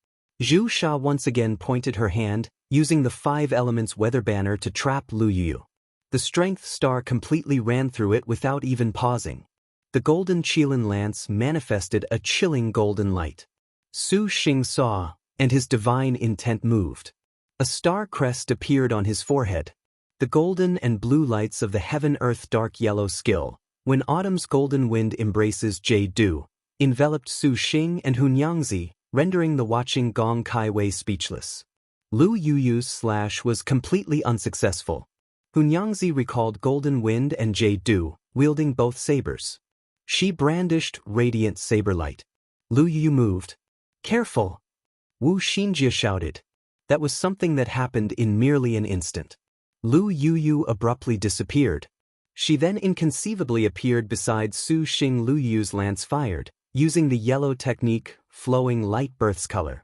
Zhu Sha once again pointed her hand, using the 5 elements weather banner to trap Lu Yu. The Strength Star completely ran through it without even pausing. The golden Qilin lance manifested a chilling golden light. Su Xing saw, and his divine intent moved. A star crest appeared on his forehead. The golden and blue lights of the heaven-earth dark yellow skill, when autumn's golden wind embraces Jade Dew, enveloped Su Xing and Hunyangzi, rendering the watching Gong Kaiwei speechless. Lu Yu's slash was completely unsuccessful. Hunyangzi recalled Golden Wind and Jade Dew, wielding both sabers. She brandished radiant saber light. Lu Yu moved. Careful! Wu Xinjie shouted. That was something that happened in merely an instant. Lu Yu abruptly disappeared. She then inconceivably appeared beside Su Xing. Lu Yu's lance fired, using the yellow technique, flowing light birth's color.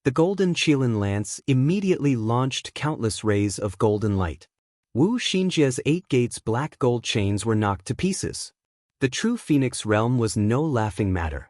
The golden Qilin lance immediately launched countless rays of golden light. Wu Xinjie's 8 gates black gold chains were knocked to pieces. The true Phoenix realm was no laughing matter.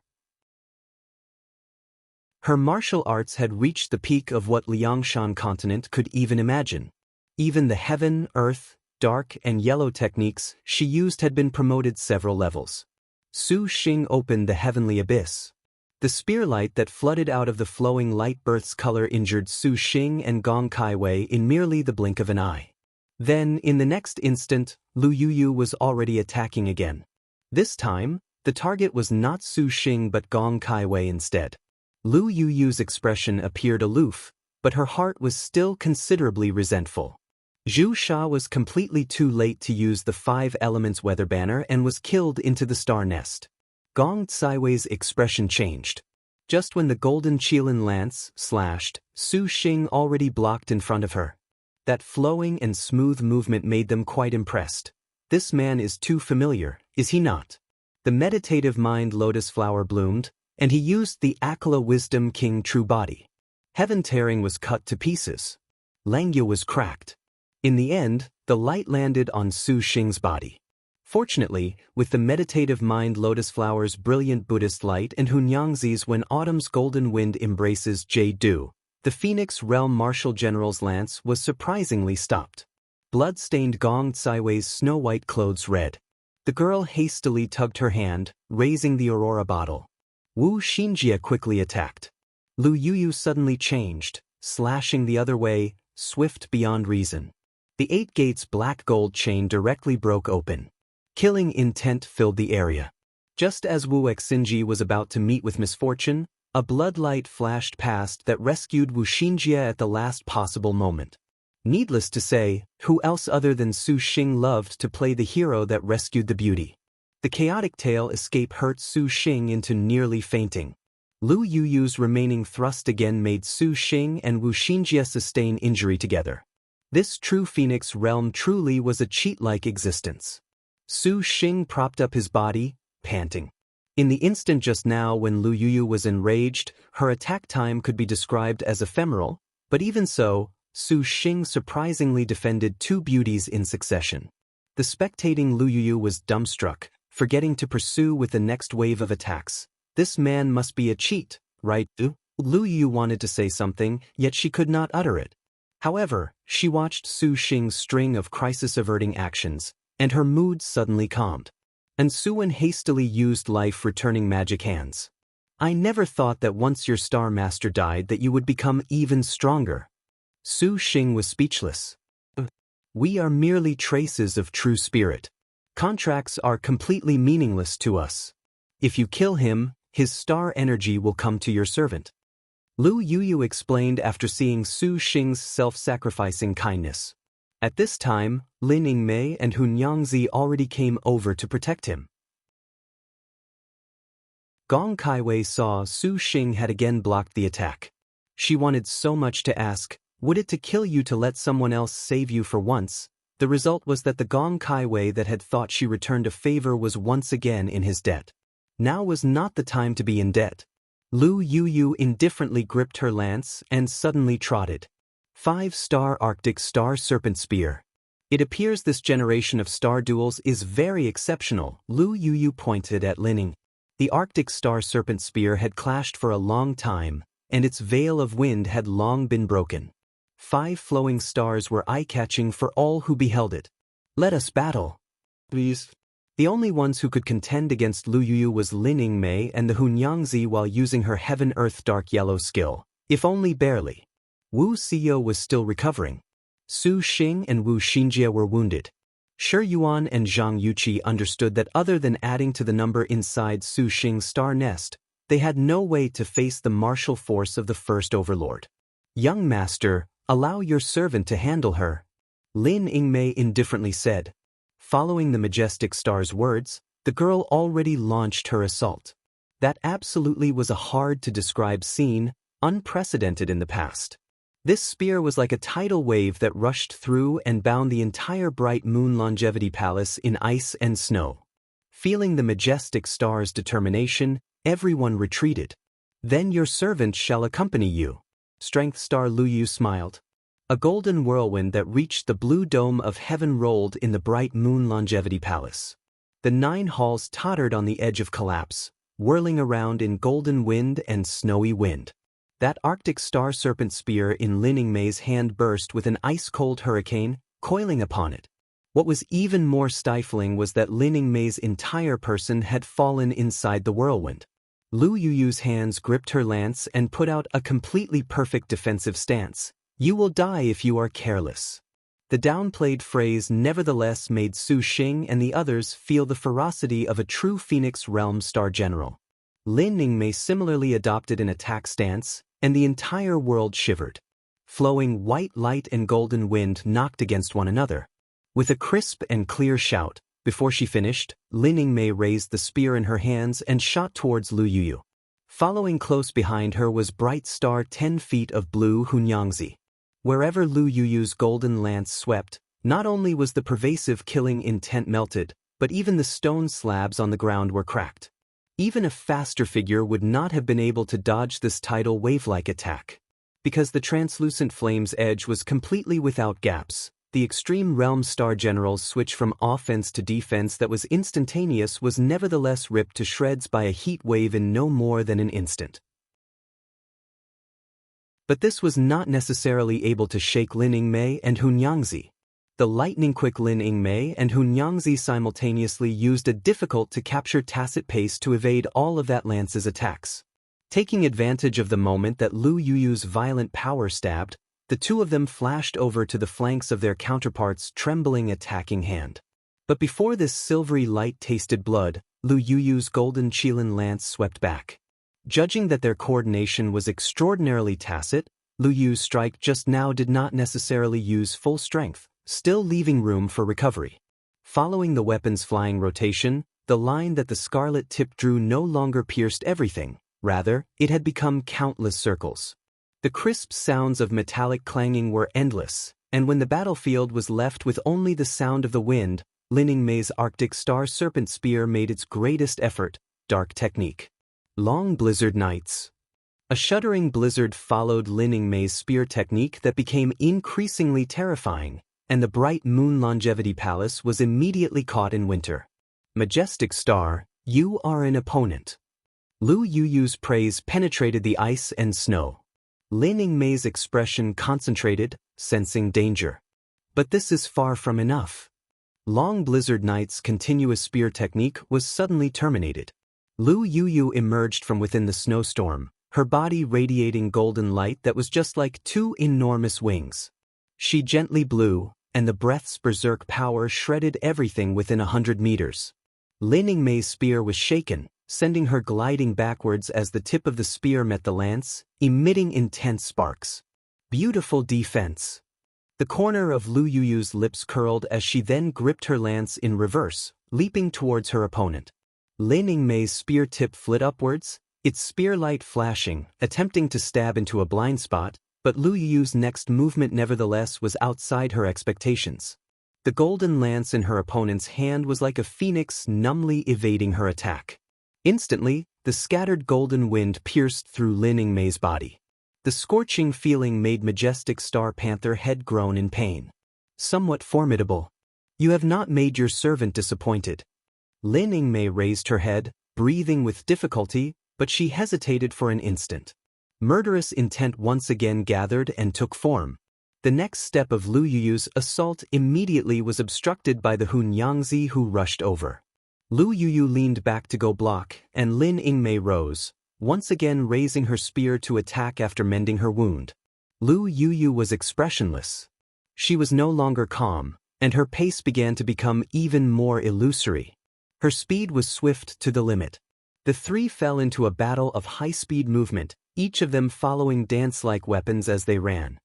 Her martial arts had reached the peak of what Liangshan continent could even imagine. Even the heaven, earth, dark, and yellow techniques she used had been promoted several levels. Su Xing opened the heavenly abyss. The spear light that flooded out of the flowing light birth's color injured Su Xing and Gong Kaiwei in merely the blink of an eye. Then, in the next instant, Lu Yuyu was already attacking again. This time, the target was not Su Xing but Gong Kaiwei instead. Lu Yuyu's expression appeared aloof, but her heart was still considerably resentful. Zhu Sha was completely too late to use the 5 elements weather banner and was killed into the star nest. Gong Kaiwei's expression changed. Just when the golden Qilin lance slashed, Su Xing already blocked in front of her. That flowing and smooth movement made them quite impressed. This man is too familiar, is he not? The meditative mind lotus flower bloomed, and he used the Akala Wisdom King True Body. Heaven Tearing was cut to pieces. Langya was cracked. In the end, the light landed on Su Xing's body. Fortunately, with the meditative mind lotus flower's brilliant Buddhist light and Hunyangzi's when autumn's golden wind embraces Jade Dew, the Phoenix Realm Martial General's lance was surprisingly stopped. Blood-stained Gong Kaiwei's snow-white clothes red. The girl hastily tugged her hand, raising the Aurora bottle. Wu Xinjie quickly attacked. Lu Yuyu suddenly changed, slashing the other way, swift beyond reason. The 8 gates black gold chain directly broke open. Killing intent filled the area. Just as Wu Xinjie was about to meet with misfortune, a bloodlight flashed past that rescued Wu Xinjie at the last possible moment. Needless to say, who else other than Su Xing loved to play the hero that rescued the beauty? The chaotic tail escape hurt Su Xing into nearly fainting. Lu Yuyu's remaining thrust again made Su Xing and Wu Xinjie sustain injury together. This true Phoenix realm truly was a cheat-like existence. Su Xing propped up his body, panting. In the instant just now when Lu Yuyu was enraged, her attack time could be described as ephemeral, but even so, Su Xing surprisingly defended 2 beauties in succession. The spectating Lu Yuyu was dumbstruck, forgetting to pursue with the next wave of attacks. This man must be a cheat, right? Lu Yuyu wanted to say something, yet she could not utter it. However, she watched Su Xing's string of crisis-averting actions, and her mood suddenly calmed. And Suwen hastily used life-returning magic hands. I never thought that once your Star Master died that you would become even stronger. Su Xing was speechless. We are merely traces of true spirit. Contracts are completely meaningless to us. If you kill him, his star energy will come to your servant. Lu Yuyu explained after seeing Su Xing's self-sacrificing kindness. At this time, Lin Yingmei and Hunyangzi already came over to protect him. Gong Kaiwei saw Su Xing had again blocked the attack. She wanted so much to ask, would it to kill you to let someone else save you for once? The result was that the Gong Kaiwei that had thought she returned a favor was once again in his debt. Now was not the time to be in debt. Lu Yuyu indifferently gripped her lance and suddenly trotted. 5-star Arctic Star Serpent Spear. It appears this generation of star duels is very exceptional, Lu Yuyu pointed at Linning. The Arctic Star Serpent Spear had clashed for a long time, and its veil of wind had long been broken. 5 flowing stars were eye-catching for all who beheld it. Let us battle. Please. The only ones who could contend against Lu Yuyu was Lin Yingmei and the Hunyangzi while using her Heaven Earth Dark Yellow skill, if only barely. Wu Xiyo was still recovering. Su Xing and Wu Xinjie were wounded. Shi Yuan and Zhang Yuqi understood that other than adding to the number inside Su Xing's star nest, they had no way to face the martial force of the First Overlord. Young master, allow your servant to handle her, Lin Yingmei indifferently said. Following the majestic star's words, the girl already launched her assault. That absolutely was a hard-to-describe scene, unprecedented in the past. This spear was like a tidal wave that rushed through and bound the entire Bright Moon Longevity Palace in ice and snow. Feeling the majestic star's determination, everyone retreated. Then your servant shall accompany you. Strength Star Lu Yu smiled. A golden whirlwind that reached the blue dome of heaven rolled in the Bright Moon Longevity Palace. The 9 halls tottered on the edge of collapse, whirling around in golden wind and snowy wind. That Arctic star serpent spear in Lin Yingmei's hand burst with an ice-cold hurricane, coiling upon it. What was even more stifling was that Lin Yingmei's entire person had fallen inside the whirlwind. Lu Yuyu's hands gripped her lance and put out a completely perfect defensive stance. "You will die if you are careless." The downplayed phrase nevertheless made Su Xing and the others feel the ferocity of a true Phoenix Realm star general. Lin Yingmei similarly adopted an attack stance, and the entire world shivered. Flowing white light and golden wind knocked against one another. With a crisp and clear shout, before she finished, Lin Yingmei raised the spear in her hands and shot towards Lu Yuyu. Following close behind her was bright star 10 feet of blue Hunyangzi. Wherever Lu Yuyu's golden lance swept, not only was the pervasive killing intent melted, but even the stone slabs on the ground were cracked. Even a faster figure would not have been able to dodge this tidal wave-like attack. Because the translucent flame's edge was completely without gaps, the Extreme Realm Star General's switch from offense to defense that was instantaneous was nevertheless ripped to shreds by a heat wave in no more than an instant. But this was not necessarily able to shake Lin Yingmei and Hunyangzi. The lightning-quick Lin Yingmei and Hunyangzi simultaneously used a difficult-to-capture tacit pace to evade all of that lance's attacks. Taking advantage of the moment that Lu Yuyu's violent power stabbed, the two of them flashed over to the flanks of their counterparts' trembling attacking hand. But before this silvery light tasted blood, Lu Yuyu's golden Qilin lance swept back. Judging that their coordination was extraordinarily tacit, Lu Yu's strike just now did not necessarily use full strength, still leaving room for recovery. Following the weapon's flying rotation, the line that the scarlet tip drew no longer pierced everything, rather, it had become countless circles. The crisp sounds of metallic clanging were endless, and when the battlefield was left with only the sound of the wind, Lin Yingmei's Arctic Star Serpent Spear made its greatest effort, dark technique. Long blizzard nights. A shuddering blizzard followed Lin Yingmei's spear technique that became increasingly terrifying, and the bright moon longevity palace was immediately caught in winter. Majestic star, you are an opponent. Lu Yuyu's praise penetrated the ice and snow. Lin Yingmei's expression concentrated, sensing danger. But this is far from enough. Long blizzard night's continuous spear technique was suddenly terminated. Lu Yuyu emerged from within the snowstorm, her body radiating golden light that was just like two enormous wings. She gently blew, and the breath's berserk power shredded everything within 100 meters. Lin Yingmei's spear was shaken, sending her gliding backwards as the tip of the spear met the lance, emitting intense sparks. Beautiful defense. The corner of Lu Yuyu's lips curled as she then gripped her lance in reverse, leaping towards her opponent. Lin Yingmei's spear tip flit upwards, its spear light flashing, attempting to stab into a blind spot, but Lu Yuyu's next movement nevertheless was outside her expectations. The golden lance in her opponent's hand was like a phoenix numbly evading her attack. Instantly, the scattered golden wind pierced through Lin Yingmei's body. The scorching feeling made Majestic Star Panther head groan in pain. Somewhat formidable. You have not made your servant disappointed. Lin Yingmei raised her head, breathing with difficulty, but she hesitated for an instant. Murderous intent once again gathered and took form. The next step of Lu Yuyu's assault immediately was obstructed by the Hunyangzi who rushed over. Lu Yuyu leaned back to go block, and Lin Yingmei rose, once again raising her spear to attack after mending her wound. Lu Yuyu was expressionless. She was no longer calm, and her pace began to become even more illusory. Her speed was swift to the limit. The three fell into a battle of high-speed movement, each of them following dance-like weapons as they ran.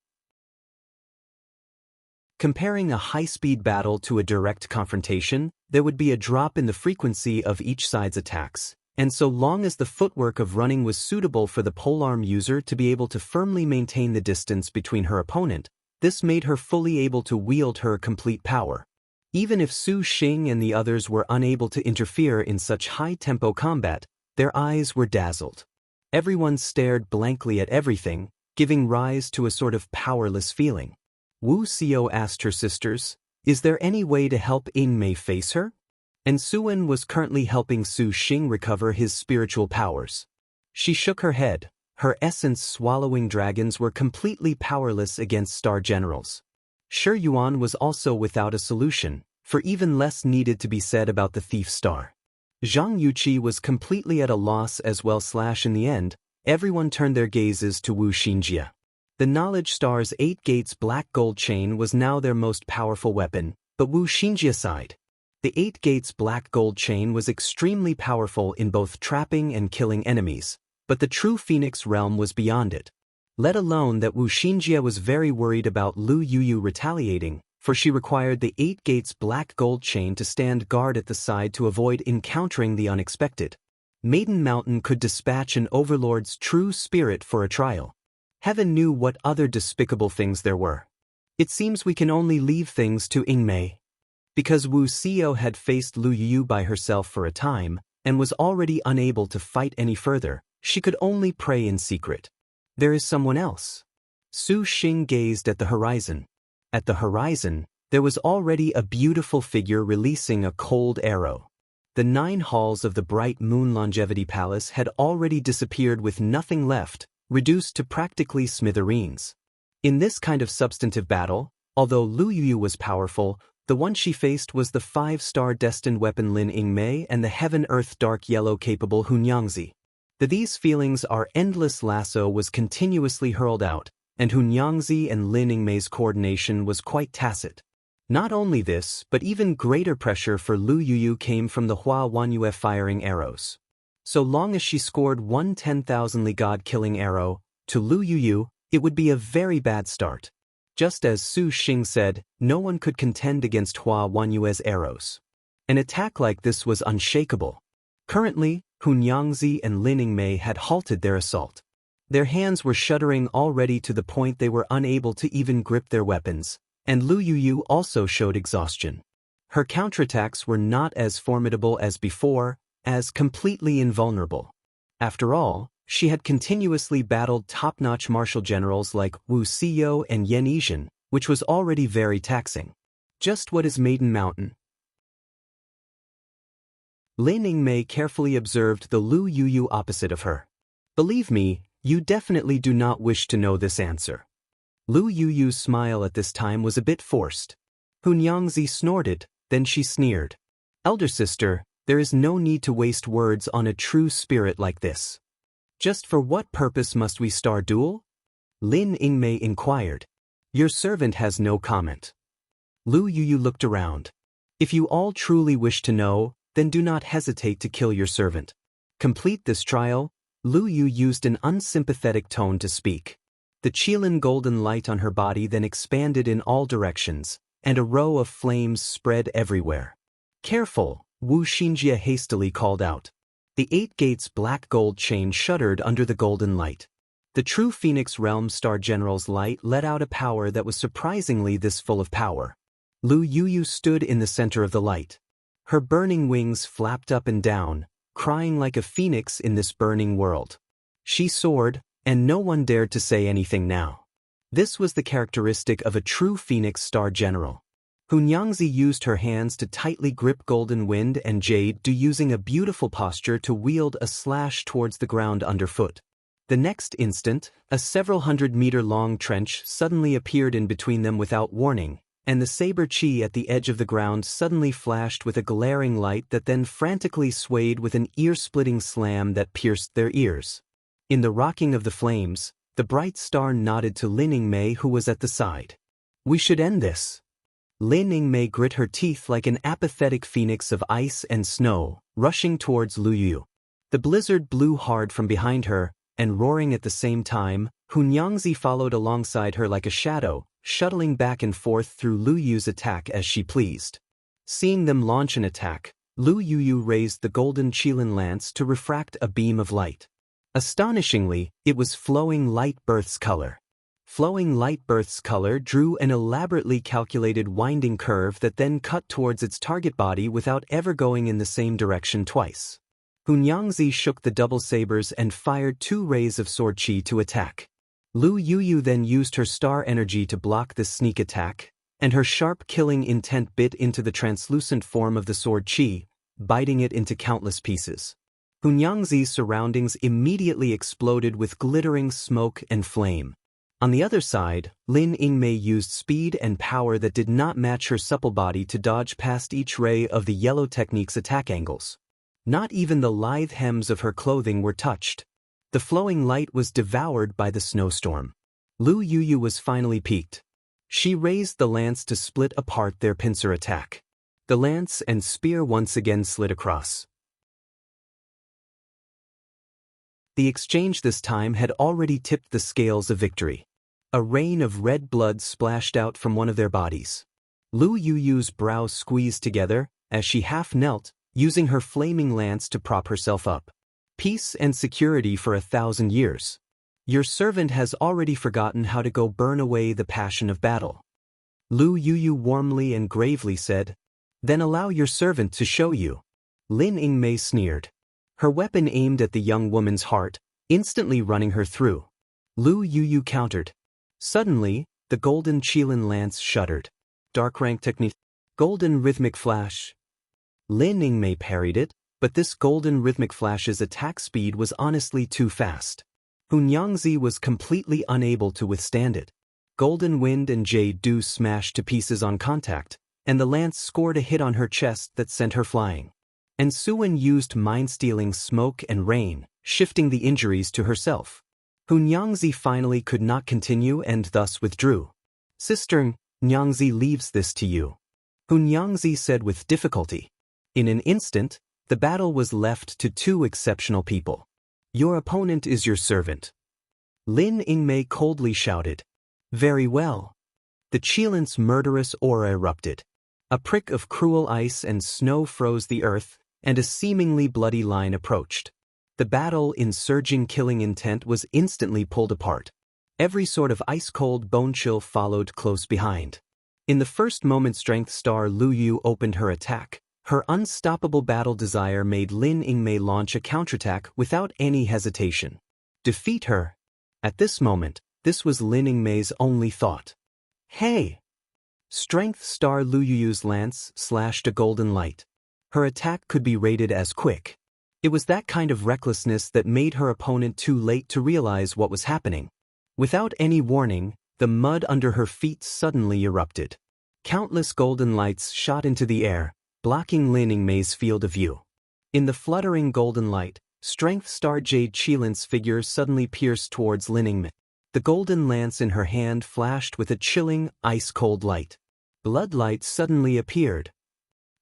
Comparing a high-speed battle to a direct confrontation, there would be a drop in the frequency of each side's attacks, and so long as the footwork of running was suitable for the polearm user to be able to firmly maintain the distance between her opponent, this made her fully able to wield her complete power. Even if Su Xing and the others were unable to interfere in such high-tempo combat, their eyes were dazzled. Everyone stared blankly at everything, giving rise to a sort of powerless feeling. Wu Xiao asked her sisters, "Is there any way to help Yingmei face her?" And Suan was currently helping Su Xing recover his spiritual powers. She shook her head, Her essence-swallowing dragons were completely powerless against star generals. Shi Yuan was also without a solution, for even less needed to be said about the thief star. Zhang Yuqi was completely at a loss as well. In the end, everyone turned their gazes to Wu Xinjie. The Knowledge Star's 8 Gates black gold chain was now their most powerful weapon, but Wu Xinjie sighed. The 8 Gates black gold chain was extremely powerful in both trapping and killing enemies, but the true Phoenix realm was beyond it. Let alone that Wu Xinjie was very worried about Lu Yuyu retaliating, for she required the 8 Gates black gold chain to stand guard at the side to avoid encountering the unexpected. Maiden Mountain could dispatch an overlord's true spirit for a trial. Heaven knew what other despicable things there were. It seems we can only leave things to Yingmei. Because Wu Xiao had faced Lu Yuyu by herself for a time, and was already unable to fight any further, she could only pray in secret. There is someone else. Su Xing gazed at the horizon. At the horizon, there was already a beautiful figure releasing a cold arrow. The 9 halls of the Bright Moon Longevity Palace had already disappeared with nothing left, reduced to practically smithereens. In this kind of substantive battle, although Lu Yuyu was powerful, the one she faced was the 5-star destined weapon Lin Yingmei and the Heaven-Earth Dark Yellow capable Hunyangzi. These feelings our endless lasso was continuously hurled out, and Hunyangzi and Lin Yingmei's coordination was quite tacit. Not only this, but even greater pressure for Lu Yuyu came from the Hua Wanyue firing arrows. So long as she scored one 10,000-li god-killing arrow, to Lu Yuyu, it would be a very bad start. Just as Su Xing said, no one could contend against Hua Wanyue's arrows. An attack like this was unshakable. Currently, Hunyangzi and Lin Yingmei had halted their assault. Their hands were shuddering already to the point they were unable to even grip their weapons, and Lu Yuyu also showed exhaustion. Her counterattacks were not as formidable as before, as completely invulnerable. After all, she had continuously battled top-notch martial generals like Wu Xiao and Yan Yizhen, which was already very taxing. Just what is Maiden Mountain? Lin Yingmei carefully observed the Lu Yuyu opposite of her. Believe me, you definitely do not wish to know this answer. Lu Yuyu's smile at this time was a bit forced. Hunyangzi snorted, then she sneered. Elder sister, there is no need to waste words on a true spirit like this. Just for what purpose must we start duel? Lin Yingmei inquired. Your servant has no comment. Lu Yuyu looked around. If you all truly wish to know, then do not hesitate to kill your servant. Complete this trial. Lu Yu used an unsympathetic tone to speak. The Qilin golden light on her body then expanded in all directions, and a row of flames spread everywhere. Careful, Wu Xinjie hastily called out. The 8 Gates black gold chain shuddered under the golden light. The true Phoenix Realm Star General's light let out a power that was surprisingly this full of power. Lu Yuyu stood in the center of the light. Her burning wings flapped up and down, crying like a phoenix in this burning world. She soared, and no one dared to say anything now. This was the characteristic of a true Phoenix Star General. Hunyangzi used her hands to tightly grip Golden Wind and Jade Do using a beautiful posture to wield a slash towards the ground underfoot. The next instant, a several 100-meter-long trench suddenly appeared in between them without warning, and the saber chi at the edge of the ground suddenly flashed with a glaring light that then frantically swayed with an ear-splitting slam that pierced their ears. In the rocking of the flames, the bright star nodded to Lin Yingmei who was at the side. We should end this. Lin Yingmei grit her teeth like an apathetic phoenix of ice and snow, rushing towards Lu Yu. The blizzard blew hard from behind her, and roaring at the same time, Hunyangzi followed alongside her like a shadow, shuttling back and forth through Lu Yu's attack as she pleased. Seeing them launch an attack, Lu Yuyu raised the golden Qilin lance to refract a beam of light. Astonishingly, it was Flowing Light Birth's color. Flowing Light Birth's color drew an elaborately calculated winding curve that then cut towards its target body without ever going in the same direction twice. Hunyangzi shook the double sabers and fired 2 rays of sword chi to attack. Lu Yuyu then used her star energy to block this sneak attack, and her sharp killing intent bit into the translucent form of the sword chi, biting it into countless pieces. Hunyangzi's surroundings immediately exploded with glittering smoke and flame. On the other side, Lin Yingmei used speed and power that did not match her supple body to dodge past each ray of the yellow technique's attack angles. Not even the lithe hems of her clothing were touched. The flowing light was devoured by the snowstorm. Lu Yuyu was finally piqued. She raised the lance to split apart their pincer attack. The lance and spear once again slid across. The exchange this time had already tipped the scales of victory. A rain of red blood splashed out from one of their bodies. Lu Yuyu's brows squeezed together as she half knelt, using her flaming lance to prop herself up. Peace and security for 1,000 years. Your servant has already forgotten how to go burn away the passion of battle. Lu Yuyu warmly and gravely said, "Then allow your servant to show you." Lin Yingmei sneered. Her weapon aimed at the young woman's heart, instantly running her through. Lu Yuyu countered. Suddenly, the golden Qilin lance shuddered. Dark rank technique. Golden rhythmic flash. Lin Yingmei parried it, but this golden rhythmic flash's attack speed was honestly too fast. Hunyangzi was completely unable to withstand it. Golden wind and jade dew smashed to pieces on contact, and the lance scored a hit on her chest that sent her flying. And Suwen used mind-stealing smoke and rain, shifting the injuries to herself. Hunyangzi finally could not continue and thus withdrew. "Sister, Nyangzi leaves this to you," Hunyangzi said with difficulty. In an instant, the battle was left to two exceptional people. "Your opponent is your servant." Lin Yingmei coldly shouted. "Very well." The Qilin's murderous aura erupted. A prick of cruel ice and snow froze the earth, and a seemingly bloody line approached. The battle in surging killing intent was instantly pulled apart. Every sort of ice-cold bone chill followed close behind. In the first moment Strength Star Lu Yu opened her attack. Her unstoppable battle desire made Lin Yingmei launch a counterattack without any hesitation. Defeat her. At this moment, this was Lin Yingmei's only thought. "Hey!" Strength Star Lu Yu's lance slashed a golden light. Her attack could be rated as quick. It was that kind of recklessness that made her opponent too late to realize what was happening. Without any warning, the mud under her feet suddenly erupted. Countless golden lights shot into the air, blocking Lin Yingmei's field of view. In the fluttering golden light, Strength Star Jade Qilin's figure suddenly pierced towards Lin Yingmei. The golden lance in her hand flashed with a chilling, ice-cold light. Bloodlight suddenly appeared.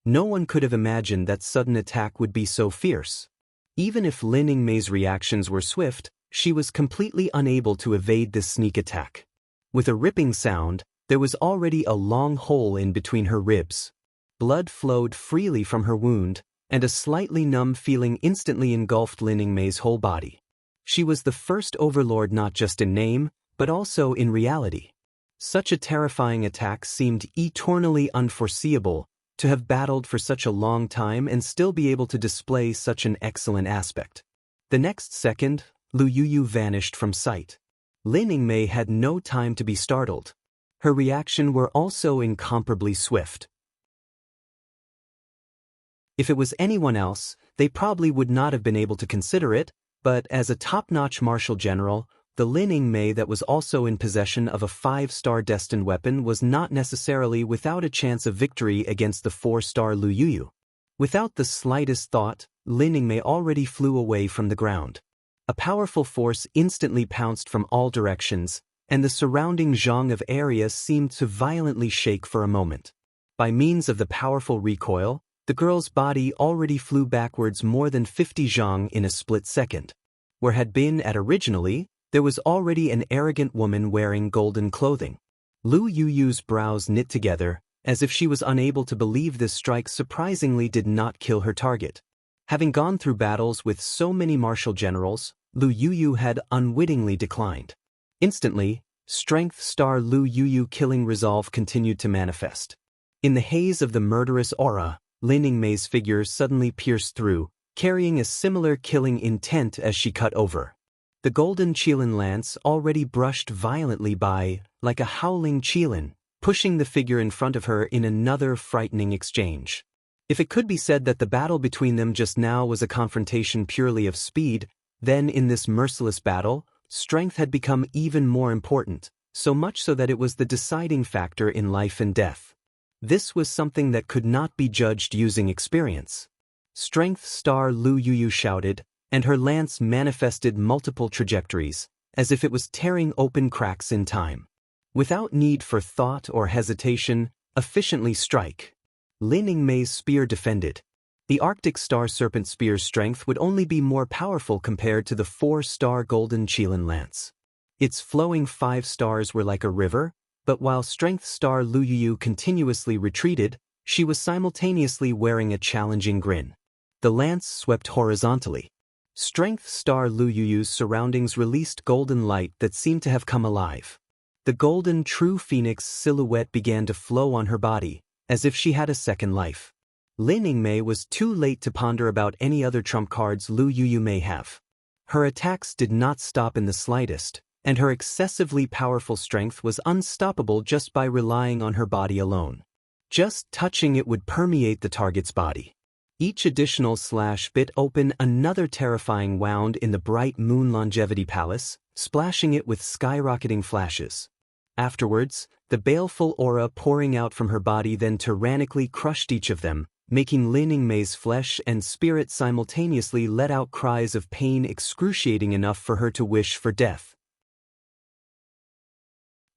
No one could have imagined that sudden attack would be so fierce. Even if Lin Yingmei's reactions were swift, she was completely unable to evade this sneak attack. With a ripping sound, there was already a long hole in between her ribs. Blood flowed freely from her wound, and a slightly numb feeling instantly engulfed Lin Yingmei's whole body. She was the first overlord not just in name, but also in reality. Such a terrifying attack seemed eternally unforeseeable. To have battled for such a long time and still be able to display such an excellent aspect. The next second, Lu Yuyu vanished from sight. Lin Yingmei had no time to be startled. Her reaction were also incomparably swift. If it was anyone else, they probably would not have been able to consider it, but as a top-notch martial general, the Lin Yingmei that was also in possession of a 5-star destined weapon was not necessarily without a chance of victory against the 4-star Lu Yuyu. Without the slightest thought, Lin Yingmei already flew away from the ground. A powerful force instantly pounced from all directions, and the surrounding zhang of area seemed to violently shake for a moment. By means of the powerful recoil, the girl's body already flew backwards more than 50 zhang in a split second. Where had been at originally, there was already an arrogant woman wearing golden clothing. Lu Yuyu's brows knit together, as if she was unable to believe this strike surprisingly did not kill her target. Having gone through battles with so many martial generals, Lu Yuyu had unwittingly declined. Instantly, Strength Star Lu Yuyu killing resolve continued to manifest. In the haze of the murderous aura, Lin Yingmei's figure suddenly pierced through, carrying a similar killing intent as she cut over. The golden Qilin lance already brushed violently by, like a howling Qilin, pushing the figure in front of her in another frightening exchange. If it could be said that the battle between them just now was a confrontation purely of speed, then in this merciless battle, strength had become even more important, so much so that it was the deciding factor in life and death. This was something that could not be judged using experience. Strength star Lu Yuyu shouted, and her lance manifested multiple trajectories, as if it was tearing open cracks in time. Without need for thought or hesitation, efficiently strike. Lin Yingmei's spear defended. The Arctic Star Serpent Spear's strength would only be more powerful compared to the 4-star Golden Qilin Lance. Its flowing 5 stars were like a river, but while Strength Star Lu Yuyu continuously retreated, she was simultaneously wearing a challenging grin. The lance swept horizontally. Strength Star Lu Yuyu's surroundings released golden light that seemed to have come alive. The golden true phoenix silhouette began to flow on her body, as if she had a second life. Lin Yingmei was too late to ponder about any other trump cards Lu Yuyu may have. Her attacks did not stop in the slightest, and her excessively powerful strength was unstoppable just by relying on her body alone. Just touching it would permeate the target's body. Each additional slash bit open another terrifying wound in the bright moon longevity palace, splashing it with skyrocketing flashes. Afterwards, the baleful aura pouring out from her body then tyrannically crushed each of them, making Lin Yingmei's flesh and spirit simultaneously let out cries of pain excruciating enough for her to wish for death.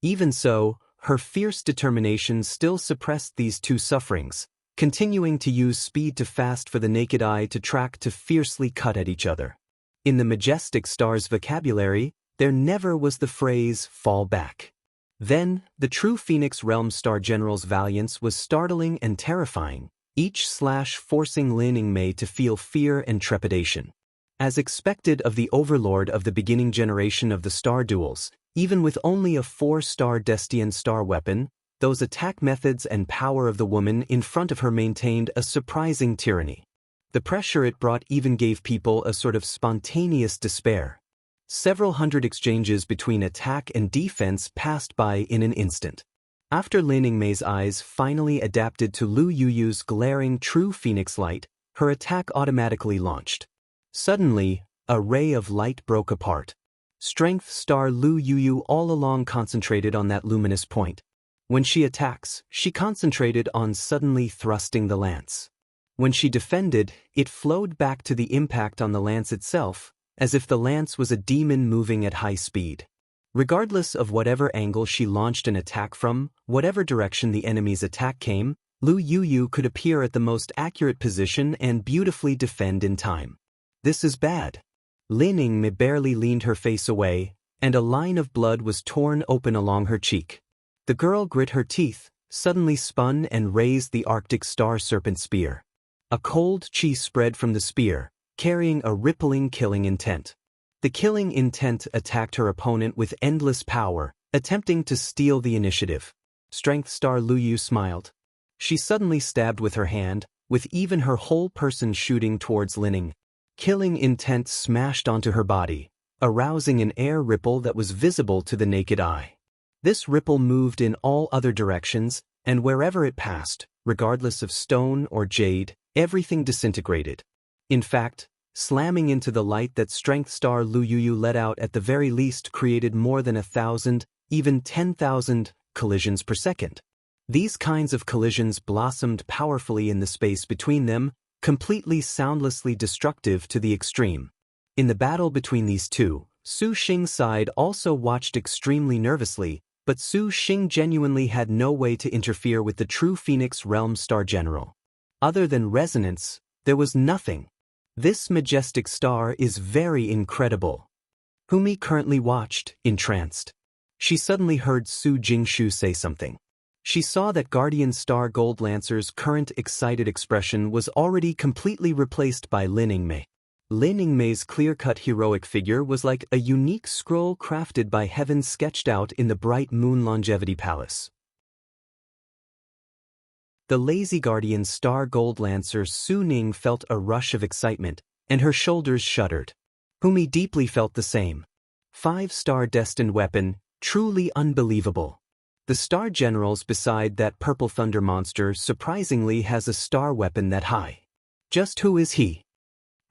Even so, her fierce determination still suppressed these two sufferings, continuing to use speed too fast for the naked eye to track to fiercely cut at each other. In the majestic star's vocabulary, there never was the phrase, fall back. Then, the true Phoenix Realm Star General's valiance was startling and terrifying, each slash forcing Lin Yingmei to feel fear and trepidation. As expected of the overlord of the beginning generation of the star duels, even with only a 4-star Destian star weapon, those attack methods and power of the woman in front of her maintained a surprising tyranny. The pressure it brought even gave people a sort of spontaneous despair. Several hundred exchanges between attack and defense passed by in an instant. After Lin Yingmei's eyes finally adapted to Lu Yuyu's glaring true phoenix light, her attack automatically launched. Suddenly, a ray of light broke apart. Strength star Lu Yuyu all along concentrated on that luminous point. When she attacks, she concentrated on suddenly thrusting the lance. When she defended, it flowed back to the impact on the lance itself, as if the lance was a demon moving at high speed. Regardless of whatever angle she launched an attack from, whatever direction the enemy's attack came, Lu Yuyu could appear at the most accurate position and beautifully defend in time. This is bad. Lin Yingmei barely leaned her face away, and a line of blood was torn open along her cheek. The girl grit her teeth, suddenly spun and raised the Arctic Star Serpent Spear. A cold chi spread from the spear, carrying a rippling killing intent. The killing intent attacked her opponent with endless power, attempting to steal the initiative. Strength star Lu Yu smiled. She suddenly stabbed with her hand, with even her whole person shooting towards Lin Yingmei. Killing intent smashed onto her body, arousing an air ripple that was visible to the naked eye. This ripple moved in all other directions, and wherever it passed, regardless of stone or jade, everything disintegrated. In fact, slamming into the light that Strength Star Lu Yuyu let out at the very least created more than 1,000, even 10,000, collisions per second. These kinds of collisions blossomed powerfully in the space between them, completely soundlessly destructive to the extreme. In the battle between these two, Su Xing's side also watched extremely nervously, but Su Xing genuinely had no way to interfere with the true Phoenix Realm Star General. Other than resonance, there was nothing. This majestic star is very incredible. Humi currently watched, entranced. She suddenly heard Su Jingshu say something. She saw that Guardian Star Gold Lancer's current excited expression was already completely replaced by Lin Yingmei. Lin Yingmei's clear-cut heroic figure was like a unique scroll crafted by heaven sketched out in the bright moon longevity palace. The lazy Guardian Star Gold Lancer Su Ning felt a rush of excitement, and her shoulders shuddered. Humi deeply felt the same. 5-star destined weapon, truly unbelievable. The star generals beside that purple thunder monster surprisingly has a star weapon that high. Just who is he?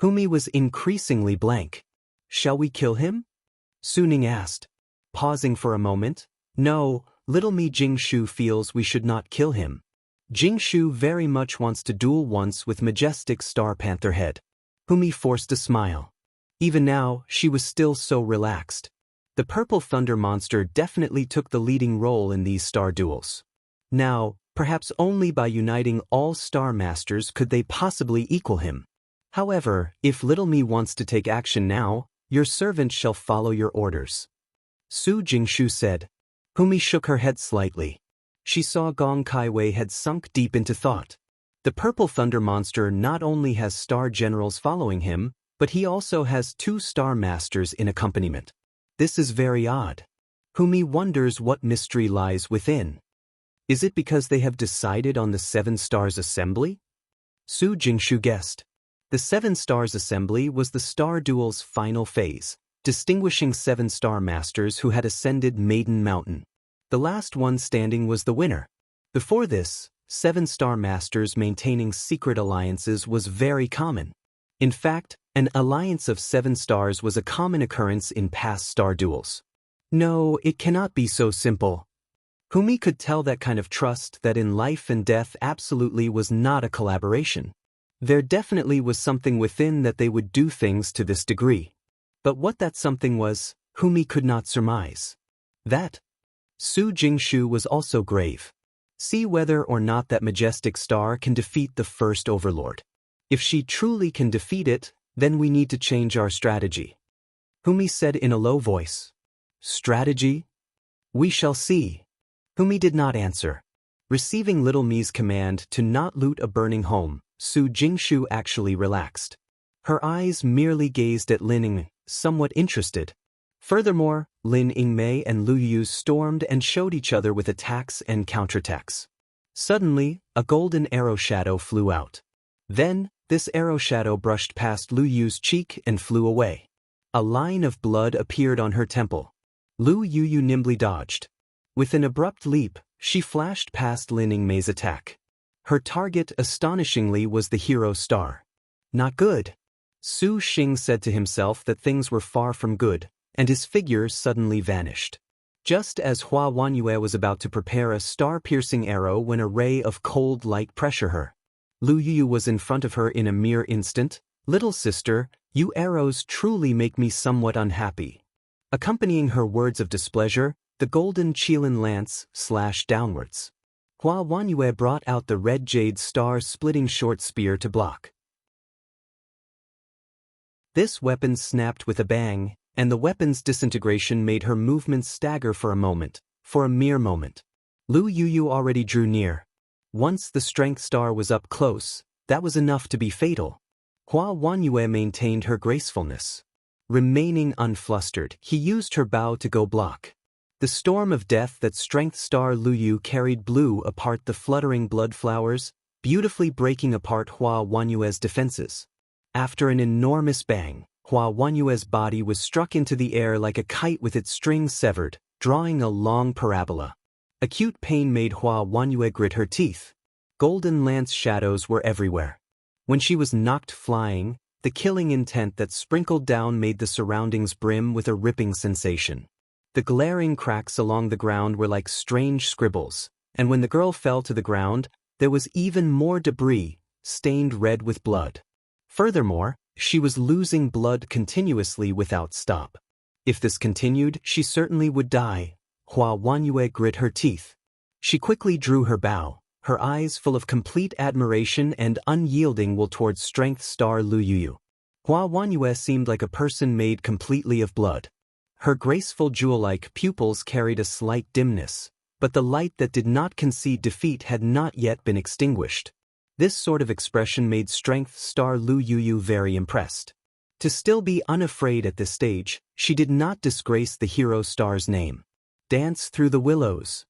Humi was increasingly blank. Shall we kill him? Suning asked. Pausing for a moment. No, little me Jingshu feels we should not kill him. Jingshu very much wants to duel once with majestic star panther head. Humi forced a smile. Even now, she was still so relaxed. The purple thunder monster definitely took the leading role in these star duels. Now, perhaps only by uniting all star masters could they possibly equal him. However, if little me wants to take action now, your servant shall follow your orders. Su Jingshu said. Humi shook her head slightly. She saw Gong Kaiwei had sunk deep into thought. The purple thunder monster not only has star generals following him, but he also has 2 star masters in accompaniment. This is very odd. Humi wonders what mystery lies within. Is it because they have decided on the 7 stars assembly? Su Jingshu guessed. The 7 stars assembly was the star duel's final phase, distinguishing 7 star masters who had ascended Maiden Mountain. The last one standing was the winner. Before this, 7 star masters maintaining secret alliances was very common. In fact, an alliance of 7 stars was a common occurrence in past star duels. No, it cannot be so simple. Humi could tell that kind of trust that in life and death absolutely was not a collaboration. There definitely was something within that they would do things to this degree. But what that something was, Humi could not surmise. That? Su Jingshu was also grave. See whether or not that majestic star can defeat the first overlord. If she truly can defeat it, then we need to change our strategy. Humi said in a low voice. Strategy? We shall see. Humi did not answer. Receiving little me's command to not loot a burning home, Su Jingshu actually relaxed. Her eyes merely gazed at Lin Yingmei, somewhat interested. Furthermore, Lin Yingmei and Lu Yu stormed and showed each other with attacks and counterattacks. Suddenly, a golden arrow shadow flew out. Then, this arrow shadow brushed past Lu Yu's cheek and flew away. A line of blood appeared on her temple. Lu Yu nimbly dodged. With an abrupt leap, she flashed past Lin Yingmei's attack. Her target, astonishingly, was the hero star. Not good. Su Xing said to himself that things were far from good, and his figure suddenly vanished. Just as Hua Wanyue was about to prepare a star-piercing arrow when a ray of cold light pressured her. Lu Yu was in front of her in a mere instant. Little sister, you arrows truly make me somewhat unhappy. Accompanying her words of displeasure, the golden Qilin lance slashed downwards. Hua Wanyue brought out the red jade star-splitting short spear to block. This weapon snapped with a bang, and the weapon's disintegration made her movements stagger for a mere moment. Lu Yu already drew near. Once the strength star was up close, that was enough to be fatal. Hua Wanyue maintained her gracefulness. Remaining unflustered, he used her bow to go block. The storm of death that strength star Lu Yu carried blew apart the fluttering blood flowers, beautifully breaking apart Hua Wanyue's defenses. After an enormous bang, Hua Wanyue's body was struck into the air like a kite with its strings severed, drawing a long parabola. Acute pain made Hua Wanyue grit her teeth. Golden lance shadows were everywhere. When she was knocked flying, the killing intent that sprinkled down made the surroundings brim with a ripping sensation. The glaring cracks along the ground were like strange scribbles, and when the girl fell to the ground, there was even more debris, stained red with blood. Furthermore, she was losing blood continuously without stop. If this continued, she certainly would die. Hua Wanyue grit her teeth. She quickly drew her bow, her eyes full of complete admiration and unyielding will towards strength star Lu Yu. Hua Wanyue seemed like a person made completely of blood. Her graceful jewel-like pupils carried a slight dimness, but the light that did not concede defeat had not yet been extinguished. This sort of expression made strength star Lu Yu very impressed. To still be unafraid at this stage, she did not disgrace the hero star's name. Dance through the willows.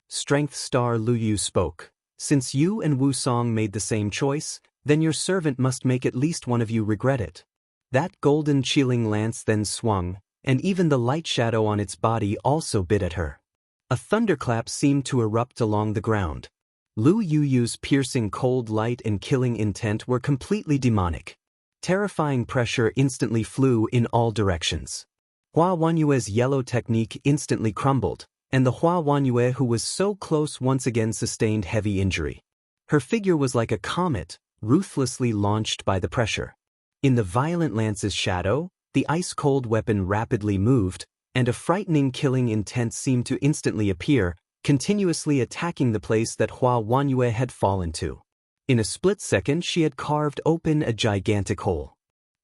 Strength star Lu Yu spoke. Since you and Wu Song made the same choice, then your servant must make at least one of you regret it. That golden Qilin lance then swung, and even the light shadow on its body also bit at her. A thunderclap seemed to erupt along the ground. Lu Yuyu's piercing cold light and killing intent were completely demonic. Terrifying pressure instantly flew in all directions. Hua Wanyue's yellow technique instantly crumbled, and the Hua Wanyue who was so close once again sustained heavy injury. Her figure was like a comet, ruthlessly launched by the pressure. In the violent lance's shadow, the ice-cold weapon rapidly moved, and a frightening killing intent seemed to instantly appear, continuously attacking the place that Hua Wanyue had fallen to. In a split second she had carved open a gigantic hole.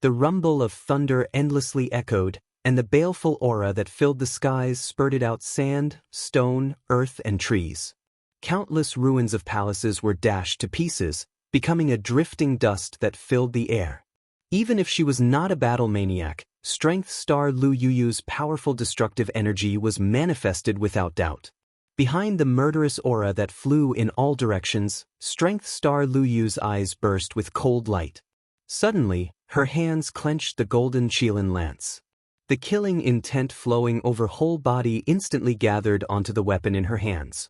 The rumble of thunder endlessly echoed, and the baleful aura that filled the skies spurted out sand, stone, earth, and trees. Countless ruins of palaces were dashed to pieces, becoming a drifting dust that filled the air. Even if she was not a battle maniac, Strength Star Lu Yuyu's powerful destructive energy was manifested without doubt. Behind the murderous aura that flew in all directions, Strength Star Lu Yu's eyes burst with cold light. Suddenly, her hands clenched the golden Qilin lance. The killing intent flowing over whole body instantly gathered onto the weapon in her hands.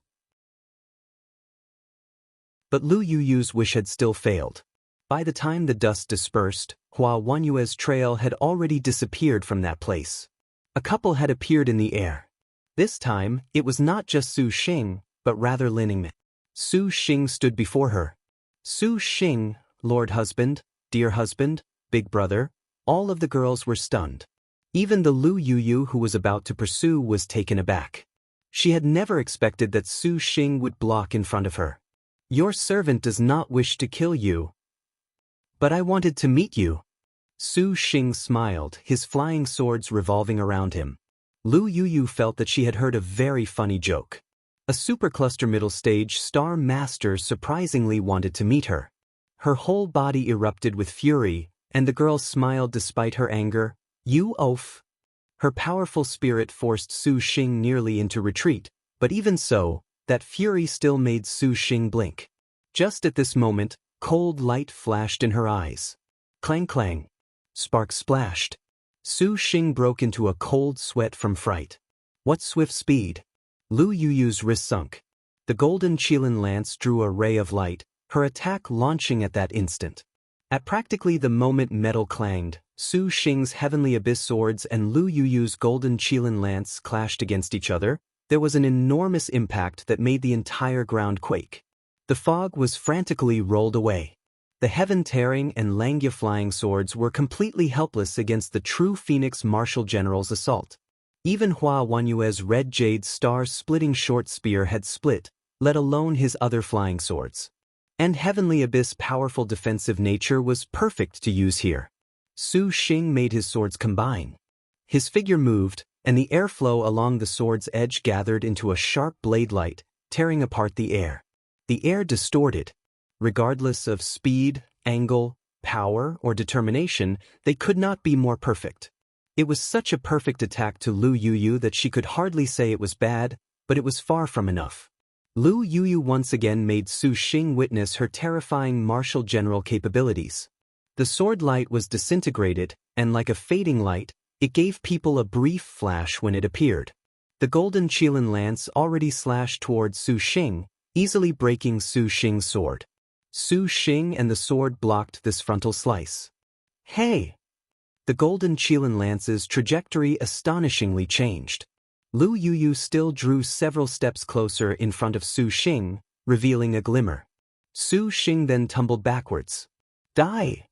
But Lu Yuyu's wish had still failed. By the time the dust dispersed, Hua Wanyue's trail had already disappeared from that place. A couple had appeared in the air. This time, it was not just Su Xing, but rather Lin Yingmin. Su Xing stood before her. Su Xing, Lord Husband, Dear Husband, Big Brother, all of the girls were stunned. Even the Lu Yuyu who was about to pursue was taken aback. She had never expected that Su Xing would block in front of her. Your servant does not wish to kill you. But I wanted to meet you. Su Xing smiled, his flying swords revolving around him. Lu Yuyu felt that she had heard a very funny joke. A supercluster middle stage star master surprisingly wanted to meet her. Her whole body erupted with fury, and the girl smiled despite her anger. You oaf. Her powerful spirit forced Su Xing nearly into retreat, but even so, that fury still made Su Xing blink. Just at this moment, cold light flashed in her eyes. Clang clang. Sparks splashed. Su Xing broke into a cold sweat from fright. What swift speed! Lu Yuyu's wrist sunk. The golden Qilin lance drew a ray of light, her attack launching at that instant. At practically the moment metal clanged, Su Xing's heavenly abyss swords and Lu Yuyu's golden Qilin lance clashed against each other. There was an enormous impact that made the entire ground quake. The fog was frantically rolled away. The heaven-tearing and Langya flying swords were completely helpless against the true Phoenix Martial General's assault. Even Hua Wanyue's red jade star-splitting short spear had split, let alone his other flying swords. And Heavenly Abyss' powerful defensive nature was perfect to use here. Su Xing made his swords combine. His figure moved, and the airflow along the sword's edge gathered into a sharp blade light, tearing apart the air. The air distorted. Regardless of speed, angle, power, or determination, they could not be more perfect. It was such a perfect attack to Lu Yuyu that she could hardly say it was bad, but it was far from enough. Lu Yuyu once again made Su Xing witness her terrifying martial general capabilities. The sword light was disintegrated, and like a fading light, it gave people a brief flash when it appeared. The golden Qilin lance already slashed towards Su Xing, easily breaking Su Xing's sword. Su Xing and the sword blocked this frontal slice. Hey! The golden Qilin lance's trajectory astonishingly changed. Lu Yuyu still drew several steps closer in front of Su Xing, revealing a glimmer. Su Xing then tumbled backwards. Die!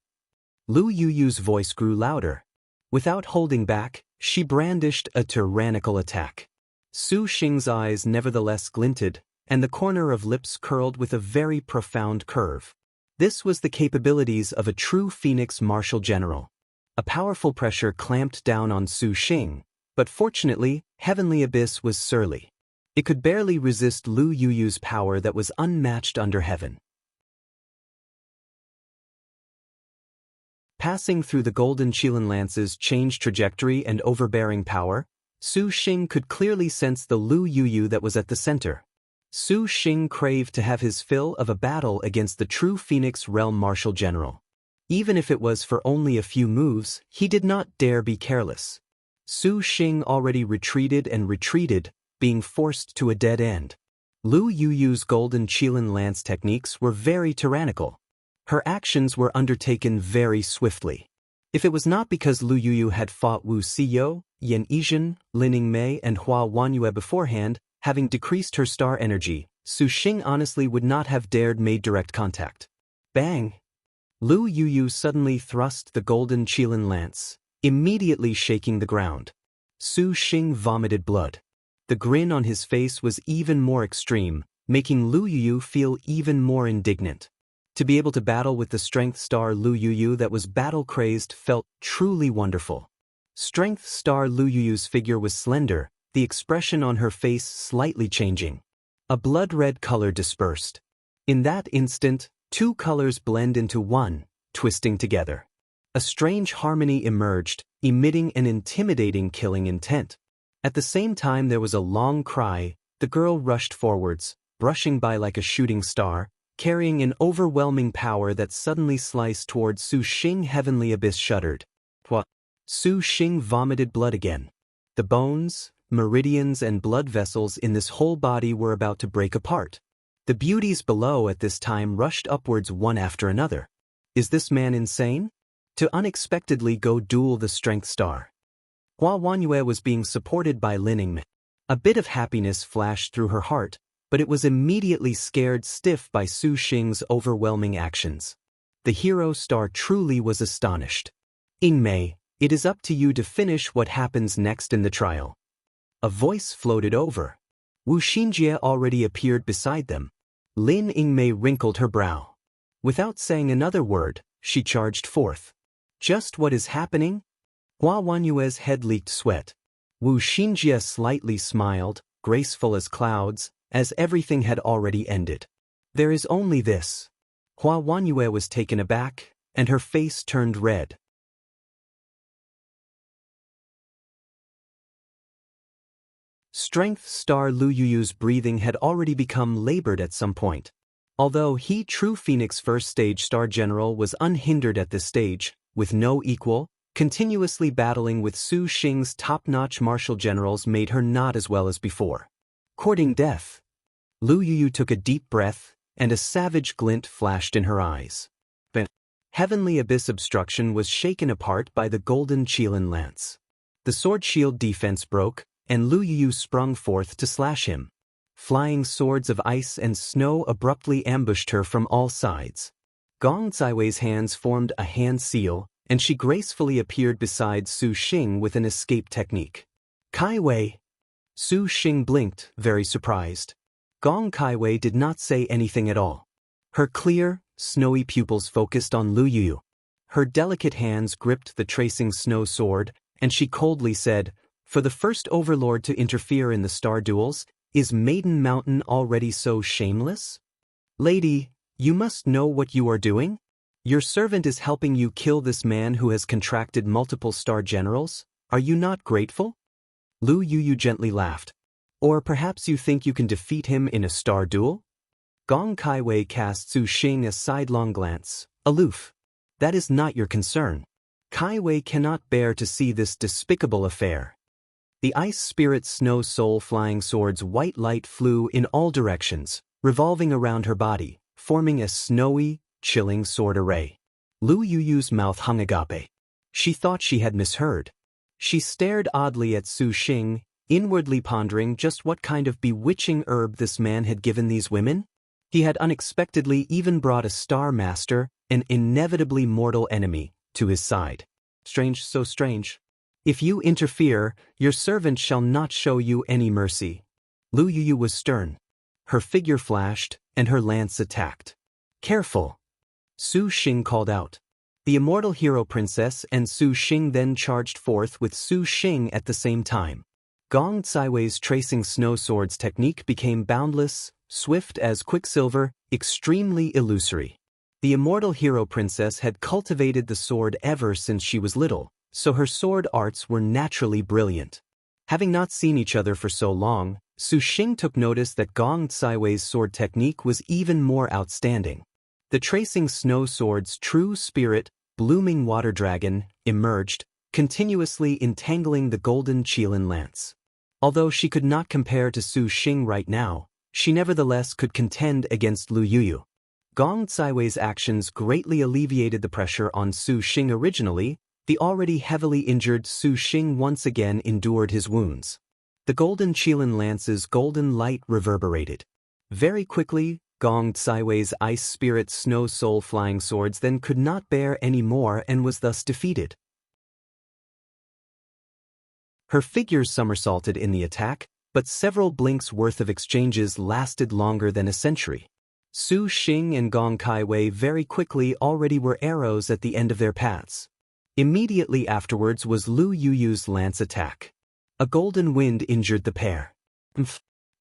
Lu Yuyu's voice grew louder. Without holding back, she brandished a tyrannical attack. Su Xing's eyes nevertheless glinted, and the corner of lips curled with a very profound curve. This was the capabilities of a true Phoenix Martial General. A powerful pressure clamped down on Su Xing, but fortunately, Heavenly Abyss was surly. It could barely resist Lu Yuyu's power that was unmatched under heaven. Passing through the golden Qilin lance's changed trajectory and overbearing power, Su Xing could clearly sense the Lu Yuyu that was at the center. Su Xing craved to have his fill of a battle against the true Phoenix Realm Martial General. Even if it was for only a few moves, he did not dare be careless. Su Xing already retreated and retreated, being forced to a dead end. Lu Yuyu's golden Qilin lance techniques were very tyrannical. Her actions were undertaken very swiftly. If it was not because Lu Yuyu had fought Wu Xiyo, Yan Yizhen, Lin Yingmei, and Hua Wanyue beforehand, having decreased her star energy, Su Xing honestly would not have dared made direct contact. Bang! Lu Yuyu suddenly thrust the golden Qilin lance, immediately shaking the ground. Su Xing vomited blood. The grin on his face was even more extreme, making Lu Yuyu feel even more indignant. To be able to battle with the strength star Lu Yuyu that was battle-crazed felt truly wonderful. Strength star Lu Yuyu's figure was slender, the expression on her face slightly changing. A blood-red color dispersed. In that instant, two colors blend into one, twisting together. A strange harmony emerged, emitting an intimidating killing intent. At the same time there was a long cry. The girl rushed forwards, brushing by like a shooting star, carrying an overwhelming power that suddenly sliced toward Su Xing. Heavenly abyss shuddered. What? Su Xing vomited blood again. The bones, meridians and blood vessels in this whole body were about to break apart. The beauties below at this time rushed upwards one after another. Is this man insane? To unexpectedly go duel the strength star. Hua Wanyue was being supported by Lin Yingmei. A bit of happiness flashed through her heart, but it was immediately scared stiff by Su Xing's overwhelming actions. The hero star truly was astonished. Yingmei, it is up to you to finish what happens next in the trial. A voice floated over. Wu Xinjie already appeared beside them. Lin Yingmei wrinkled her brow. Without saying another word, she charged forth. Just what is happening? Hua Wanyue's head leaked sweat. Wu Xinjie slightly smiled, graceful as clouds, as everything had already ended. There is only this. Hua Wanyue was taken aback, and her face turned red. Strength star Lu Yuyu's breathing had already become labored at some point. Although he, True Phoenix First Stage Star General, was unhindered at this stage, with no equal, continuously battling with Su Xing's top-notch martial generals made her not as well as before. Courting death. Lu Yuyu took a deep breath, and a savage glint flashed in her eyes. But heavenly abyss obstruction was shaken apart by the golden Qilin lance. The sword shield defense broke, and Lu Yuyu sprung forth to slash him. Flying swords of ice and snow abruptly ambushed her from all sides. Gong Zaiwei's hands formed a hand seal, and she gracefully appeared beside Su Xing with an escape technique. Kai Wei! Su Xing blinked, very surprised. Gong Kaiwei did not say anything at all. Her clear, snowy pupils focused on Lu Yuyu. Her delicate hands gripped the tracing snow sword, and she coldly said, "For the first overlord to interfere in the star duels, is Maiden Mountain already so shameless? Lady, you must know what you are doing? Your servant is helping you kill this man who has contracted multiple star generals. Are you not grateful?" Lu Yuyu gently laughed. Or perhaps you think you can defeat him in a star duel? Gong Kaiwei cast Su Xing a sidelong glance, aloof. That is not your concern. Kaiwei cannot bear to see this despicable affair. The ice spirit snow soul flying sword's white light flew in all directions, revolving around her body, forming a snowy, chilling sword array. Lu Yuyu's mouth hung agape. She thought she had misheard. She stared oddly at Su Xing, inwardly pondering just what kind of bewitching herb this man had given these women. He had unexpectedly even brought a star master, an inevitably mortal enemy, to his side. Strange, so strange. If you interfere, your servant shall not show you any mercy. Lu Yuyu was stern. Her figure flashed, and her lance attacked. Careful! Su Xing called out. The immortal hero princess and Su Xing then charged forth with Su Xing at the same time. Gong Zaiwei's tracing snow sword's technique became boundless, swift as quicksilver, extremely illusory. The immortal hero princess had cultivated the sword ever since she was little, so her sword arts were naturally brilliant. Having not seen each other for so long, Su Xing took notice that Gong Zaiwei's sword technique was even more outstanding. The tracing snow sword's true spirit, blooming water dragon, emerged, continuously entangling the golden Qilin lance. Although she could not compare to Su Xing right now, she nevertheless could contend against Lu Yuyu. Gong Caiwei's actions greatly alleviated the pressure on Su Xing. Originally, the already heavily injured Su Xing once again endured his wounds. The golden Qilin lance's golden light reverberated. Very quickly, Gong Caiwei's ice spirit snow soul flying swords then could not bear any more and was thus defeated. Her figure somersaulted in the attack, but several blinks worth of exchanges lasted longer than a century. Su Xing and Gong Caiwei very quickly already were arrows at the end of their paths. Immediately afterwards was Lu Yuyu's lance attack. A golden wind injured the pair.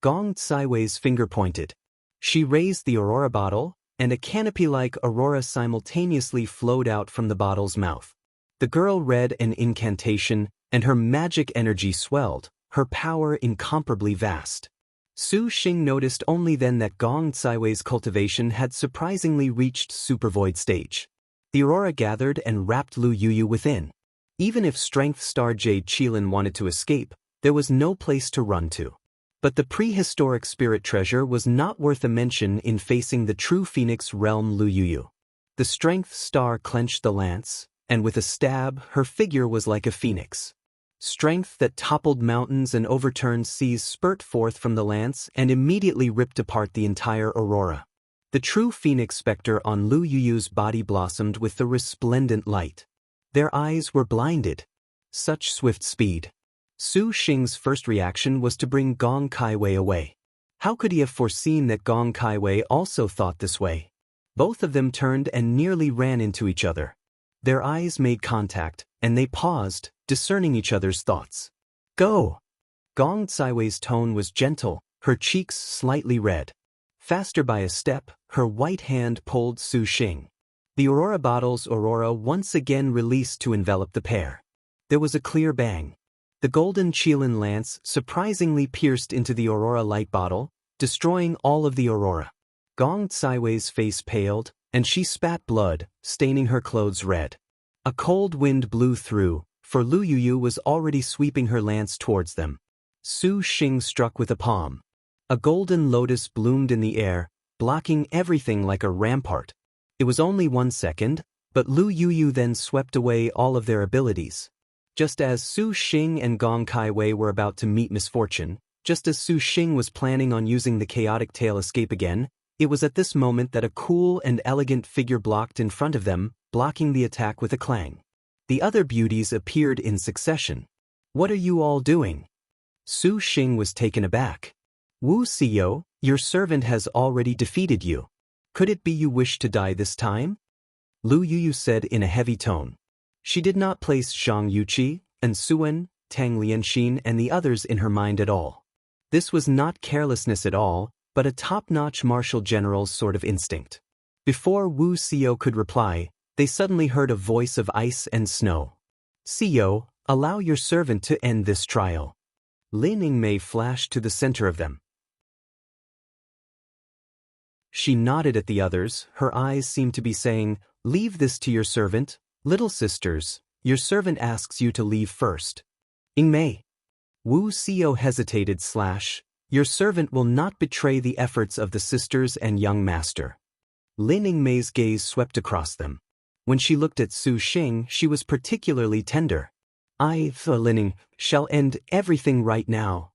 Gong Caiwei's finger pointed. She raised the aurora bottle, and a canopy-like aurora simultaneously flowed out from the bottle's mouth. The girl read an incantation, and her magic energy swelled, her power incomparably vast. Su Xing noticed only then that Gong Caiwei's cultivation had surprisingly reached supervoid stage. The aurora gathered and wrapped Lu Yuyu within. Even if Strength Star Jade Qilin wanted to escape, there was no place to run to. But the prehistoric spirit treasure was not worth a mention in facing the true Phoenix realm Lu Yuyu. The Strength Star clenched the lance, and with a stab, her figure was like a phoenix. Strength that toppled mountains and overturned seas spurt forth from the lance and immediately ripped apart the entire aurora. The true phoenix specter on Lu Yuyu's body blossomed with the resplendent light. Their eyes were blinded. Such swift speed. Su Xing's first reaction was to bring Gong Caiwei away. How could he have foreseen that Gong Caiwei also thought this way? Both of them turned and nearly ran into each other. Their eyes made contact, and they paused, discerning each other's thoughts. Go! Gong Caiwei's tone was gentle, her cheeks slightly red. Faster by a step, her white hand pulled Su Xing. The aurora bottle's aurora once again released to envelop the pair. There was a clear bang. The golden Qilin lance surprisingly pierced into the aurora light bottle, destroying all of the aurora. Gong Caiwei's face paled, and she spat blood, staining her clothes red. A cold wind blew through, for Lu Yuyu was already sweeping her lance towards them. Su Xing struck with a palm. A golden lotus bloomed in the air, blocking everything like a rampart. It was only 1 second, but Lu Yuyu then swept away all of their abilities. Just as Su Xing and Gong Caiwei were about to meet misfortune, just as Su Xing was planning on using the chaotic tail escape again, it was at this moment that a cool and elegant figure blocked in front of them, blocking the attack with a clang. The other beauties appeared in succession. What are you all doing? Su Xing was taken aback. Wu Xiyo, your servant has already defeated you. Could it be you wish to die this time? Lu Yuyu said in a heavy tone. She did not place Zhang Yuqi, and Suen, Tang Lianxin and the others in her mind at all. This was not carelessness at all, but a top-notch martial general's sort of instinct. Before Wu Xiyo could reply, they suddenly heard a voice of ice and snow. Xiyo, allow your servant to end this trial. Lin Yingmei flashed to the center of them. She nodded at the others, her eyes seemed to be saying, leave this to your servant, little sisters, your servant asks you to leave first. Yingmei. Wu Xiyo hesitated / your servant will not betray the efforts of the sisters and young master. Lin Yingmei's gaze swept across them. When she looked at Su Xing, she was particularly tender. I, the Lin, shall end everything right now.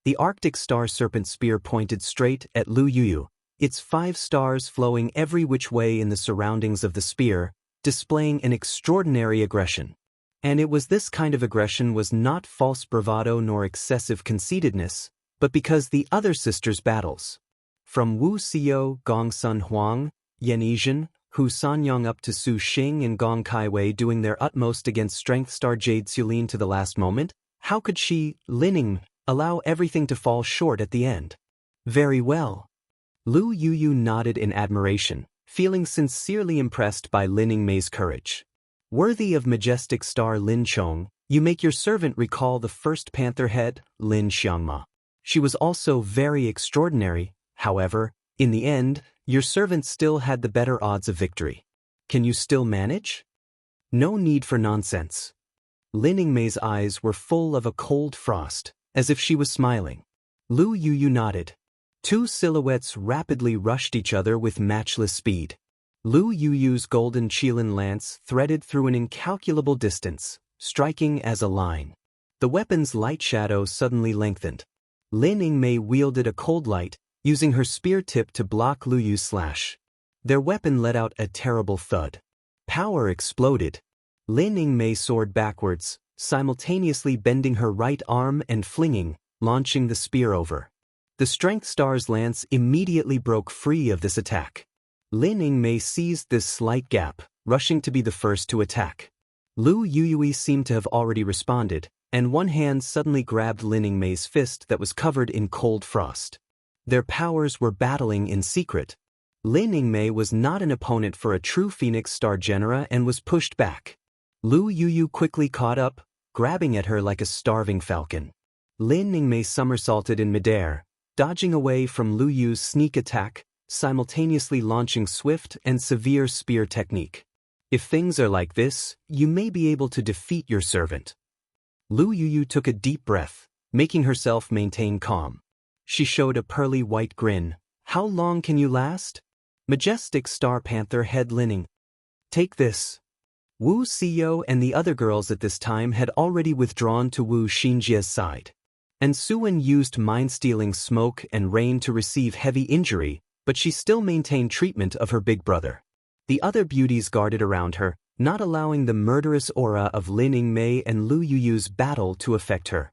The Arctic star serpent spear pointed straight at Lu Yuyu, its 5 stars flowing every which way in the surroundings of the spear, displaying an extraordinary aggression. And it was this kind of aggression was not false bravado nor excessive conceitedness, but because the other sisters' battles. From Wu Xiyo, Gong Sun Huang, Yan Yizhen, Hu Sanyong up to Su Xing and Gong Caiwei doing their utmost against Strength Star Jade Qilin to the last moment, how could she, Lin Ying, allow everything to fall short at the end? Very well. Lu Yuyu nodded in admiration, feeling sincerely impressed by Lin Yingmei's courage. Worthy of majestic star Lin Chong, you make your servant recall the first panther head, Lin Xiangma. She was also very extraordinary, however, in the end, your servant still had the better odds of victory. Can you still manage? No need for nonsense. Lin Yingmei's eyes were full of a cold frost, as if she was smiling. Lu Yuyu nodded. Two silhouettes rapidly rushed each other with matchless speed. Lu Yuyu's golden Qilin lance threaded through an incalculable distance, striking as a line. The weapon's light shadow suddenly lengthened. Lin Yingmei wielded a cold light, using her spear tip to block Lu Yu's slash. Their weapon let out a terrible thud. Power exploded. Lin Yingmei soared backwards, simultaneously bending her right arm and flinging, launching the spear over. The Strength Star's lance immediately broke free of this attack. Lin Yingmei seized this slight gap, rushing to be the first to attack. Lu Yuyui seemed to have already responded, and one hand suddenly grabbed Lin Yingmei's fist that was covered in cold frost. Their powers were battling in secret. Lin Yingmei was not an opponent for a true Phoenix Star Genera and was pushed back. Lu Yuyu quickly caught up, grabbing at her like a starving falcon. Lin Yingmei somersaulted in midair, dodging away from Lu Yu's sneak attack, simultaneously launching swift and severe spear technique. If things are like this, you may be able to defeat your servant. Lu Yuyu took a deep breath, making herself maintain calm. She showed a pearly white grin. How long can you last? Majestic Star Panther head Linning. Take this. Wu Xiyo and the other girls at this time had already withdrawn to Wu Xinjia's side. And Suwen used mind-stealing smoke and rain to receive heavy injury, but she still maintained treatment of her big brother. The other beauties guarded around her, not allowing the murderous aura of Lin Yingmei and Lu Yuyu's battle to affect her.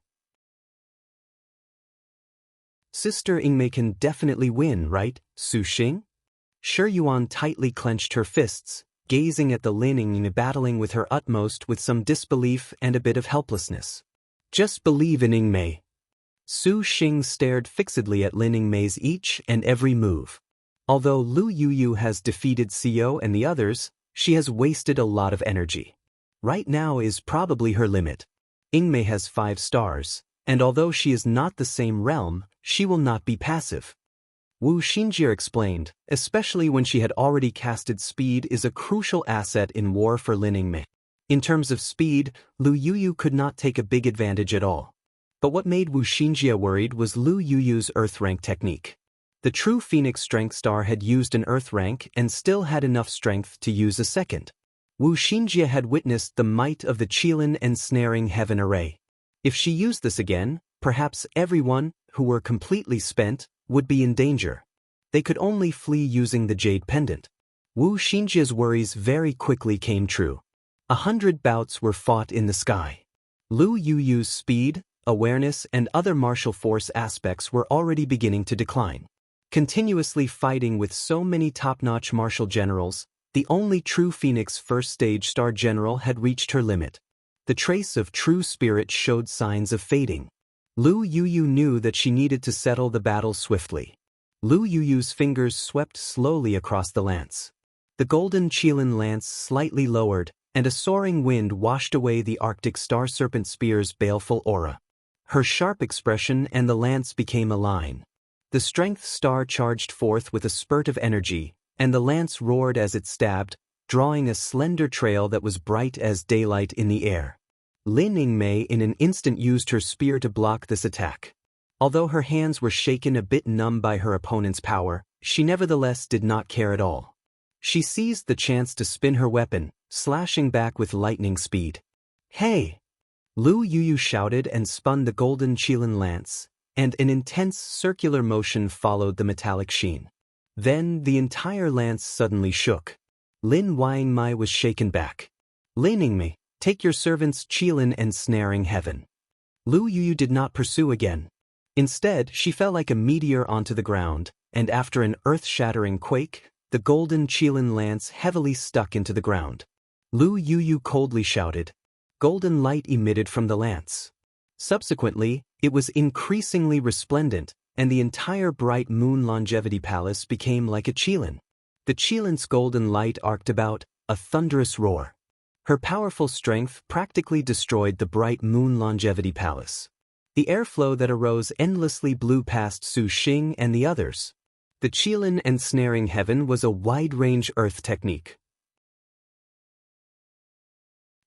Sister Yingmei can definitely win, right, Su Xing? Shi Yuan tightly clenched her fists, gazing at the Lin Yingmei battling with her utmost with some disbelief and a bit of helplessness. Just believe in Yingmei. Su Xing stared fixedly at Lin Yingmei's each and every move. Although Lu Yuyu has defeated Xiyo and the others, she has wasted a lot of energy. Right now is probably her limit. Yingmei has 5 stars, and although she is not the same realm, she will not be passive. Wu Xinjie explained, especially when she had already casted speed is a crucial asset in war for Lin Yingmei. In terms of speed, Lu Yuyu could not take a big advantage at all. But what made Wu Xinjie worried was Lu Yuyu's Earth rank technique. The true Phoenix Strength Star had used an Earth rank and still had enough strength to use a second. Wu Xinjie had witnessed the might of the Qilin Ensnaring Heaven array. If she used this again, perhaps everyone, who were completely spent, would be in danger. They could only flee using the Jade Pendant. Wu Xinjie's worries very quickly came true. 100 bouts were fought in the sky. Lu Yuyu's speed, awareness and other martial force aspects were already beginning to decline. Continuously fighting with so many top-notch martial generals, the only true Phoenix First Stage Star General had reached her limit. The trace of true spirit showed signs of fading. Lu Yuyu knew that she needed to settle the battle swiftly. Lu Yuyu's fingers swept slowly across the lance. The golden Qilin lance slightly lowered, and a soaring wind washed away the Arctic Star Serpent Spear's baleful aura. Her sharp expression and the lance became a line. The Strength Star charged forth with a spurt of energy, and the lance roared as it stabbed, drawing a slender trail that was bright as daylight in the air. Lin Yingmei in an instant used her spear to block this attack. Although her hands were shaken a bit numb by her opponent's power, she nevertheless did not care at all. She seized the chance to spin her weapon, slashing back with lightning speed. Hey! Lu Yuyu shouted and spun the golden Qilin lance, and an intense circular motion followed the metallic sheen. Then the entire lance suddenly shook. Lin Yingmei was shaken back. Lin Yingmei, take your servant's Qilin Ensnaring Heaven. Lu Yuyu did not pursue again. Instead, she fell like a meteor onto the ground, and after an earth-shattering quake, the golden Qilin lance heavily stuck into the ground. Lu Yuyu coldly shouted. Golden light emitted from the lance. Subsequently, it was increasingly resplendent, and the entire bright moon longevity palace became like a Qilin. The Qilin's golden light arced about, a thunderous roar. Her powerful strength practically destroyed the bright moon longevity palace. The airflow that arose endlessly blew past Su Xing and the others. The Qilin Ensnaring Heaven was a wide-range earth technique.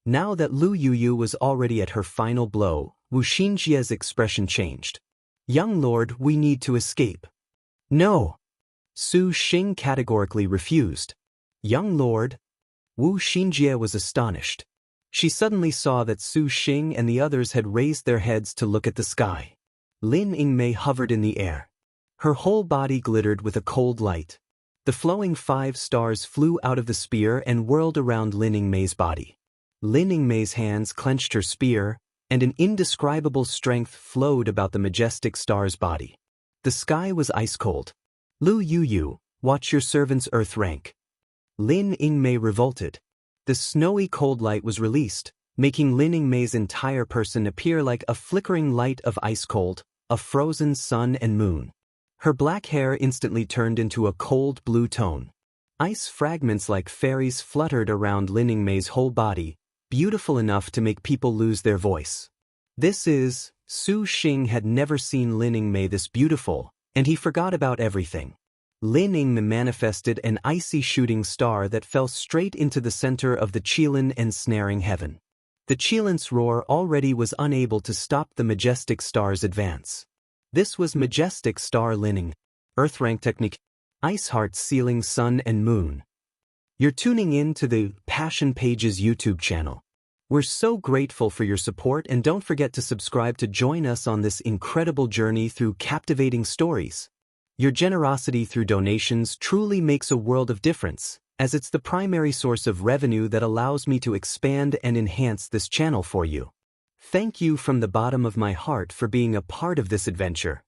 Now that Lu Yuyu was already at her final blow, Wu Xinjie's expression changed. Young lord, we need to escape. No. Su Xing categorically refused. Young lord? Wu Xinjie was astonished. She suddenly saw that Su Xing and the others had raised their heads to look at the sky. Lin Yingmei hovered in the air. Her whole body glittered with a cold light. The flowing 5 stars flew out of the spear and whirled around Lin Yingmei's body. Lin Yingmei's hands clenched her spear, and an indescribable strength flowed about the majestic star's body. The sky was ice-cold. Lu Yu, watch your servant's earth rank. Lin Yingmei revolted. The snowy cold light was released, making Lin Yingmei's entire person appear like a flickering light of ice-cold, a frozen sun and moon. Her black hair instantly turned into a cold blue tone. Ice fragments like fairies fluttered around Lin Yingmei's whole body, beautiful enough to make people lose their voice. Su Xing had never seen Lin Yingmei this beautiful, and he forgot about everything. Lin Yingmei manifested an icy shooting star that fell straight into the center of the Qilin ensnaring heaven. The Qilin's roar already was unable to stop the majestic star's advance. This was majestic star Lin Yingmei, earth rank technique, ice heart sealing sun and moon. You're tuning in to the Passion Pages YouTube channel. We're so grateful for your support, and don't forget to subscribe to join us on this incredible journey through captivating stories. Your generosity through donations truly makes a world of difference, as it's the primary source of revenue that allows me to expand and enhance this channel for you. Thank you from the bottom of my heart for being a part of this adventure.